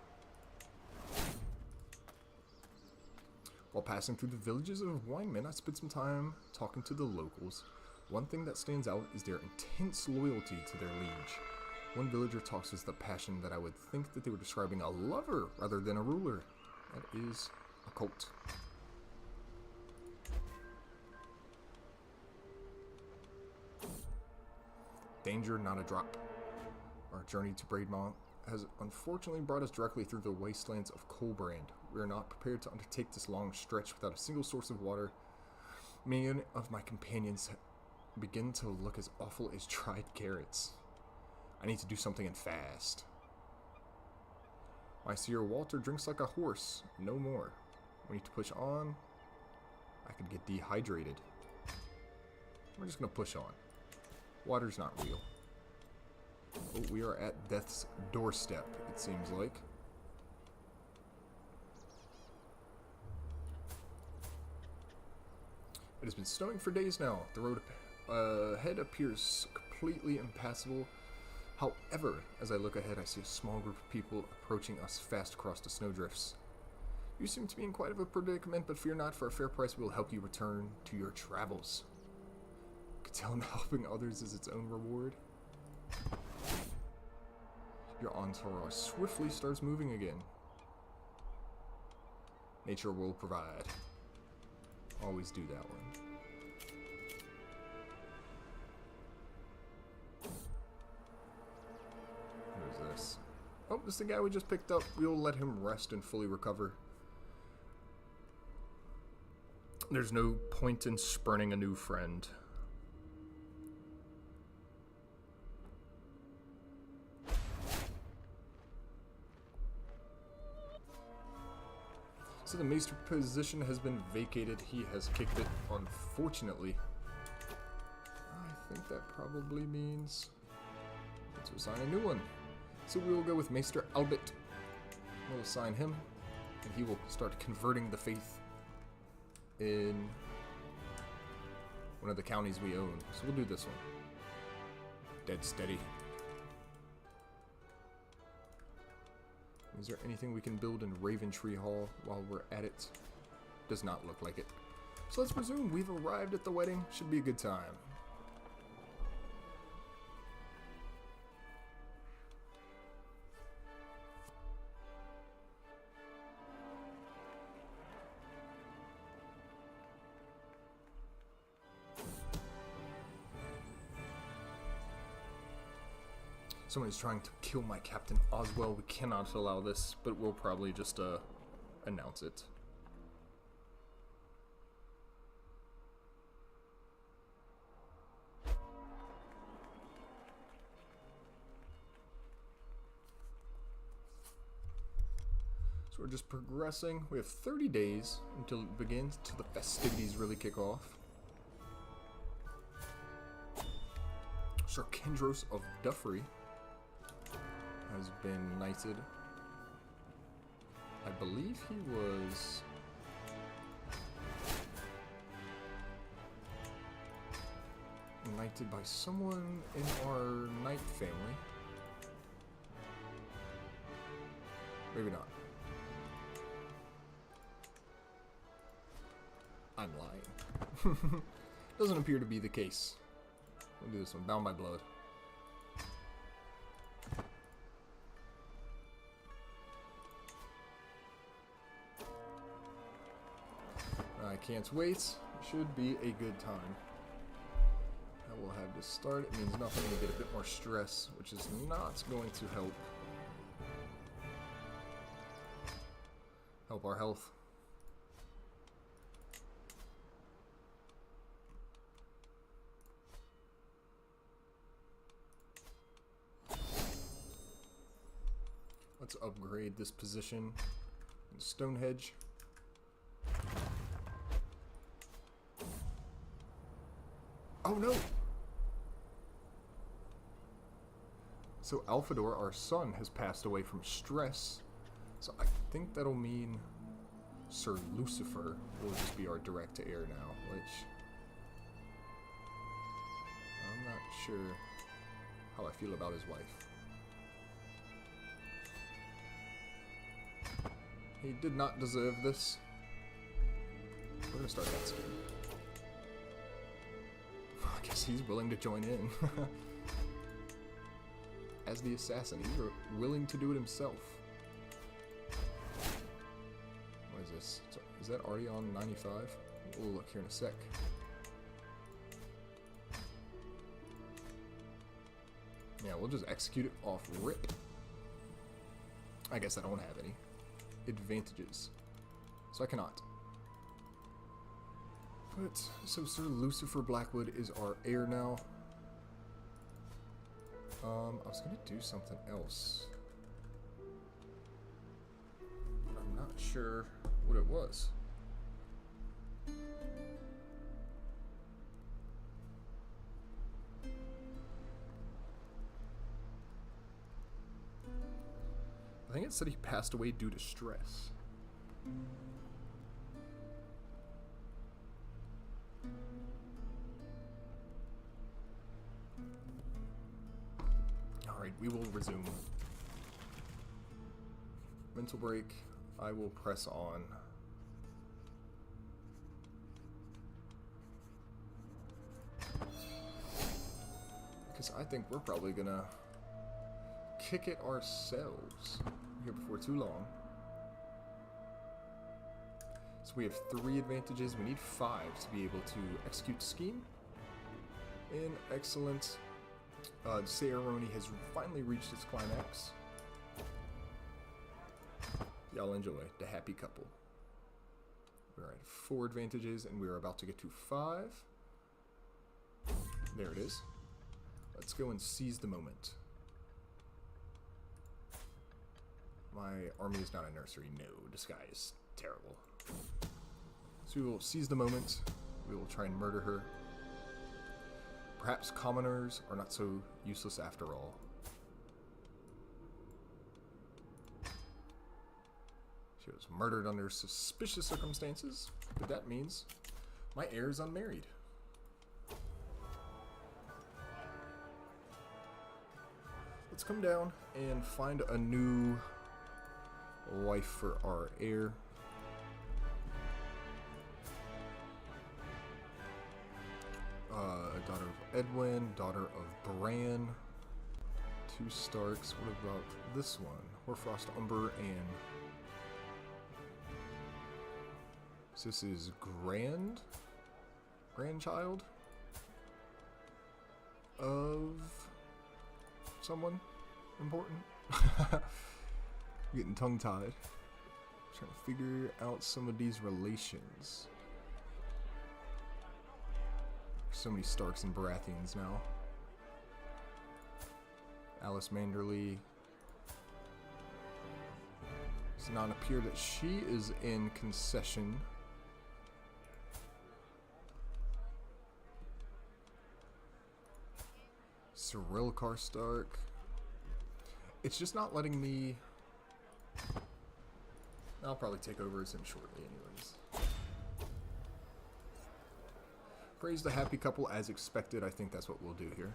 While passing through the villages of Winemen, I spent some time talking to the locals. One thing that stands out is their intense loyalty to their liege. One villager talks with the passion that I would think that they were describing a lover rather than a ruler. That is a cult. Danger, not a drop. Our journey to Braedmont has unfortunately brought us directly through the wastelands of Colbrand. We are not prepared to undertake this long stretch without a single source of water. Many of my companions begin to look as awful as dried carrots. I need to do something and fast. My Sir Walter drinks like a horse, no more. We need to push on. I could get dehydrated. We're just going to push on. Water's not real. Oh, we are at death's doorstep, it seems like. It has been snowing for days now. The road ahead appears completely impassable. However, as I look ahead, I see a small group of people approaching us fast across the snowdrifts. You seem to be in quite of a predicament, but fear not, for a fair price we will help you return to your travels. You could tell them helping others is its own reward. Your entourage swiftly starts moving again. Nature will provide. Always do that one. What is this? Oh, this is the guy we just picked up. We'll let him rest and fully recover. There's no point in spurning a new friend. So the maester position has been vacated. He has kicked it, unfortunately. I think that probably means let's assign a new one. So we will go with Maester Albert. We'll assign him, and he will start converting the faith in one of the counties we own. So we'll do this one. Dead steady. Is there anything we can build in Raventree Hall while we're at it? Does not look like it. So let's resume. We've arrived at the wedding. Should be a good time. Somebody's trying to kill my Captain Oswell. We cannot allow this, but we'll probably just announce it. So we're just progressing. We have 30 days until it begins, until the festivities really kick off. Sir Kendros of Duffery has been knighted. I believe he was knighted by someone in our knight family. Maybe not. I'm lying. Doesn't appear to be the case. We'll do this one. Bound by blood. I can't wait. Should be a good time. I will have this start. It means nothing to get a bit more stress, which is not going to help our health. Let's upgrade this position in Stonehenge. Oh no! So Alfador, our son, has passed away from stress. So I think that'll mean Sir Lucifer will just be our direct heir now, which I'm not sure how I feel about his wife. He did not deserve this. We're gonna start that scheme. I guess he's willing to join in. As the assassin, he's willing to do it himself. What is this? Is that already on 95? We'll look here in a sec. Yeah, we'll just execute it off rip. I guess I don't have any advantages, so I cannot. But, so Sir Lucifer Blackwood is our heir now. I was gonna do something else, but I'm not sure what it was. I think it said he passed away due to stress. Alright, we will resume. Mental break. I will press on. Because I think we're probably gonna kick it ourselves here before too long. So we have 3 advantages. We need 5 to be able to execute the scheme. And excellent. The ceremony has finally reached its climax. Y'all enjoy the happy couple. We're at 4 advantages, and we are about to get to 5. There it is. Let's go and seize the moment. My army is not a nursery. No, this guy is terrible. So we will seize the moment. We will try and murder her. Perhaps commoners are not so useless after all. She was murdered under suspicious circumstances, but that means my heir is unmarried. Let's come down and find a new wife for our heir. Daughter of Edwin, daughter of Bran. 2 Starks. What about this one? Hoarfrost, Umber, and... So this is grandchild of someone important. Getting tongue-tied. Trying to figure out some of these relations. So many Starks and Baratheons now. Alice Manderly. Does not appear that she is in concession. Cyril Karstark. It's just not letting me... I'll probably take over as him shortly anyways. Praise the happy couple as expected. I think that's what we'll do here.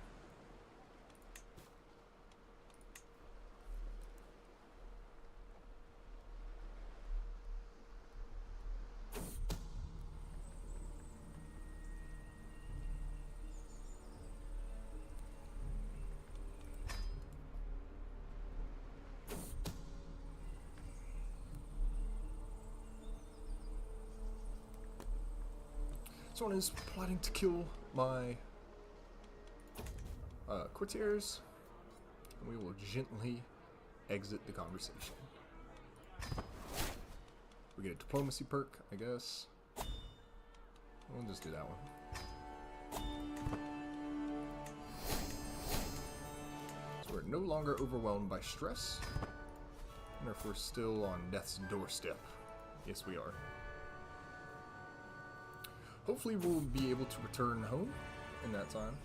Someone is plotting to kill my courtiers. We will gently exit the conversation. We get a diplomacy perk, I guess. We'll just do that one. So we're no longer overwhelmed by stress, and therefore still on death's doorstep. Yes, we are. Hopefully we'll be able to return home in that time.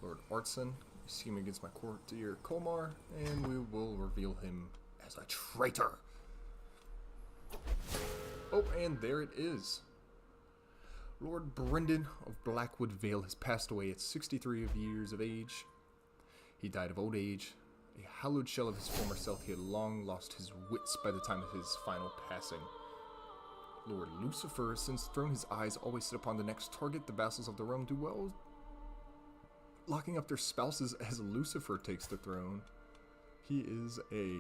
Lord Artson, scheme against my courtier Kolmar, and we will reveal him as a traitor. Oh, and there it is. Lord Brendan of Blackwood Vale has passed away at 63 years of age. He died of old age. A hallowed shell of his former self, he had long lost his wits by the time of his final passing. Lord Lucifer, since thrown his eyes always set upon the next target, the vassals of the realm do well locking up their spouses as Lucifer takes the throne. He is a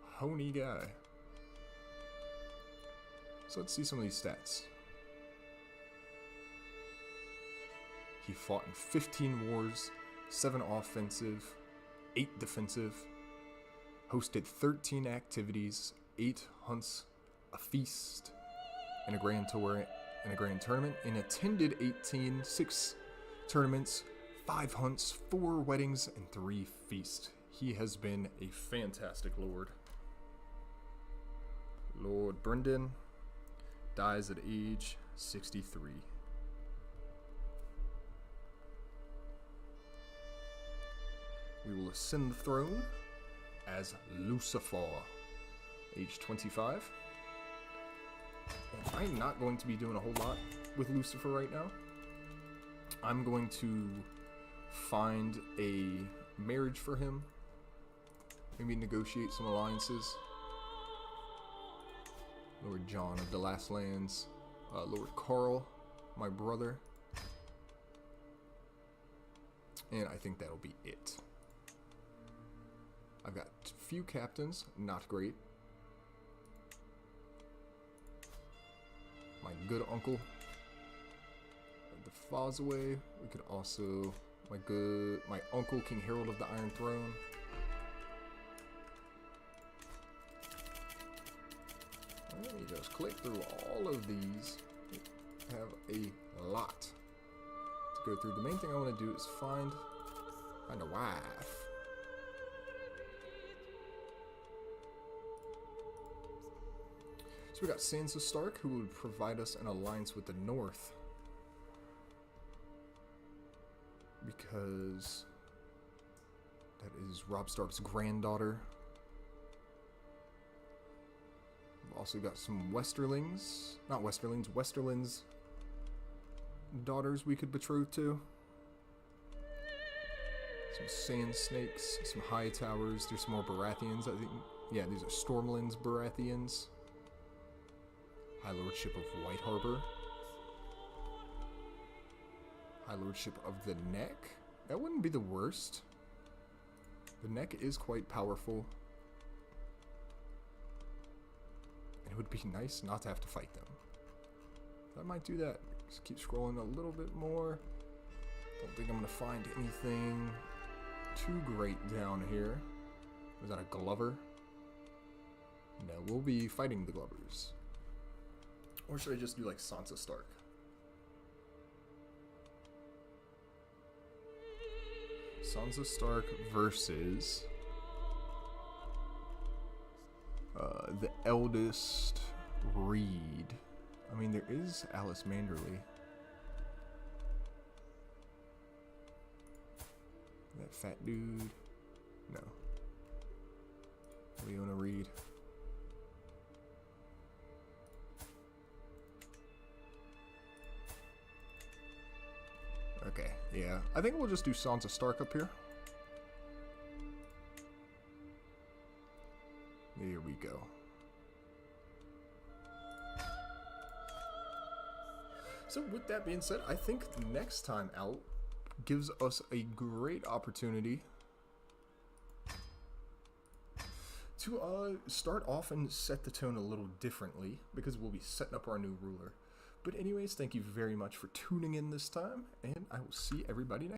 honey guy. So let's see some of these stats. He fought in 15 wars, 7 offensive, 8 defensive, hosted 13 activities, 8 hunts, a feast, and a grand tour and a grand tournament, and attended 6 tournaments, 5 hunts, 4 weddings, and 3 feasts. He has been a fantastic lord. Lord Brendan dies at age 63. We will ascend the throne as Lucifer, age 25. And I'm not going to be doing a whole lot with Lucifer right now. I'm going to find a marriage for him. Maybe negotiate some alliances. Lord John of the Last Lands. Lord Carl, my brother. And I think that'll be it. I've got a few captains, not great. My good uncle, the Fosway. We could also, my uncle, King Harold of the Iron Throne. Let me just click through all of these. We have a lot to go through. The main thing I want to do is find a wife. So we got Sansa Stark, who would provide us an alliance with the North. Because that is Robb Stark's granddaughter. We've also got some Westerlings. Not Westerlings, Westerlands daughters we could betroth to. Some Sand Snakes, some High Towers. There's some more Baratheons, I think. Yeah, these are Stormlands Baratheons. High Lordship of White Harbor. High Lordship of the Neck. That wouldn't be the worst. The Neck is quite powerful. And it would be nice not to have to fight them. I might do that. Just keep scrolling a little bit more. Don't think I'm going to find anything too great down here. Was that a Glover? No, we'll be fighting the Glovers. Or should I just do like Sansa Stark? Sansa Stark versus the eldest Reed. I mean, there is Alice Manderley. That fat dude. No. Leona Reed. Okay, yeah. I think we'll just do Sansa Stark up here. There we go. So with that being said, I think next time out gives us a great opportunity to start off and set the tone a little differently, because we'll be setting up our new ruler. But anyways, thank you very much for tuning in this time, and I will see everybody next time.